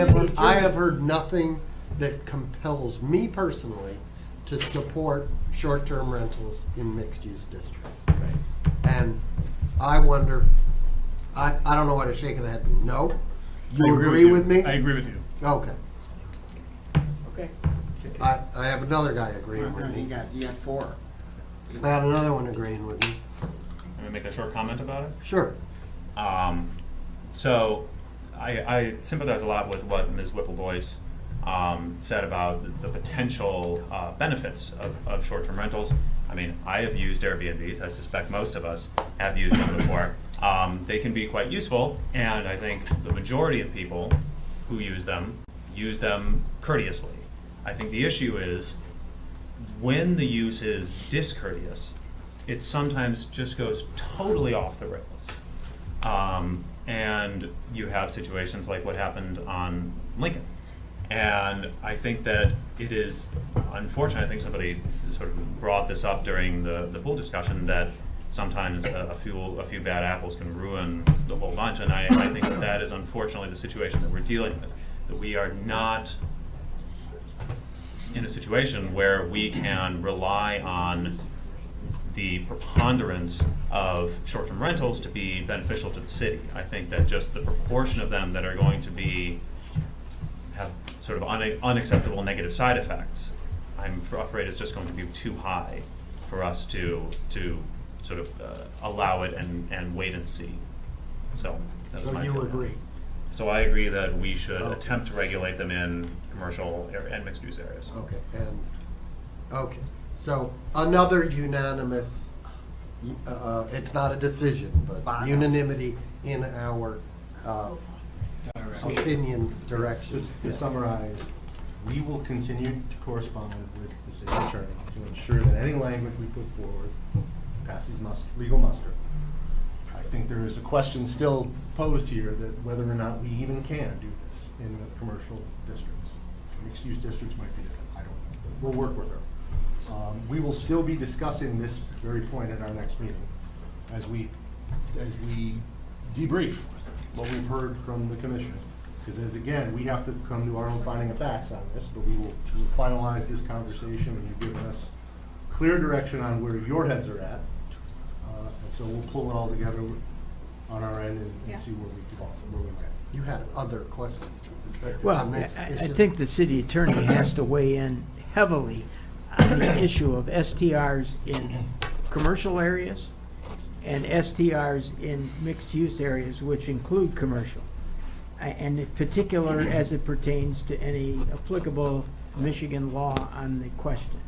have heard nothing that compels me personally to support short-term rentals in mixed-use districts. And I wonder, I don't know what a shake of the head means. No? You agree with me? I agree with you. Okay. Okay. I have another guy agreeing with me. You got four. I had another one agreeing with me. Can I make a short comment about it? Sure. So I sympathize a lot with what Ms. Whippleboyce said about the potential benefits of short-term rentals. I mean, I have used Airbnbs. I suspect most of us have used them before. They can be quite useful, and I think the majority of people who use them courteously. I think the issue is when the use is discourteous, it sometimes just goes totally off the rails. And you have situations like what happened on Lincoln. And I think that it is unfortunate, I think somebody sort of brought this up during the pool discussion, that sometimes a few bad apples can ruin the whole bunch. And I think that is unfortunately the situation that we're dealing with, that we are not in a situation where we can rely on the preponderance of short-term rentals to be beneficial to the city. I think that just the proportion of them that are going to have sort of unacceptable negative side effects, I'm afraid it's just going to be too high for us to sort of allow it and wait and see. So that's So my you feeling. agree? So I agree that we should Okay. attempt to regulate them in commercial and mixed-use areas. Okay, so another unanimous, it's not a decision, but unanimity in our opinion direction. Just to summarize, we will continue to correspond with the city attorney to ensure that any language we put forward passes legal muster. I think there is a question still posed here that whether or not we even can do this in the commercial districts. Mixed-use districts might be different, I don't know. We'll work with her. We will still be discussing this very point at our next meeting as we debrief what we've heard from the commission. Because as again, we have to come to our own finding of facts on this, but we will finalize this conversation and you've given us clear direction on where your heads are at. And so we'll pull it all together on our end and see where we fall, where we land. You had other questions Well, on this I issue? think the city attorney has to weigh in heavily on the issue of STRs in commercial areas and STRs in mixed-use areas, which include commercial. And in particular, as it pertains to any applicable Michigan law on the question.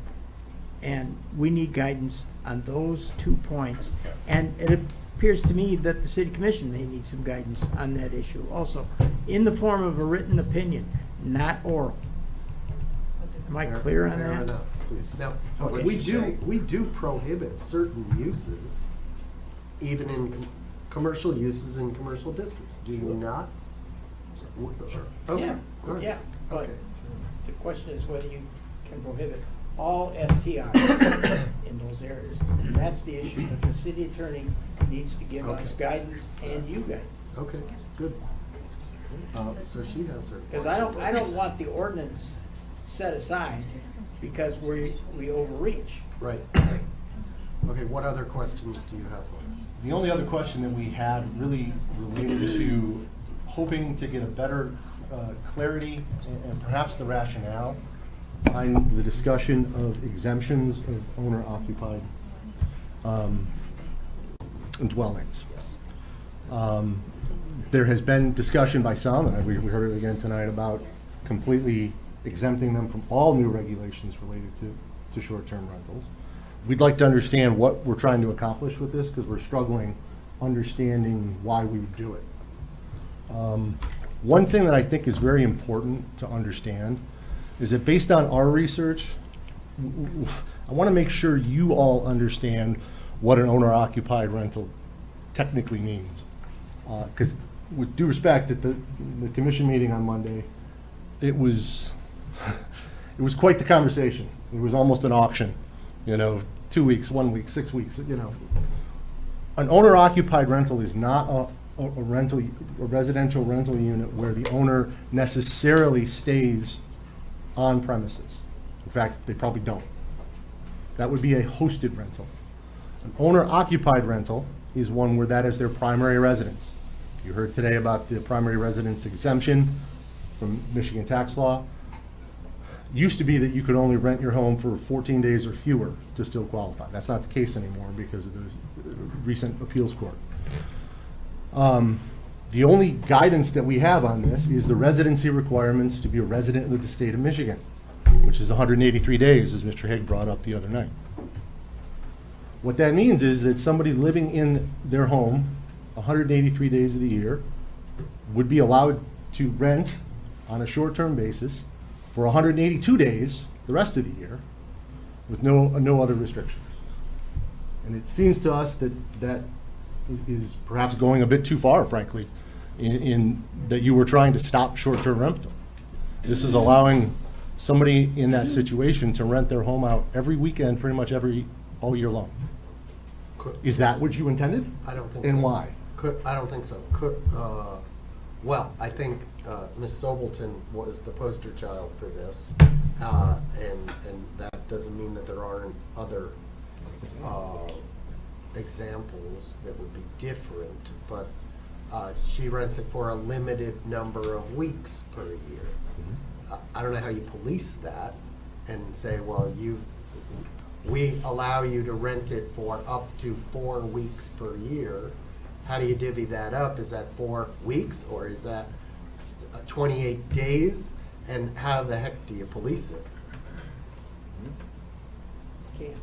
And we need guidance on those 2 points. And it appears to me that the city commission may need some guidance on that issue also, in the form of a written opinion, not oral. Am I clear on Fair that? enough. Now, Okay. we do prohibit certain uses, even in commercial uses in commercial districts, do you not? Sure. Okay. Yeah, all right. yeah, but Okay. the question is whether you can prohibit all STRs in those areas. And that's the issue that the city attorney needs to give us Okay. guidance and you guidance. Okay, good. So she has her. Because I don't want the ordinance set aside because we overreach. Right. Okay, what other questions do you have for us? The only other question that we had really related to hoping to get a better clarity and perhaps the rationale behind the discussion of exemptions of owner-occupied dwellings. There has been discussion by some, and we heard it again tonight, about completely exempting them from all new regulations related to short-term rentals. We'd like to understand what we're trying to accomplish with this, because we're struggling understanding why we would do it. One thing that I think is very important to understand is that based on our research, I want to make sure you all understand what an owner-occupied rental technically means. Because with due respect, at the commission meeting on Monday, it was quite the conversation. It was almost an auction, 2 weeks, 1 week, 6 weeks, An owner-occupied rental is not a residential rental unit where the owner necessarily stays on premises. In fact, they probably don't. That would be a hosted rental. An owner-occupied rental is one where that is their primary residence. You heard today about the primary residence exemption from Michigan tax law. Used to be that you could only rent your home for 14 days or fewer to still qualify. That's not the case anymore because of the recent appeals court. The only guidance that we have on this is the residency requirements to be a resident of the state of Michigan, which is 183 days, as Mr. Haig brought up the other night. What that means is that somebody living in their home 183 days of the year would be allowed to rent on a short-term basis for 182 days the rest of the year with no other restrictions. And it seems to us that that is perhaps going a bit too far, frankly, in that you were trying to stop short-term rental. This is allowing somebody in that situation to rent their home out every weekend, pretty much all year long. Is that what you intended? I don't think so. And why? I don't think so. Well, I think Ms. Sobelton was the poster child for this, and that doesn't mean that there aren't other examples that would be different, but she rents it for a limited number of weeks per year. I don't know how you police that and say, well, we allow you to rent it for up to 4 weeks per year. How do you divvy that up? Is that 4 weeks or is that 28 days? And how the heck do you police it?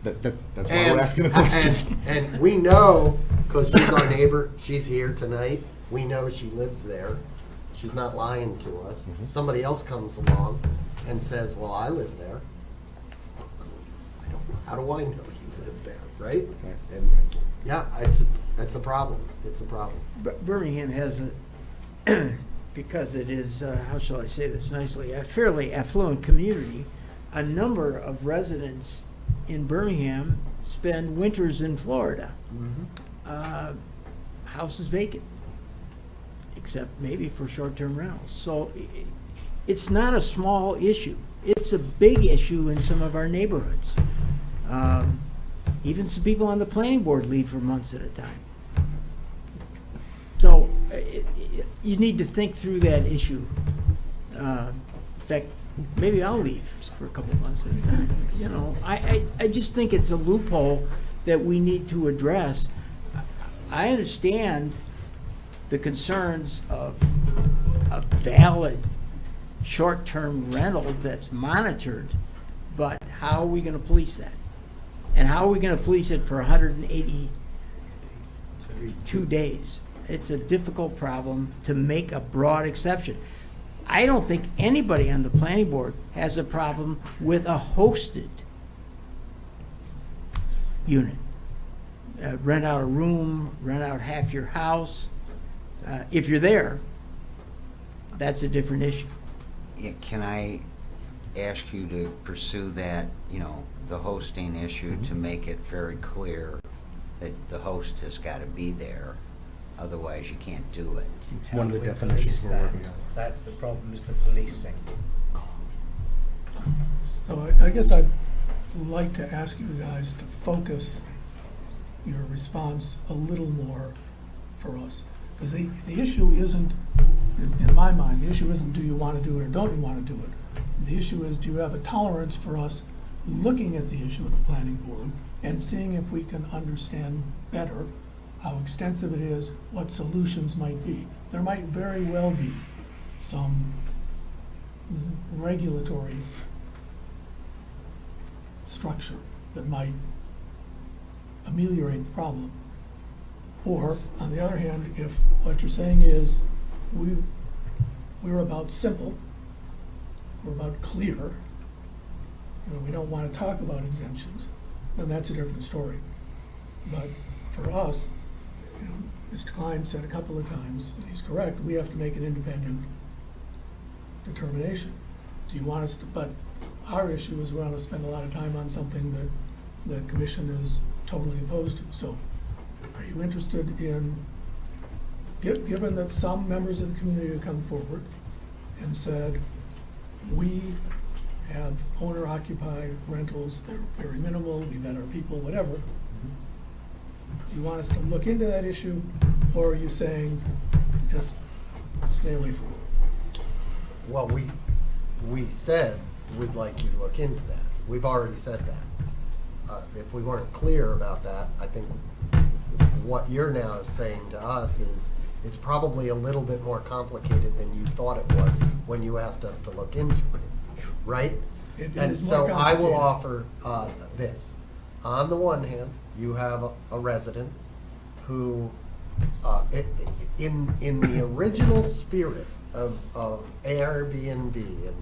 That's why we're asking the question. And we know, because she's our neighbor, she's here tonight, we know she lives there. She's not lying to us. Somebody else comes along and says, well, I live there. How do I know you live there, right? And yeah, it's a problem. It's a problem. Birmingham has because it is, how shall I say this nicely, a fairly affluent community, a number of residents in Birmingham spend winters in Florida. House is vacant, except maybe for short-term rentals. So it's not a small issue. It's a big issue in some of our neighborhoods. Even some people on the planning board leave for months at a time. So you need to think through that issue. In fact, maybe I'll leave for a couple months at a time. You know, I just think it's a loophole that we need to address. I understand the concerns of a valid short-term rental that's monitored, but how are we going to police that? And how are we going to police it for 182 days? It's a difficult problem to make a broad exception. I don't think anybody on the planning board has a problem with a hosted unit. Rent out a room, rent out half your house. If you're there, that's a different issue. Yeah, can I ask you to pursue that, the hosting issue, to make it very clear that the host has got to be there, otherwise you can't do it? It's one of the definitions we're working on. That's the problem, is the policing. So I guess I'd like to ask you guys to focus your response a little more for us. Because the issue isn't, in my mind, the issue isn't do you want to do it or don't you want to do it. The issue is, do you have a tolerance for us looking at the issue at the planning board and seeing if we can understand better how extensive it is, what solutions might be. There might very well be some regulatory structure that might ameliorate the problem. Or, on the other hand, if what you're saying is we're about simple, we're about clear, we don't want to talk about exemptions, then that's a different story. But for us, Mr. Klein said a couple of times, and he's correct, we have to make an independent determination. Do you want us to, but our issue is we want to spend a lot of time on something that the commission is totally opposed to. So are you interested in, given that some members of the community have come forward and said, we have owner-occupied rentals, they're very minimal, we vet our people, whatever. Do you want us to look into that issue, or are you saying just stay away from it? Well, we said we'd like you to look into that. We've already said that. If we weren't clear about that, I think what you're now saying to us is it's probably a little bit more complicated than you thought it was when you asked us to look into it, right? It And is so more I will complicated. offer this. On the one hand, you have a resident who, in the original spirit of Airbnb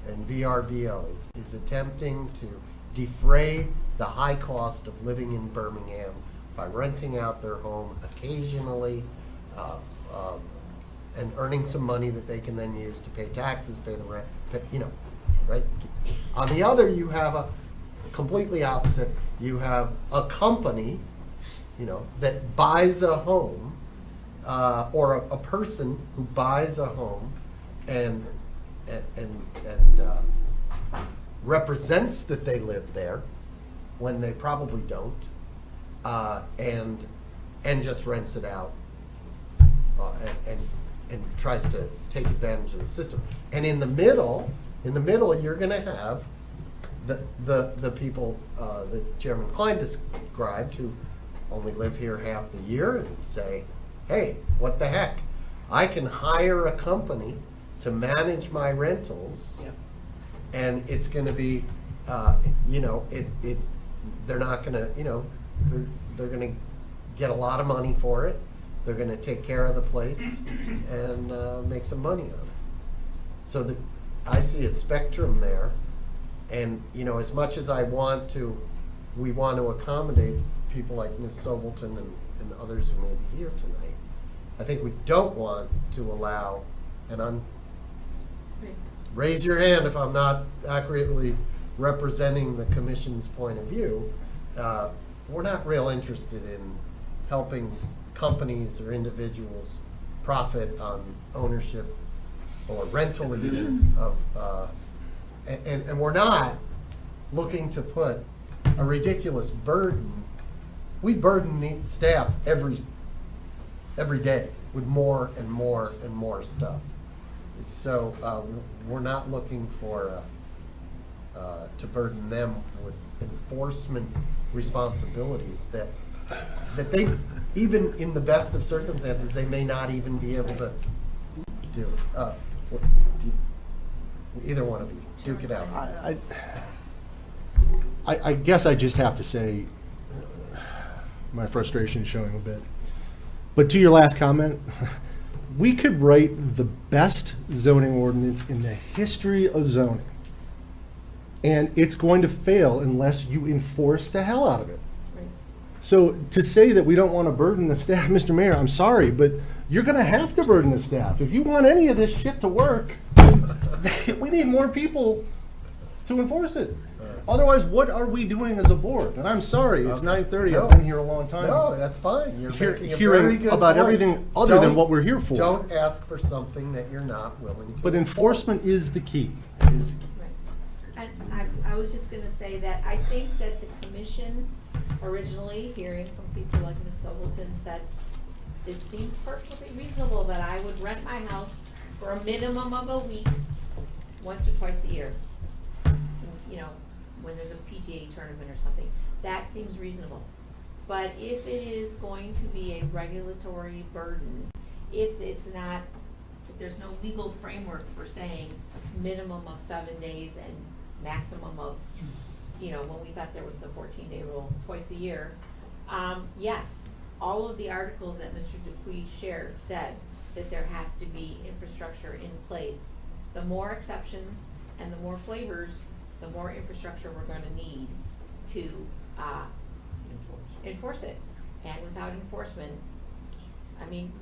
and VRBO, is attempting to defray the high cost of living in Birmingham by renting out their home occasionally and earning some money that they can then use to pay taxes, pay the rent, right? On the other, you have a completely opposite. You have a company, that buys a home, or a person who buys a home and represents that they live there when they probably don't, and just rents it out, and tries to take advantage of the system. And in the middle, you're going to have the people that Chairman Klein described, who only live here half the year, and say, hey, what the heck? I can hire a company to manage my rentals, and it's going to be, they're not going to, they're going to get a lot of money for it. They're going to take care of the place and make some money on it. So I see a spectrum there, and as much as we want to accommodate people like Ms. Sobelton and others who may be here tonight, I think we don't want to allow, and raise your hand if I'm not accurately representing the commission's point of view, we're not real interested in helping companies or individuals profit on ownership or rental even of, and we're not looking to put a ridiculous burden. We burden the staff every day with more and more and more stuff. So we're not looking for to burden them with enforcement responsibilities that they, even in the best of circumstances, they may not even be able to do. Either one of you, duke it out. I guess I just have to say my frustration is showing a bit. But to your last comment, we could write the best zoning ordinance in the history of zoning, and it's going to fail unless you enforce the hell out of it. So to say that we don't want to burden the staff, Mr. Mayor, I'm sorry, but you're going to have to burden the staff. If you want any of this shit to work, we need more people to enforce it. Otherwise, what are we doing as a board? And I'm sorry, it's 9:30, I've been here a long time. No, that's fine. You're making a Hearing very good about point. everything other than what we're here for. Don't ask for something that you're not willing to. But enforcement is the key. And I was just gonna say that I think that the commission originally, hearing from people like Ms. Sobelton, said it seems perfectly reasonable that I would rent my house for a minimum of a week, once or twice a year. You know, when there's a PTA tournament or something, that seems reasonable. But if it is going to be a regulatory burden, if there's no legal framework for saying minimum of 7 days and maximum of, when we thought there was the 14-day rule twice a year, yes, all of the articles that Mr. Dupuy shared said that there has to be infrastructure in place. The more exceptions and the more flavors, the more infrastructure we're going to need to enforce it. And without enforcement, I mean,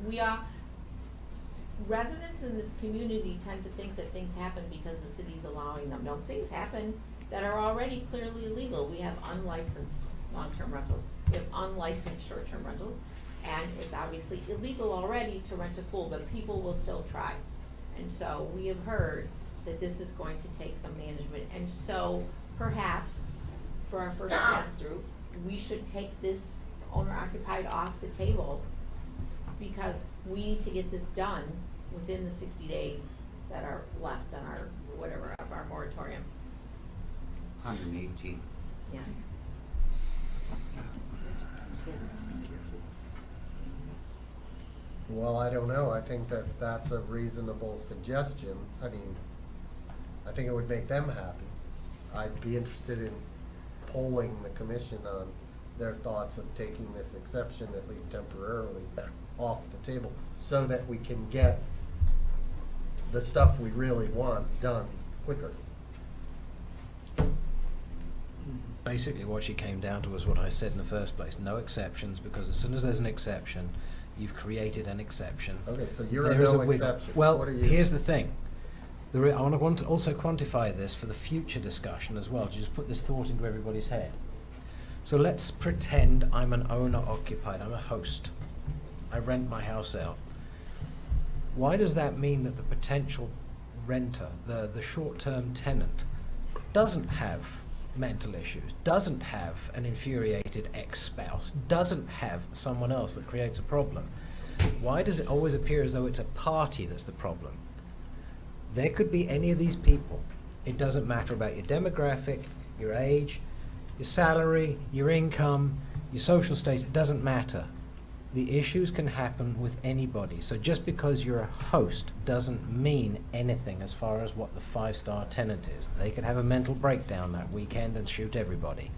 residents in this community tend to think that things happen because the city's allowing them. No, things happen that are already clearly illegal. We have unlicensed long-term rentals. We have unlicensed short-term rentals. And it's obviously illegal already to rent a pool, but people will still try. And so we have heard that this is going to take some management. And so perhaps for our first pass through, we should take this owner occupied off the table because we need to get this done within the 60 days that are left on our moratorium. 118. Yeah. Well, I don't know. I think that that's a reasonable suggestion. I mean, I think it would make them happy. I'd be interested in polling the commission on their thoughts of taking this exception, at least temporarily, off the table so that we can get the stuff we really want done quicker. Basically, what she came down to was what I said in the first place. No exceptions, because as soon as there's an exception, you've created an exception. Okay, so you're a There is no wiggle. exception. Well, What are you? here's the thing. I want to also quantify this for the future discussion as well, to just put this thought into everybody's head. So let's pretend I'm an owner-occupied, I'm a host. I rent my house out. Why does that mean that the potential renter, the short-term tenant, doesn't have mental issues, doesn't have an infuriated ex-spouse, doesn't have someone else that creates a problem? Why does it always appear as though it's a party that's the problem? There could be any of these people. It doesn't matter about your demographic, your age, your salary, your income, your social status, it doesn't matter. The issues can happen with anybody. So just because you're a host doesn't mean anything as far as what the 5-star tenant is. They could have a mental breakdown that weekend and shoot everybody.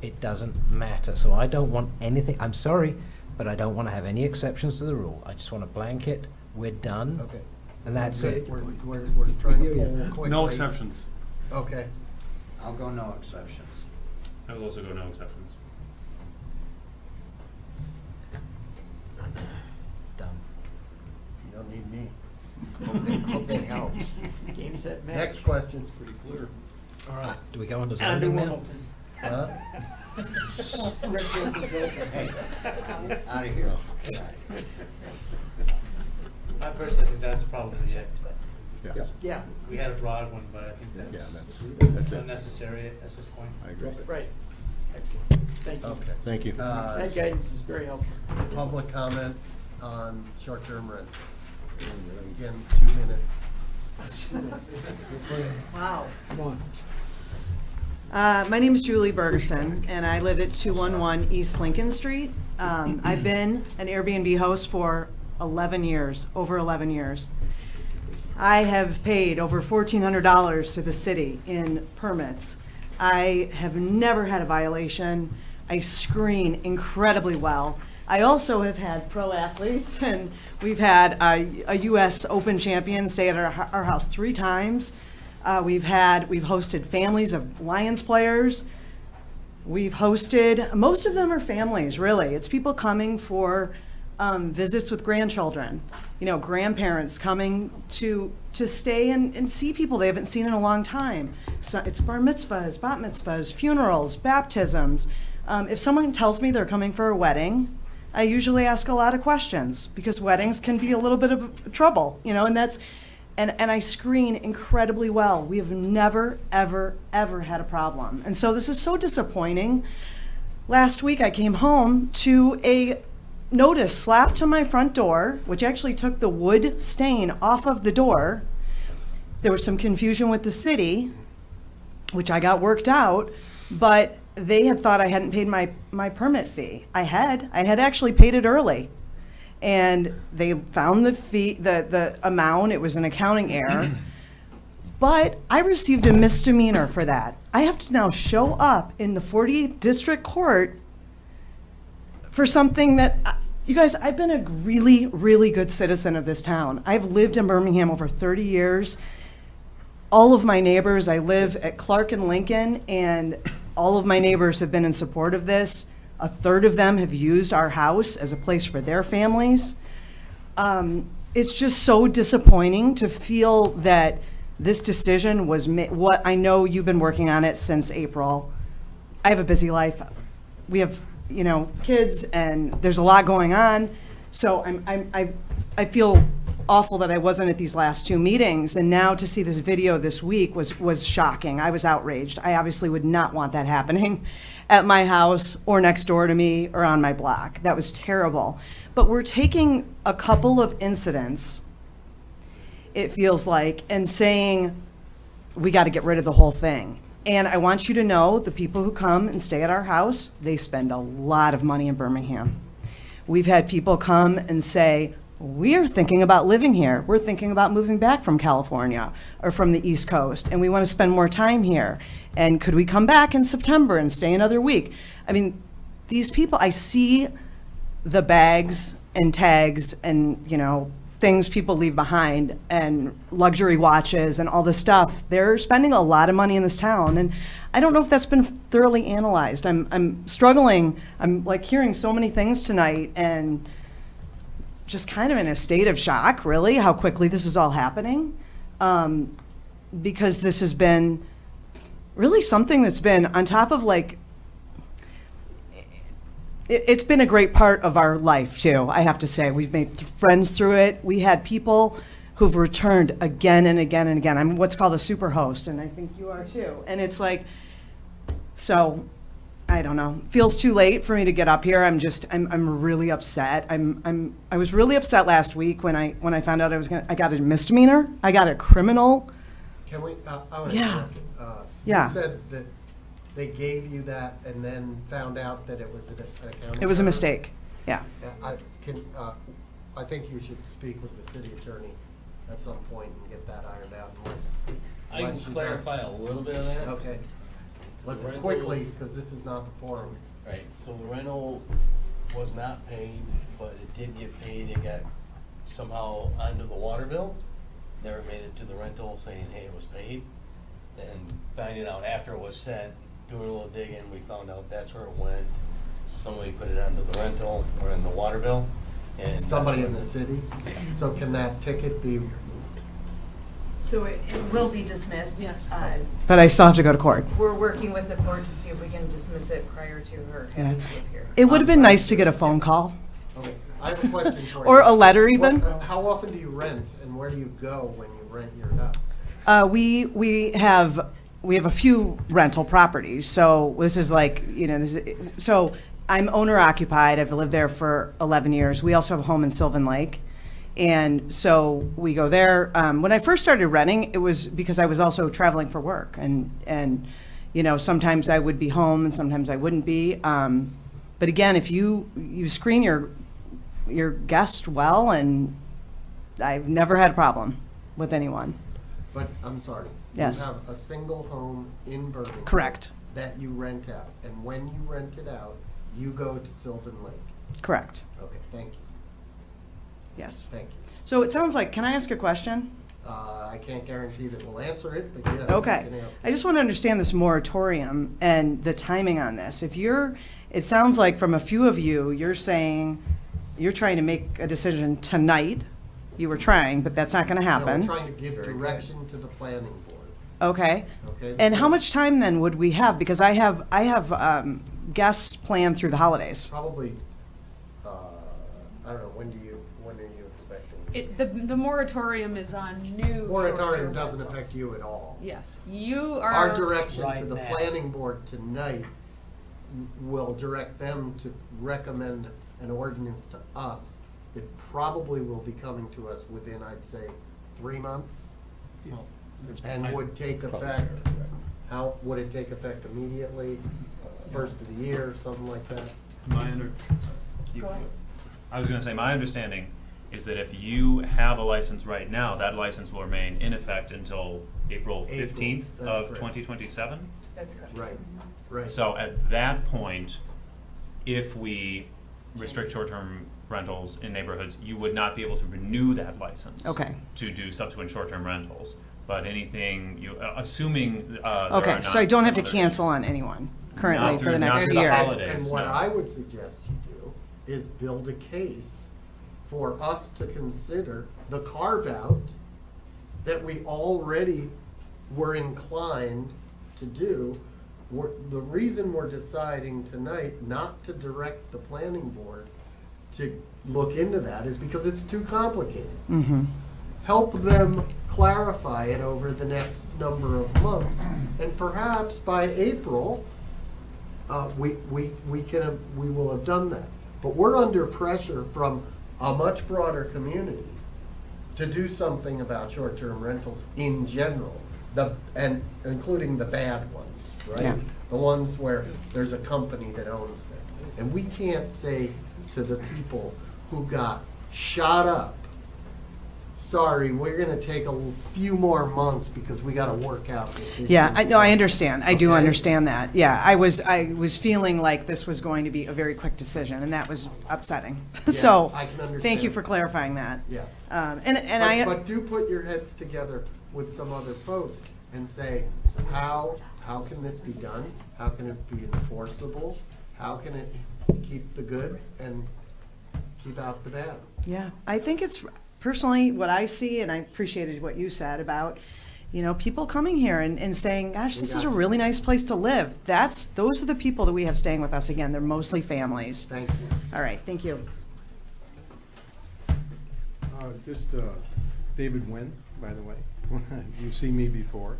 It doesn't matter. So I don't want anything, I'm sorry, but I don't want to have any exceptions to the rule. I just want a blanket, we're done, Okay. and that's it. We're trying to poll quickly. No exceptions. Okay. I'll go no exceptions. I will also go no exceptions. Done. You don't need me. Hope they help. Game, set, match. Next question. Pretty clear. All right, do we go on to Andy zoning now? Wimbledon. Huh? Rick Wimbledon's open. Hey, out of here. I personally think that's probably it. Yes. Yeah, We had a broad one, but I think Yeah, that's that's it. unnecessary at this point. I agree. right. Thank you. Okay. Thank you. That guidance is very helpful. Public comment on short-term rentals. Again, 2 minutes. Wow. Come on. My name is Julie Bergeson, and I live at 211 East Lincoln Street. I've been an Airbnb host for 11 years, over 11 years. I have paid over $1,400 to the city in permits. I have never had a violation. I screen incredibly well. I also have had pro athletes, and we've had a U.S. Open champion stay at our house 3 times. We've hosted families of Lions players. We've hosted, most of them are families, really. It's people coming for visits with grandchildren, grandparents coming to stay and see people they haven't seen in a long time. So it's bar mitzvahs, bat mitzvahs, funerals, baptisms. If someone tells me they're coming for a wedding, I usually ask a lot of questions because weddings can be a little bit of trouble, and I screen incredibly well. We have never, ever, ever had a problem. And so this is so disappointing. Last week I came home to a notice slapped to my front door, which actually took the wood stain off of the door. There was some confusion with the city, which I got worked out, but they had thought I hadn't paid my permit fee. I had actually paid it early. And they found the fee, the amount, it was an accounting error. But I received a misdemeanor for that. I have to now show up in the 48th District Court for something that, you guys, I've been a really, really good citizen of this town. I've lived in Birmingham over 30 years. All of my neighbors, I live at Clark and Lincoln, and all of my neighbors have been in support of this. 1/3 of them have used our house as a place for their families. It's just so disappointing to feel that this decision was what I know you've been working on it since April. I have a busy life. We have, kids, and there's a lot going on. So I feel awful that I wasn't at these last 2 meetings, and now to see this video this week was shocking. I was outraged. I obviously would not want that happening at my house or next door to me or on my block. That was terrible. But we're taking a couple of incidents, it feels like, and saying we got to get rid of the whole thing. And I want you to know the people who come and stay at our house, they spend a lot of money in Birmingham. We've had people come and say, we're thinking about living here. We're thinking about moving back from California or from the East Coast, and we want to spend more time here. And could we come back in September and stay another week? I mean, these people, I see the bags and tags and, things people leave behind and luxury watches and all this stuff. They're spending a lot of money in this town, and I don't know if that's been thoroughly analyzed. I'm struggling. I'm like hearing so many things tonight and just kind of in a state of shock, really, how quickly this is all happening. Because this has been really something that's been on top of it's been a great part of our life too, I have to say. We've made friends through it. We had people who've returned again and again and again. I'm what's called a super host, and I think you are too. And it's so I don't know. Feels too late for me to get up here. I'm really upset. I was really upset last week when I found out I got a misdemeanor. I got a criminal. Can we, I want to Yeah. You said that they gave you that and then found out that it was an accounting It was a error? mistake. Yeah. I think you should speak with the city attorney at some point and get that ironed out I can clarify a little bit of that. Okay. The rental- Quickly, because this is not the forum. Right, so the rental was not paid, but it did get paid. It got somehow onto the water bill. Never made it to the rental saying, hey, it was paid. Then finding out after it was sent, doing a little digging, we found out that's where it went. Somebody put it onto the rental or in the water bill. And Somebody in the city? So can that ticket be So it will be dismissed? Yes. But I still have to go to court? We're working with the court to see if we can dismiss it prior to her having to appear. It would have been nice to get a phone call. Okay, I have a question for you. Or a letter even. How often do you rent, and where do you go when you rent your house? We have a few rental properties, so this is like, so I'm owner occupied, I've lived there for 11 years. We also have a home in Sylvan Lake, and so we go there. When I first started renting, it was because I was also traveling for work, and sometimes I would be home and sometimes I wouldn't be. But again, if you screen your guest well, and I've never had a problem with anyone. But, I'm sorry. Yes. You have a single home in Birmingham. Correct. That you rent out, and when you rent it out, you go to Sylvan Lake. Correct. Okay, thank you. Yes. Thank you. So it sounds like, can I ask a question? I can't guarantee that we'll answer it, but yes. Okay. You can ask. I just want to understand this moratorium and the timing on this. It sounds like from a few of you, you're saying you're trying to make a decision tonight. You were trying, but that's not going to No, happen. we're trying to give direction to the planning board. Okay. Okay. And how much time then would we have? Because I have guests planned through the holidays. Probably, I don't know, when are you expecting? The moratorium is on new. Moratorium short-term doesn't rentals. affect you at all. Yes, you are. Our direction to Right the now. planning board tonight will direct them to recommend an ordinance to us. It probably will be coming to us within, I'd say, 3 months. And would take effect, how, would it take effect immediately, first of the year, something like that? Go ahead. I was gonna say, my understanding is that if you have a license right now, that license will remain in effect until April 15th that's of correct. 2027. That's correct. Right, right. So at that point, if we restrict short-term rentals in neighborhoods, you would not be able to renew that license. Okay. To do subsequent short-term rentals. But anything, assuming there are Okay, not so I don't have to some other cancel issues. on anyone currently Not for through- the not next through the year. holidays. And what no. I would suggest you do is build a case for us to consider the carve-out that we already were inclined to do. The reason we're deciding tonight not to direct the planning board to look into that is because it's too complicated. Mm-hmm. Help them clarify it over the next number of months, and perhaps by April, we will have done that. But we're under pressure from a much broader community to do something about short-term rentals in general, and including the bad ones, right? Yeah. The ones where there's a company that owns them. And we can't say to the people who got shot up, sorry, we're gonna take a few more months because we gotta work out this issue. Yeah, I understand. I do Okay? understand that. Yeah, I was feeling like this was going to be a very quick decision, and that was upsetting. Yes, So, I can thank you understand. for clarifying that. Yes. And But do put your heads together with some other folks and say, how can this be done? How can it be enforceable? How can it keep the good and keep out the bad? Yeah, I think it's personally what I see, and I appreciated what you said about, people coming here and saying, gosh, this is a really nice place to live. Those are the people that we have staying with us. Again, they're mostly families. Thank you. All right, thank you. Just David Nguyen, by the way. You've seen me before.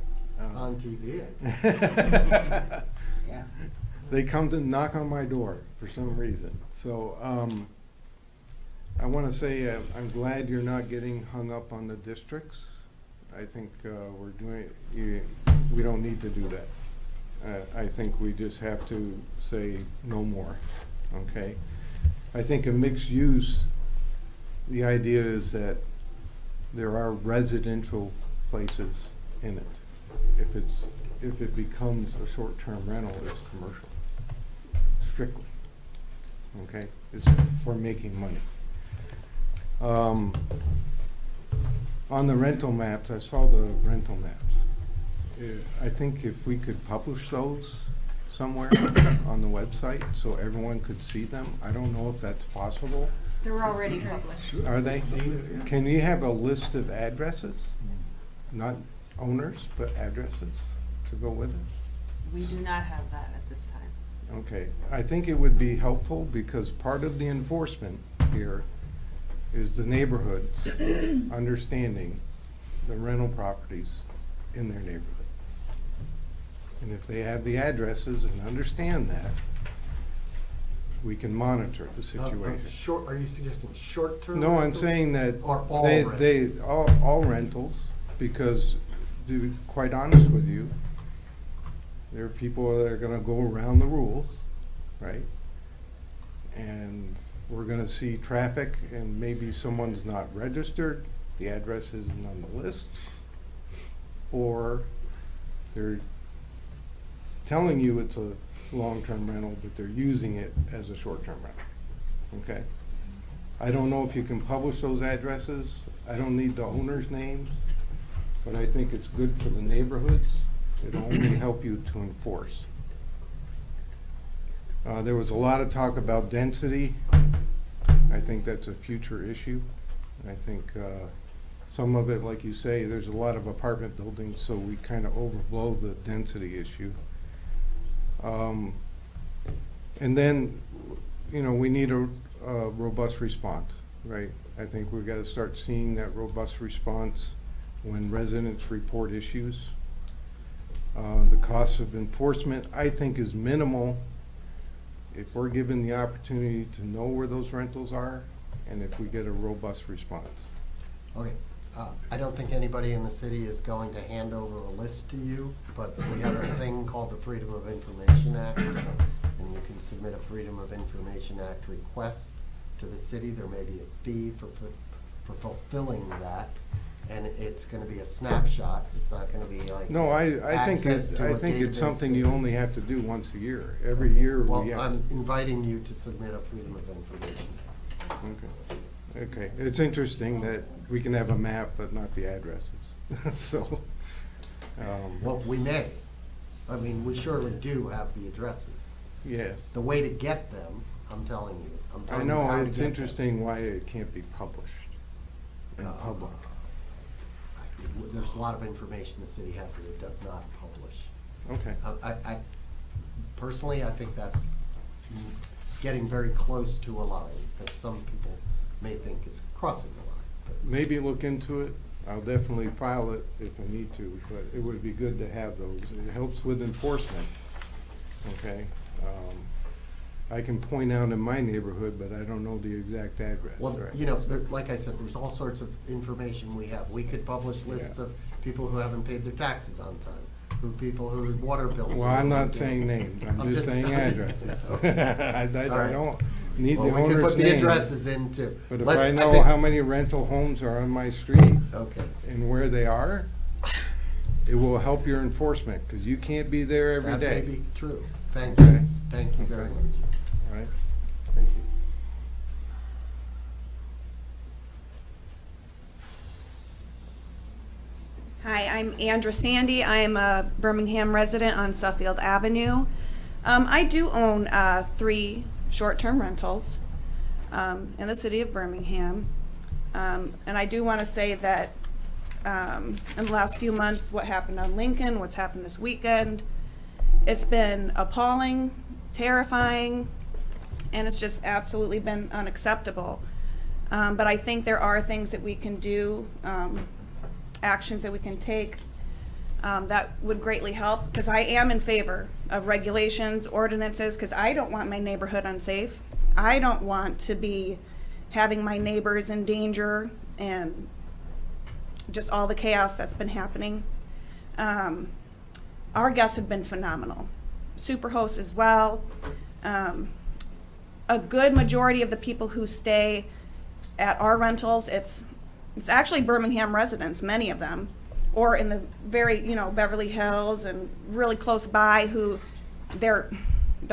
On TV. Yeah. They come to knock on my door for some reason. So I want to say I'm glad you're not getting hung up on the districts. I think we don't need to do that. I think we just have to say no more, okay? I think a mixed use, the idea is that there are residential places in it. If it becomes a short-term rental, it's commercial, strictly, okay? It's for making money. On the rental maps, I saw the rental maps. I think if we could publish those somewhere on the website so everyone could see them, I don't know if that's possible. They're already published. Are they? Can you have a list of addresses? not owners, but addresses to go with it? We do not have that at this time. Okay, I think it would be helpful because part of the enforcement here is the neighborhoods understanding the rental properties in their neighborhoods. And if they have the addresses and understand that, we can monitor the situation. Short, are you suggesting short-term? No, I'm rentals? saying that Or all they, all rentals, because to be quite honest with you, there are people that are gonna go around the rules, right? And we're gonna see traffic and maybe someone's not registered, the address isn't on the list, or they're telling you it's a long-term rental, but they're using it as a short-term rental, okay? I don't know if you can publish those addresses, I don't need the owner's names, but I think it's good for the neighborhoods, it'll only help you to enforce. There was a lot of talk about density, I think that's a future issue. I think some of it, like you say, there's a lot of apartment buildings, so we kind of overblow the density issue. And then, you know, we need a robust response, right? I think we've got to start seeing that robust response when residents report issues. The cost of enforcement, I think, is minimal if we're given the opportunity to know where those rentals are and if we get a robust response. Okay, I don't think anybody in the city is going to hand over a list to you, but we have a thing called the Freedom of Information Act, and you can submit a Freedom of Information Act request to the city. There may be a fee for fulfilling that, and it's gonna be a snapshot. It's not gonna be like No, I think access to a it's database something you that's- only have to do once a year. Every year Well, we have. I'm inviting you to submit a Freedom of Information. Okay. Okay, it's interesting that we can have a map, but not the addresses, so. Well, we may. I mean, we surely do have the addresses. Yes. The way to get them, I'm telling you. I'm I telling you how know, to it's get them. interesting why it can't be published in public. There's a lot of information the city has that it does not publish. Okay. I personally, I think that's getting very close to a line that some people may think is crossing the line. But Maybe look into it. I'll definitely file it if I need to, but it would be good to have those. It helps with enforcement, okay? I can point out in my neighborhood, but I don't know the exact address. Well, right? you know, like I said, there's all sorts of information we have. We could publish lists Yeah. of people who haven't paid their taxes on time, people whose water bills. Well, are I'm not overdue. saying names, I'm just saying addresses. Okay. I All right. don't need the Well, we owner's can put the name, addresses in too. But if Let's- I know think- how many rental homes are on my street Okay. and where they are, it will help your enforcement, because you can't be there every That day. may be true. Thank Okay. you. Thank you very Okay. much. All right? Thank you. Hi, I'm Andra Sandy. I am a Birmingham resident on Suffield Avenue. I do own 3 short-term rentals in the city of Birmingham. And I do want to say that in the last few months, what happened on Lincoln, what's happened this weekend, it's been appalling, terrifying, and it's just absolutely been unacceptable. But I think there are things that we can do, actions that we can take that would greatly help, because I am in favor of regulations, ordinances, because I don't want my neighborhood unsafe. I don't want to be having my neighbors in danger and just all the chaos that's been happening. Our guests have been phenomenal. Superhost as well. A good majority of the people who stay at our rentals, it's actually Birmingham residents, many of them, or in the very, Beverly Hills and really close by, who their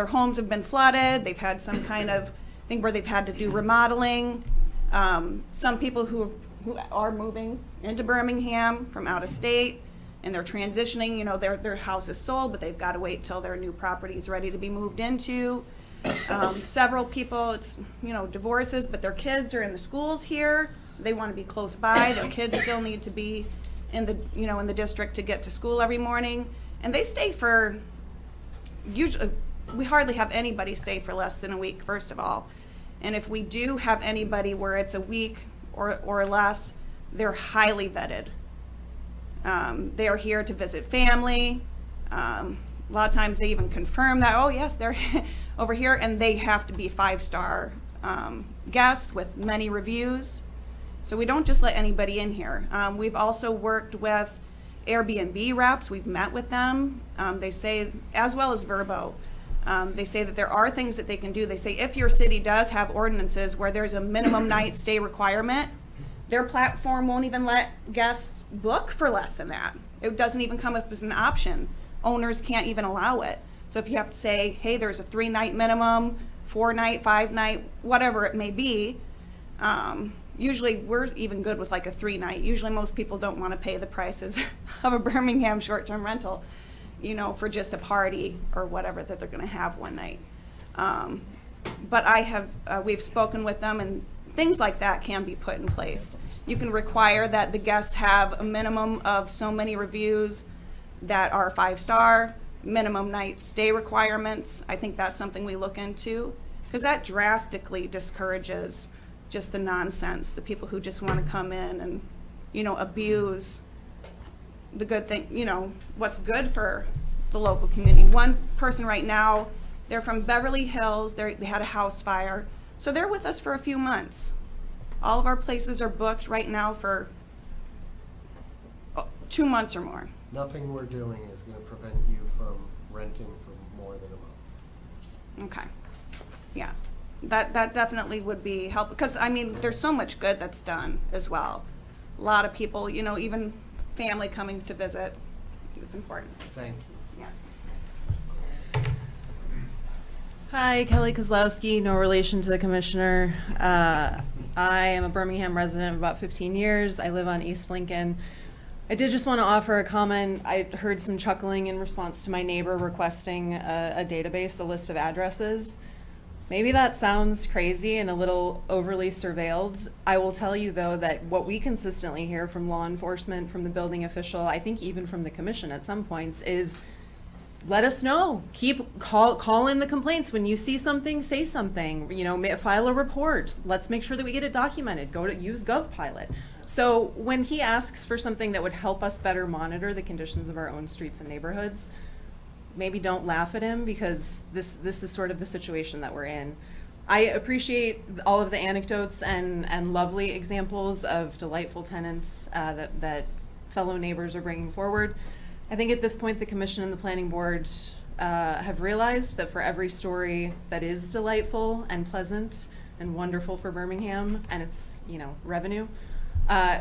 homes have been flooded. They've had some kind of thing where they've had to do remodeling. Some people who are moving into Birmingham from out of state, and they're transitioning, their house is sold, but they've got to wait till their new property is ready to be moved into. Several people, it's, divorces, but their kids are in the schools here. They want to be close by. Their kids still need to be in the, in the district to get to school every morning, and they stay for, usually, we hardly have anybody stay for less than a week, first of all. And if we do have anybody where it's a week or less, they're highly vetted. They are here to visit family. A lot of times they even confirm that, oh yes, they're over here, and they have to be 5-star guests with many reviews. So we don't just let anybody in here. We've also worked with Airbnb reps. We've met with them. They say, as well as Verbo, they say that there are things that they can do. They say if your city does have ordinances where there's a minimum night stay requirement, their platform won't even let guests book for less than that. It doesn't even come up as an option. Owners can't even allow it. So if you have to say, hey, there's a 3-night minimum, 4-night, 5-night, whatever it may be, usually we're even good with like a 3-night. Usually most people don't want to pay the prices of a Birmingham short-term rental, for just a party or whatever that they're going to have one night. But we've spoken with them, and things like that can be put in place. You can require that the guests have a minimum of so many reviews that are 5-star, minimum night stay requirements. I think that's something we look into, because that drastically discourages just the nonsense, the people who just want to come in and, abuse the good thing, what's good for the local community. One person right now, they're from Beverly Hills, they had a house fire, so they're with us for a few months. All of our places are booked right now for 2 months or more. Nothing we're doing is going to prevent you from renting for more than a month. Okay, yeah, that definitely would be helpful, because there's so much good that's done as well. A lot of people, even family coming to visit, it's important. Thank you. Yeah. Hi, Kelly Kozlowski, no relation to the commissioner. I am a Birmingham resident of about 15 years. I live on East Lincoln. I did just want to offer a comment. I heard some chuckling in response to my neighbor requesting a database, a list of addresses. Maybe that sounds crazy and a little overly surveilled. I will tell you, though, that what we consistently hear from law enforcement, from the building official, I think even from the commission at some points, is let us know. Call in the complaints. When you see something, say something. File a report. Let's make sure that we get it documented. Use GovPilot. So when he asks for something that would help us better monitor the conditions of our own streets and neighborhoods, maybe don't laugh at him, because this is sort of the situation that we're in. I appreciate all of the anecdotes and lovely examples of delightful tenants that fellow neighbors are bringing forward. I think at this point the commission and the planning board have realized that for every story that is delightful and pleasant and wonderful for Birmingham and its revenue,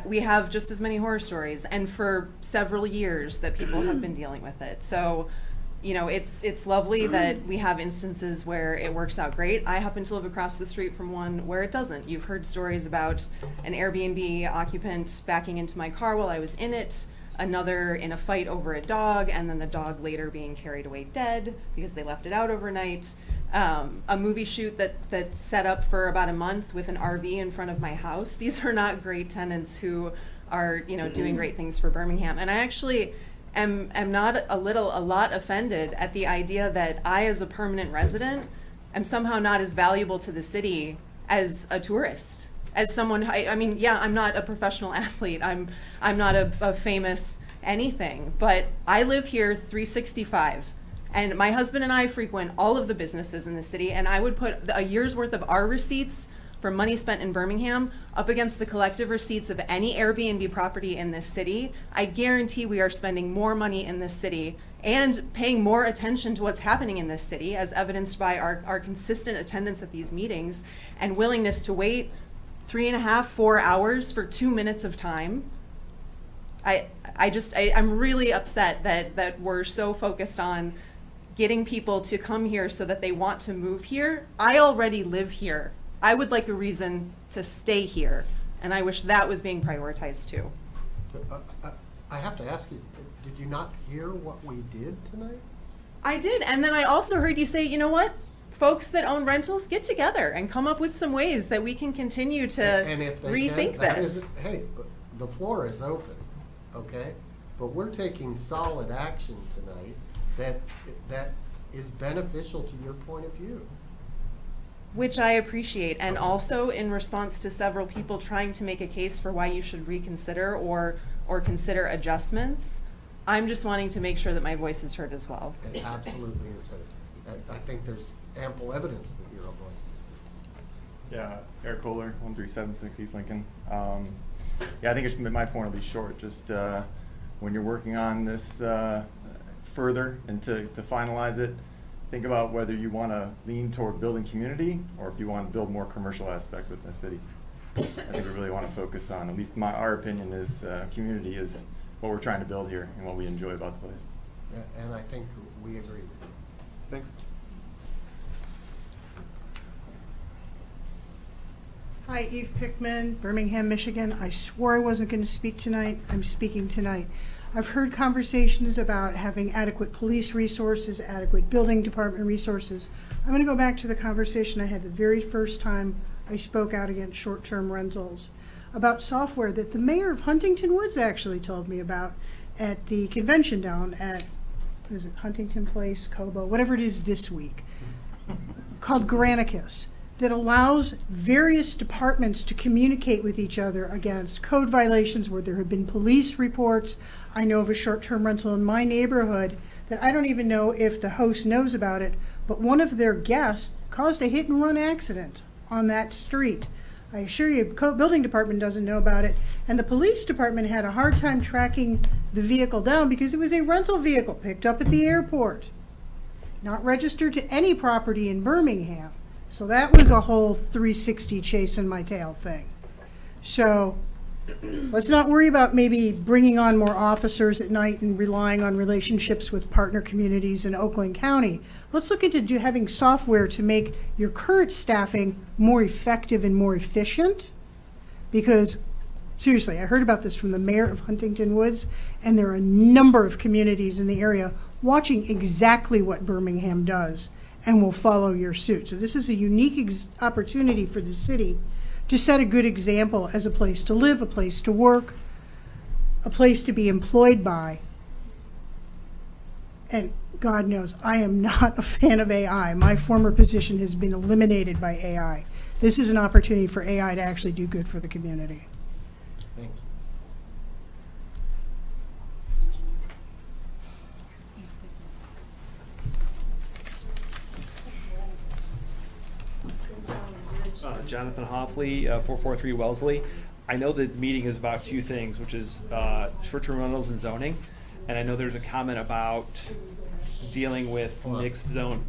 we have just as many horror stories, and for several years that people have been dealing with it. So it's lovely that we have instances where it works out great. I happen to live across the street from one where it doesn't. You've heard stories about an Airbnb occupant backing into my car while I was in it, another in a fight over a dog, and then the dog later being carried away dead because they left it out overnight. A movie shoot that set up for about a month with an RV in front of my house. These are not great tenants who are doing great things for Birmingham. And I actually am not a lot offended at the idea that I, as a permanent resident, am somehow not as valuable to the city as a tourist. As someone, I'm not a professional athlete. I'm not a famous anything, but I live here 365. And my husband and I frequent all of the businesses in the city, and I would put a year's worth of our receipts for money spent in Birmingham up against the collective receipts of any Airbnb property in this city. I guarantee we are spending more money in this city and paying more attention to what's happening in this city, as evidenced by our consistent attendance at these meetings and willingness to wait 3.5, 4 hours for 2 minutes of time. I'm really upset that we're so focused on getting people to come here so that they want to move here. I already live here. I would like a reason to stay here, and I wish that was being prioritized too. I have to ask you, did you not hear what we did tonight? I did, and then I also heard you say, you know what? Folks that own rentals, get together and come up with some ways that we can continue to And if they rethink can, this. hey, the floor is open. okay? But we're taking solid action tonight that is beneficial to your point of view. Which I appreciate, and also in response to several people trying to make a case for why you should reconsider or consider adjustments, I'm just wanting to make sure that my voice is heard as well. It absolutely is heard. I think there's ample evidence that your voice is heard. Yeah, Eric Kohler, 1376 East Lincoln. Yeah, I think my point will be short. Just when you're working on this further and to finalize it, think about whether you want to lean toward building community or if you want to build more commercial aspects within the city. I think we really want to focus on, at least our opinion is community is what we're trying to build here and what we enjoy about the place. Yeah, and I think we agree with you. Thanks. Hi, Eve Pickman, Birmingham, Michigan. I swore I wasn't going to speak tonight. I'm speaking tonight. I've heard conversations about having adequate police resources, adequate building department resources. I'm going to go back to the conversation I had the very first time I spoke out against short-term rentals about software that the mayor of Huntington Woods actually told me about at the convention down at, what is it, Huntington Place, Cobo, whatever it is this week, called Granicus, that allows various departments to communicate with each other against code violations where there have been police reports. I know of a short-term rental in my neighborhood that I don't even know if the host knows about it, but one of their guests caused a hit-and-run accident on that street. I assure you, building department doesn't know about it, and the police department had a hard time tracking the vehicle down because it was a rental vehicle picked up at the airport, not registered to any property in Birmingham. So that was a whole 360 chasing my tail thing. So let's not worry about maybe bringing on more officers at night and relying on relationships with partner communities in Oakland County. Let's look into having software to make your current staffing more effective and more efficient. Because seriously, I heard about this from the mayor of Huntington Woods, and there are a number of communities in the area watching exactly what Birmingham does and will follow your suit. So this is a unique opportunity for the city to set a good example as a place to live, a place to work, a place to be employed by. And God knows, I am not a fan of AI. My former position has been eliminated by AI. This is an opportunity for AI to actually do good for the community. Thank you. Jonathan Hoffley, 443 Wellesley. I know the meeting is about two things, which is short-term rentals and zoning. And I know there's a comment about dealing with mixed zone.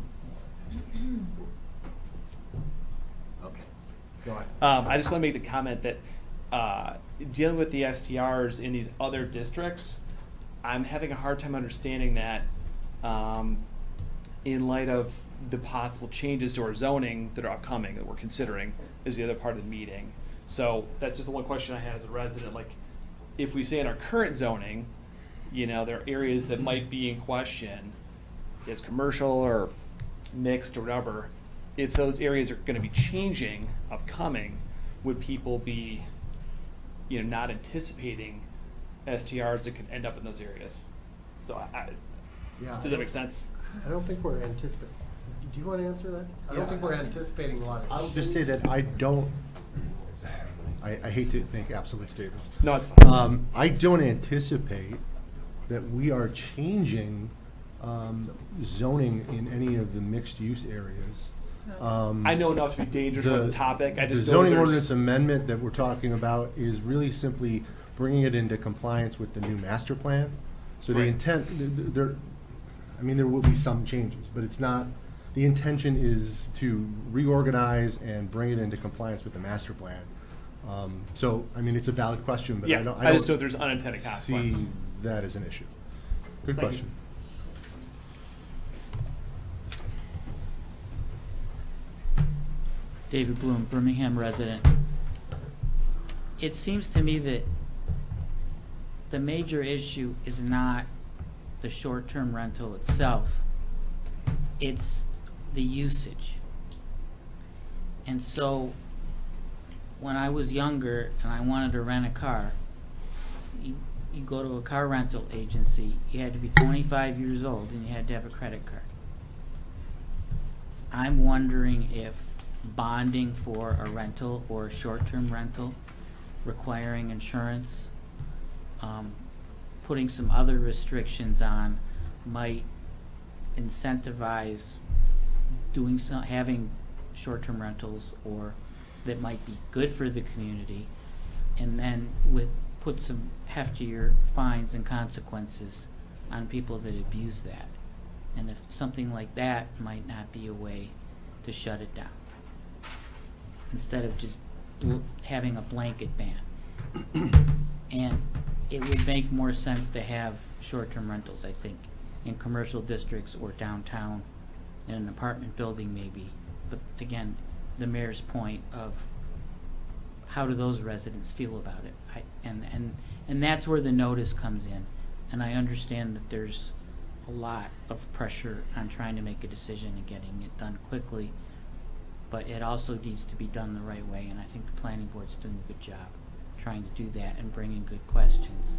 Okay, go ahead. I just want to make the comment that dealing with the STRs in these other districts, I'm having a hard time understanding that in light of the possible changes to our zoning that are upcoming that we're considering is the other part of the meeting. So that's just the one question I had as a resident. Like, if we say in our current zoning, you know, there are areas that might be in question as commercial or mixed or whatever, if those areas are going to be changing upcoming, would people be, you know, not anticipating STRs that could end up in those areas? So does that make sense? I don't think we're anticipating. Do you want to answer that? I don't think we're anticipating a lot of. I'll just say that I hate to make absolute statements. No, it's fine. I don't anticipate that we are changing zoning in any of the mixed-use areas. I know enough to be dangerous about the topic. I just the know zoning there's- ordinance amendment that we're talking about is really simply bringing it into compliance with the new master plan. So the Right. intent, there will be some changes, but it's not, the intention is to reorganize and bring it into compliance with the master plan. So, it's a valid question, but Yeah, I don't I just know there's unintended consequence. see that as an issue. Good Thank you. question. David Bloom, Birmingham resident. It seems to me that the major issue is not the short-term rental itself. It's the usage. And so when I was younger and I wanted to rent a car, you go to a car rental agency, you had to be 25 years old and you had to have a credit card. I'm wondering if bonding for a rental or a short-term rental, requiring insurance, putting some other restrictions on might incentivize doing some, having short-term rentals, or that might be good for the community, and then put some heftier fines and consequences on people that abuse that. And if something like that might not be a way to shut it down, instead of just having a blanket ban. And it would make more sense to have short-term rentals, I think, in commercial districts or downtown, in an apartment building maybe. But again, the mayor's point of how do those residents feel about it? And that's where the notice comes in. And I understand that there's a lot of pressure on trying to make a decision and getting it done quickly, but it also needs to be done the right way, and I think the planning board's doing a good job trying to do that and bringing good questions.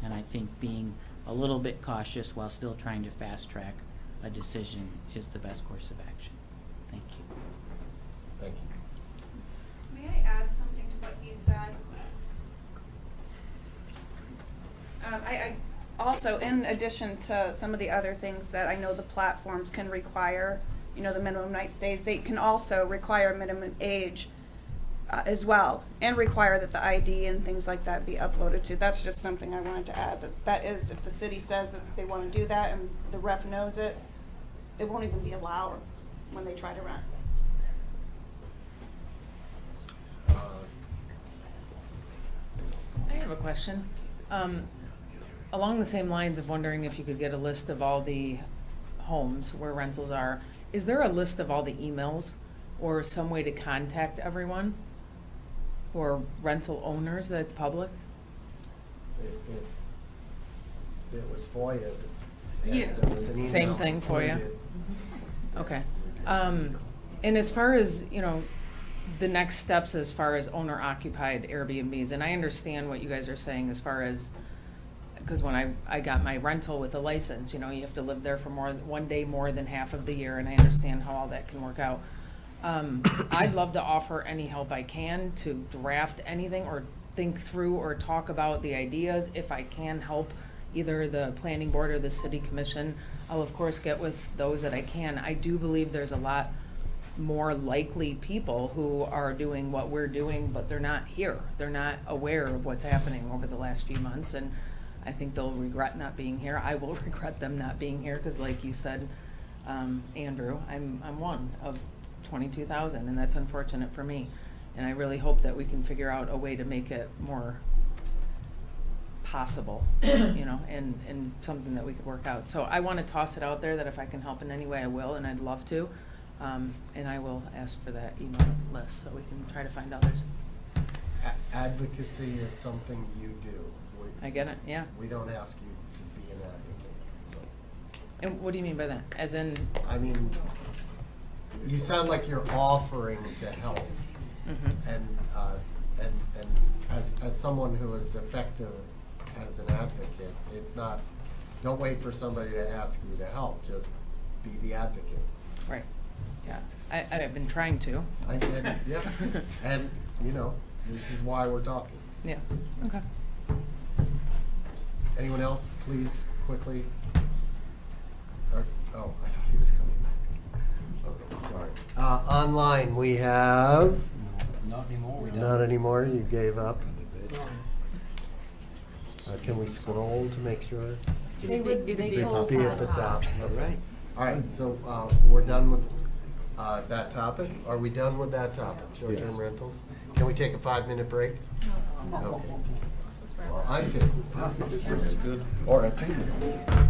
And I think being a little bit cautious while still trying to fast track a decision is the best course of action. Thank you. Thank you. May I add something to what Eve said? I also, in addition to some of the other things that I know the platforms can require, you know, the minimum night stays, they can also require a minimum age as well, and require that the ID and things like that be uploaded to. That's just something I wanted to add, that is, if the city says that they want to do that and the rep knows it, it won't even be allowed when they try to rent. I have a question. Along the same lines of wondering if you could get a list of all the homes where rentals are, is there a list of all the emails or some way to contact everyone or rental owners that's public? If it was FOIA. Yeah. There was an email Same thing for you? included. Okay. And as far as, you know, the next steps as far as owner occupied Airbnbs, and I understand what you guys are saying as far as, because when I got my rental with a license, you know, you have to live there for one day more than half of the year, and I understand how all that can work out. I'd love to offer any help I can to draft anything or think through or talk about the ideas. If I can help either the planning board or the city commission, I'll of course get with those that I can. I do believe there's a lot more likely people who are doing what we're doing, but they're not here. They're not aware of what's happening over the last few months, and I think they'll regret not being here. I will regret them not being here, because like you said, Andrew, I'm one of 22,000, and that's unfortunate for me. And I really hope that we can figure out a way to make it more possible, you know, and something that we could work out. So I want to toss it out there that if I can help in any way, I will, and I'd love to. And I will ask for that email list so we can try to find others. Advocacy is something you do. I get it, yeah. We don't ask you to be an advocate, so. And what do you mean by that? As in? I mean, you sound like you're offering to help. Mhm. And as someone who is effective as an advocate, it's not, don't wait for somebody to ask you to help, just be the advocate. Right, yeah. I've been trying to. Yeah, and, you know, this is why we're talking. Yeah, okay. Anyone else, please, quickly? Oh, I thought he was coming back. Oh, sorry. Online, we have? Not anymore. Not anymore, you gave up. Can we scroll to make sure? They would be Be at the top. All right. All right, so we're done with that topic? Are we done with that topic, short-term rentals? Can we take a 5-minute break? Okay. Well, I'm taking 5 minutes. Or a 2-minute.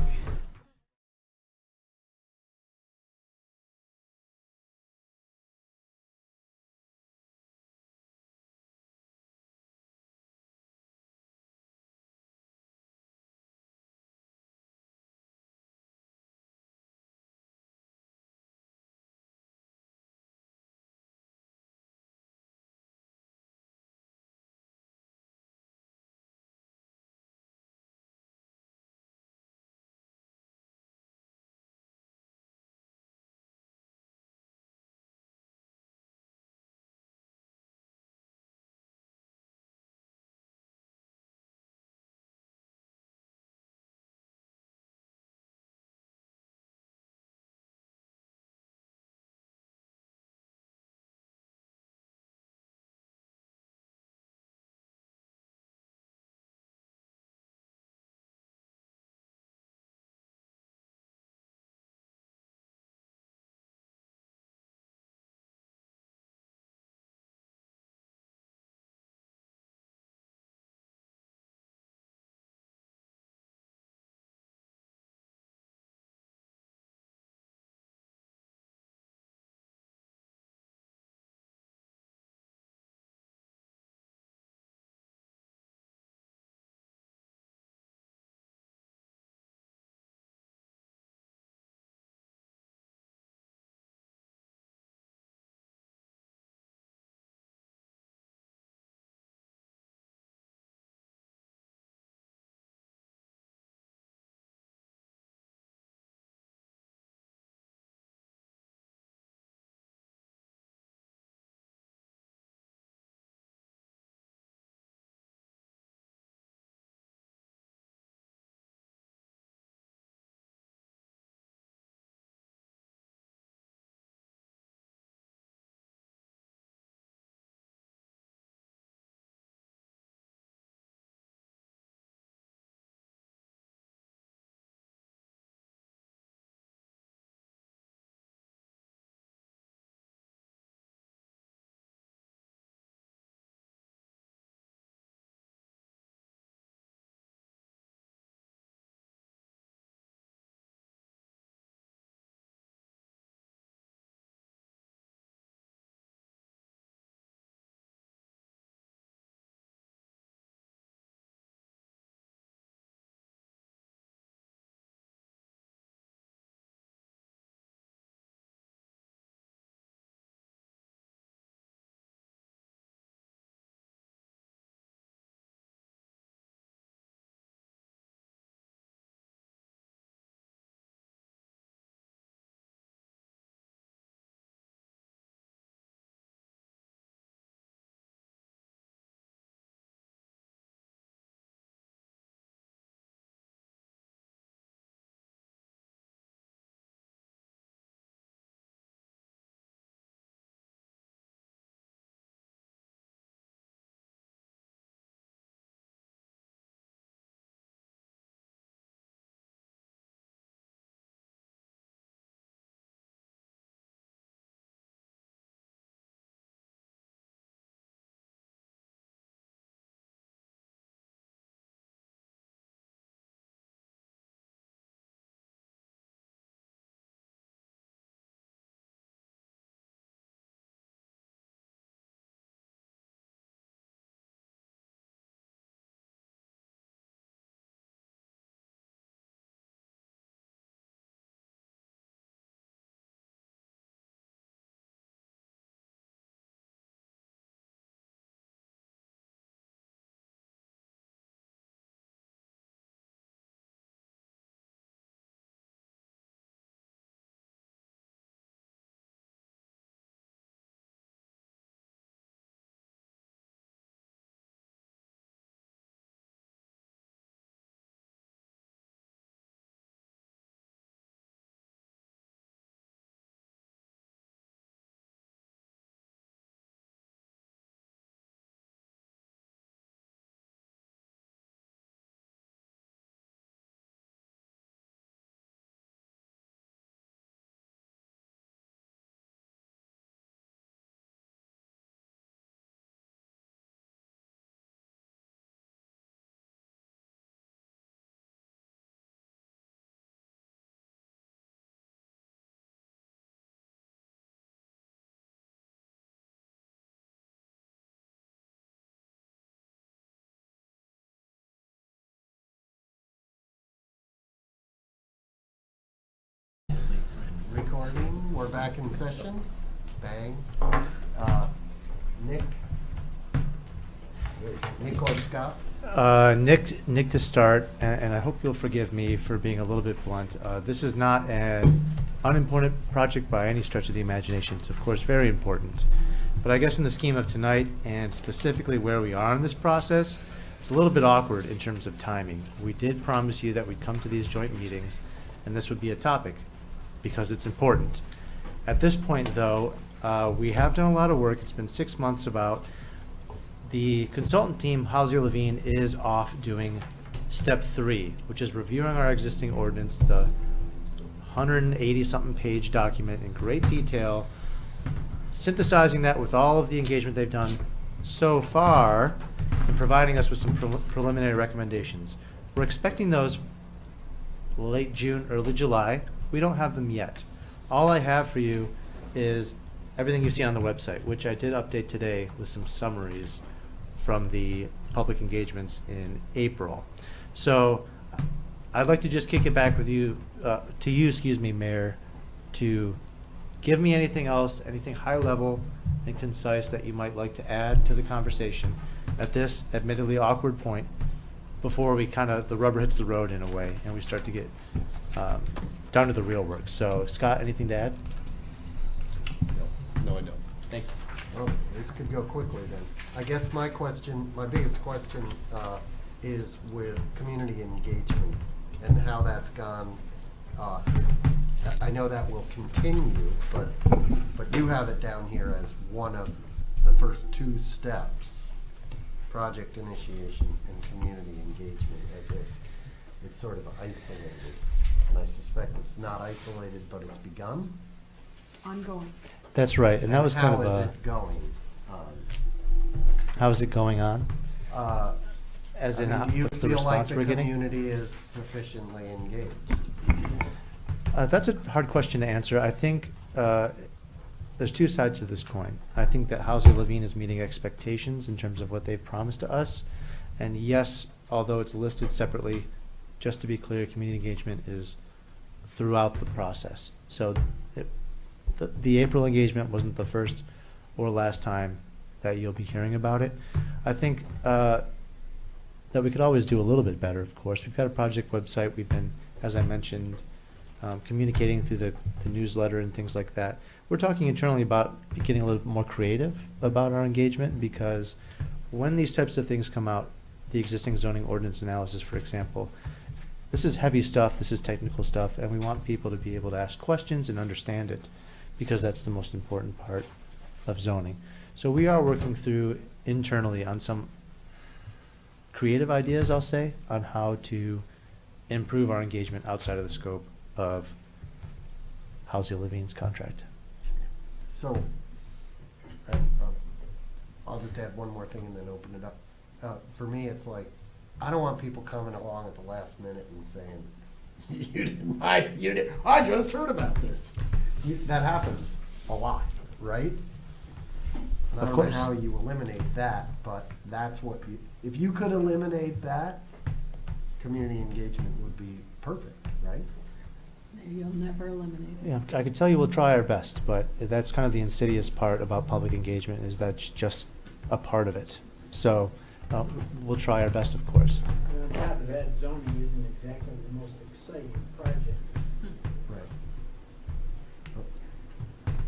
we're back in session. Bang. Nick or Scott? Nick to start, and I hope you'll forgive me for being a little bit blunt. This is not an unimportant project by any stretch of the imagination. It's of course very important. But I guess in the scheme of tonight, and specifically where we are in this process, it's a little bit awkward in terms of timing. We did promise you that we'd come to these joint meetings, and this would be a topic, because it's important. At this point, though, we have done a lot of work. It's been 6 months about. The consultant team, Hauser Levine, is off doing step 3, which is reviewing our existing ordinance, the 180-something page document in great detail, synthesizing that with all of the engagement they've done so far, and providing us with some preliminary recommendations. We're expecting those late June, early July. We don't have them yet. All I have for you is everything you've seen on the website, which I did update today with some summaries from the public engagements in April. So I'd like to just kick it back with you, to you, Mayor, to give me anything else, anything high level and concise that you might like to add to the conversation at this admittedly awkward point before we the rubber hits the road in a way and we start to get down to the real work. So Scott, anything to add? No, I don't. Thank you. Well, this could go quickly then. I guess my biggest question is with community engagement and how that's gone. I know that will continue, but you have it down here as one of the first 2 steps, project initiation and community engagement, as if it's sort of isolated. And I suspect it's not isolated, but it's begun. Ongoing. That's right, and that was kind of How is it going? How is it going on? As in, do you what's the feel like response the we're getting? community is sufficiently engaged? That's a hard question to answer. I think there's 2 sides to this coin. I think that Hauser Levine is meeting expectations in terms of what they've promised to us. And yes, although it's listed separately, just to be clear, community engagement is throughout the process. So the April engagement wasn't the first or last time that you'll be hearing about it. I think that we could always do a little bit better, of course. We've got a project website. We've been, as I mentioned, communicating through the newsletter and things like that. We're talking internally about getting a little more creative about our engagement, because when these types of things come out, the existing zoning ordinance analysis, for example, this is heavy stuff, this is technical stuff, and we want people to be able to ask questions and understand it, because that's the most important part of zoning. So we are working through internally on some creative ideas, I'll say, on how to improve our engagement outside of the scope of Hauser Levine's contract. So, I'll just add one more thing and then open it up. For me, it's like, I don't want people coming along at the last minute and saying, I just heard about this. That happens a lot, right? And I Of don't know course. how you eliminate that, but that's what if you could eliminate that, community engagement would be perfect, right? You'll never eliminate it. Yeah, I could tell you we'll try our best, but that's kind of the insidious part about public engagement, is that's just a part of it. So we'll try our best, of course. And on top of that, zoning isn't exactly the most exciting project. Right.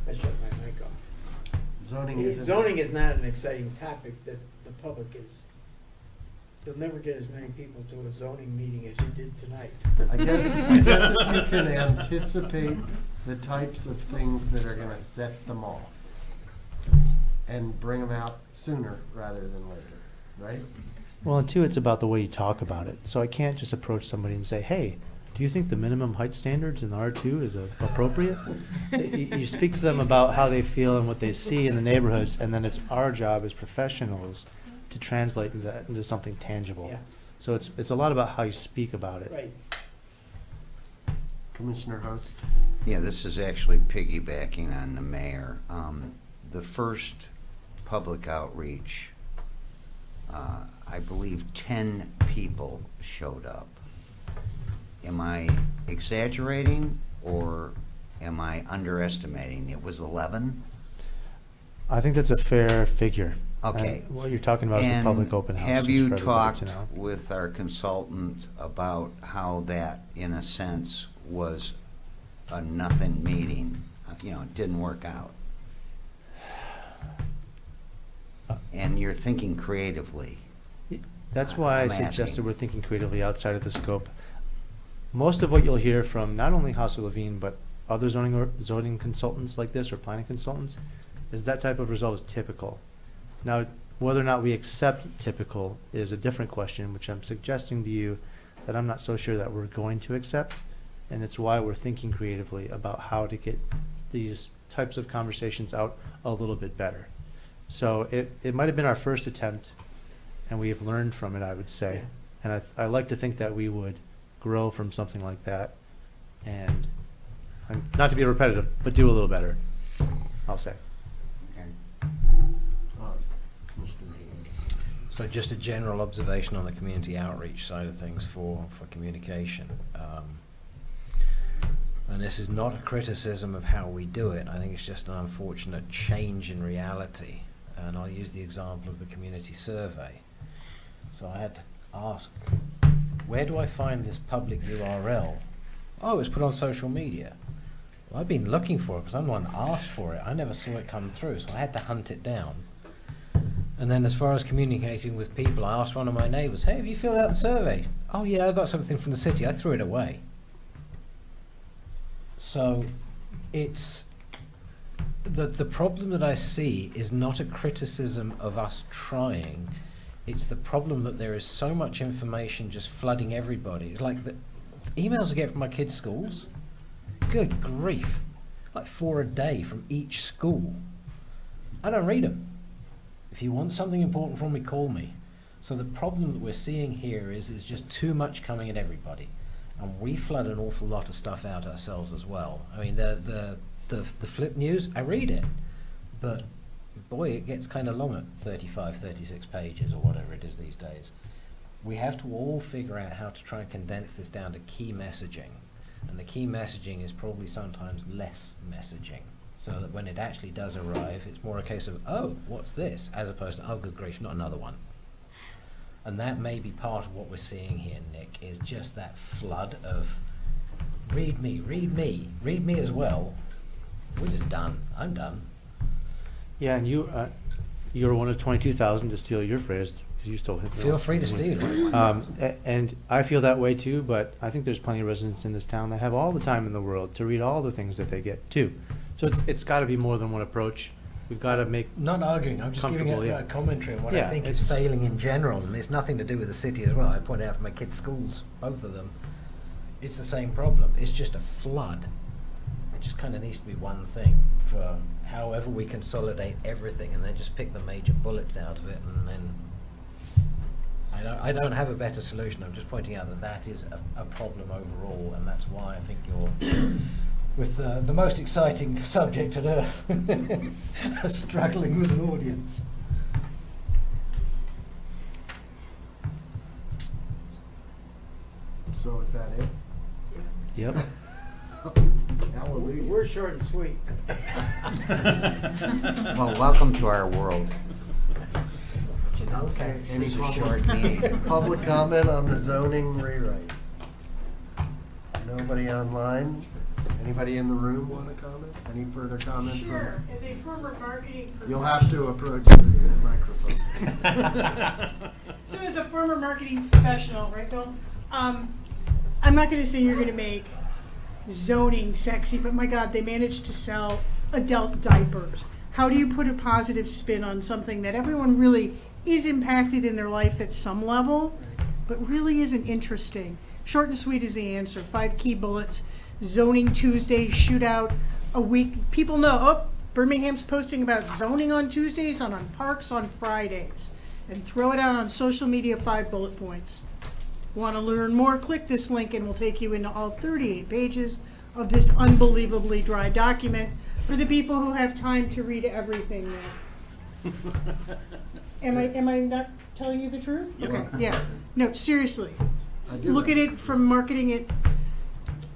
I shut my mic off. Zoning isn't. Zoning is not an exciting topic that the public is, you'll never get as many people to a zoning meeting as you did tonight. I guess if you can anticipate the types of things that are gonna set them off and bring them out sooner rather than later, right? Well, and 2, it's about the way you talk about it. So I can't just approach somebody and say, hey, do you think the minimum height standards in R2 is appropriate? You speak to them about how they feel and what they see in the neighborhoods, and then it's our job as professionals to translate that into something tangible. Yeah. So it's a lot about how you speak about it. Right. Commissioner Host? Yeah, this is actually piggybacking on the mayor. The first public outreach, I believe 10 people showed up. Am I exaggerating, or am I underestimating? It was 11? I think that's a fair figure. Okay. And what you're talking about is the And public open house. have just you for everybody talked to know. with our consultant about how that, in a sense, was a nothing meeting? You know, it didn't work out. And you're thinking creatively. That's why I I'm suggested asking. we're thinking creatively outside of the scope. Most of what you'll hear from not only House of Levine, but other zoning consultants like this or planning consultants, is that type of result is typical. Now, whether or not we accept typical is a different question, which I'm suggesting to you that I'm not so sure that we're going to accept. And it's why we're thinking creatively about how to get these types of conversations out a little bit better. So it might have been our first attempt, and we have learned from it, I would say. And I like to think that we would grow from something like that, and not to be repetitive, but do a little better, I'll say. So just a general observation on the community outreach side of things for communication. And this is not a criticism of how we do it. I think it's just an unfortunate change in reality. And I'll use the example of the community survey. So I had to ask, where do I find this public URL? Oh, it was put on social media. Well, I've been looking for it because I'm the one that asked for it. I never saw it come through, so I had to hunt it down. And then as far as communicating with people, I asked one of my neighbours, hey, have you filled out the survey? Oh yeah, I got something from the city. I threw it away. So it's the problem that I see is not a criticism of us trying. It's the problem that there is so much information just flooding everybody. It's like the emails I get from my kids' schools. Good grief. Like 4 a day from each school. I don't read them. If you want something important from me, call me. So the problem that we're seeing here is just too much coming at everybody. And we flood an awful lot of stuff out ourselves as well. I mean, the flip news, I read it. But boy, it gets kind of long at 35, 36 pages or whatever it is these days. We have to all figure out how to try and condense this down to key messaging. And the key messaging is probably sometimes less messaging. So that when it actually does arrive, it's more a case of, oh, what's this? As opposed to, oh, good grief, not another one. And that may be part of what we're seeing here, Nick, is just that flood of read me, read me, read me as well. We're just done. I'm done. Yeah, and you're one of 22,000, to steal your phrase, because you stole it. Feel free to steal it. And I feel that way too, but I think there's plenty of residents in this town that have all the time in the world to read all the things that they get too. So it's got to be more than one approach. We've got to make Not arguing, I'm just giving comfortable, a commentary on what I Yeah, think is it's- failing in general, and it's nothing to do with the city as well. I point out for my kids' schools, both of them, it's the same problem. It's just a flood. It just kind of needs to be one thing for however we consolidate everything and then just pick the major bullets out of it, and then I don't have a better solution. I'm just pointing out that that is a problem overall, and that's why I think you're with the most exciting subject on earth struggling with an audience. So is that it? Yep. Hallelujah. We're short and sweet. Well, welcome to our world. Okay, any This is a short meeting. public comment on the zoning rewrite? Nobody online? Anybody in the room want to comment? Any further comment? from- Sure, as a former marketing. You'll have to approach the microphone. So as a former marketing professional, right, Bill? I'm not gonna say you're gonna make zoning sexy, but my God, they managed to sell adult diapers. How do you put a positive spin on something that everyone really is impacted in their life at some level, but really isn't interesting? Short and sweet is the answer. 5 key bullets. Zoning Tuesday, shootout a week. People know, oh, Birmingham's posting about zoning on Tuesdays and on parks on Fridays. And throw it out on social media, 5 bullet points. Want to learn more? Click this link and we'll take you into all 38 pages of this unbelievably dry document for the people who have time to read everything now. Am I not telling you the truth? You Okay, are. yeah. No, seriously. I do Look know. at it from marketing it.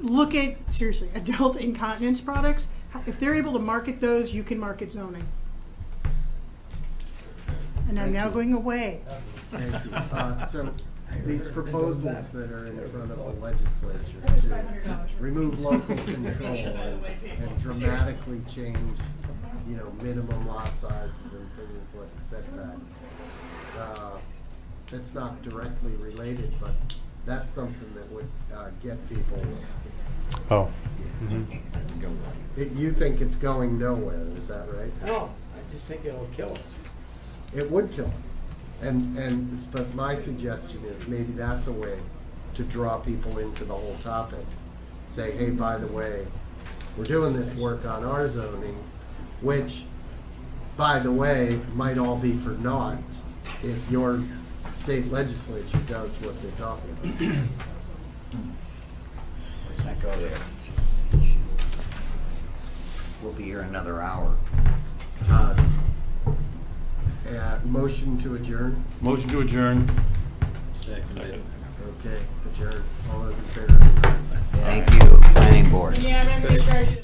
look at, seriously, adult incontinence products. If they're able to market those, you can market zoning. And I'm now going away. Thank you. So these proposals that are in front of the legislature to remove local control and dramatically change, you know, minimum lot sizes and things like setbacks. That's not directly related, but that's something that would get people. Oh. You think it's going nowhere, is that right? No, I just think it'll kill us. It would kill us. But my suggestion is maybe that's a way to draw people into the whole topic. Say, hey, by the way, we're doing this work on our zoning, which, by the way, might all be for naught if your state legislature does what they're talking about. Let's not go there. We'll be here another hour. Motion to adjourn? Motion to adjourn. Second. Okay, adjourn. All those in favor? Thank you, planning board. Yeah, I'm in charge.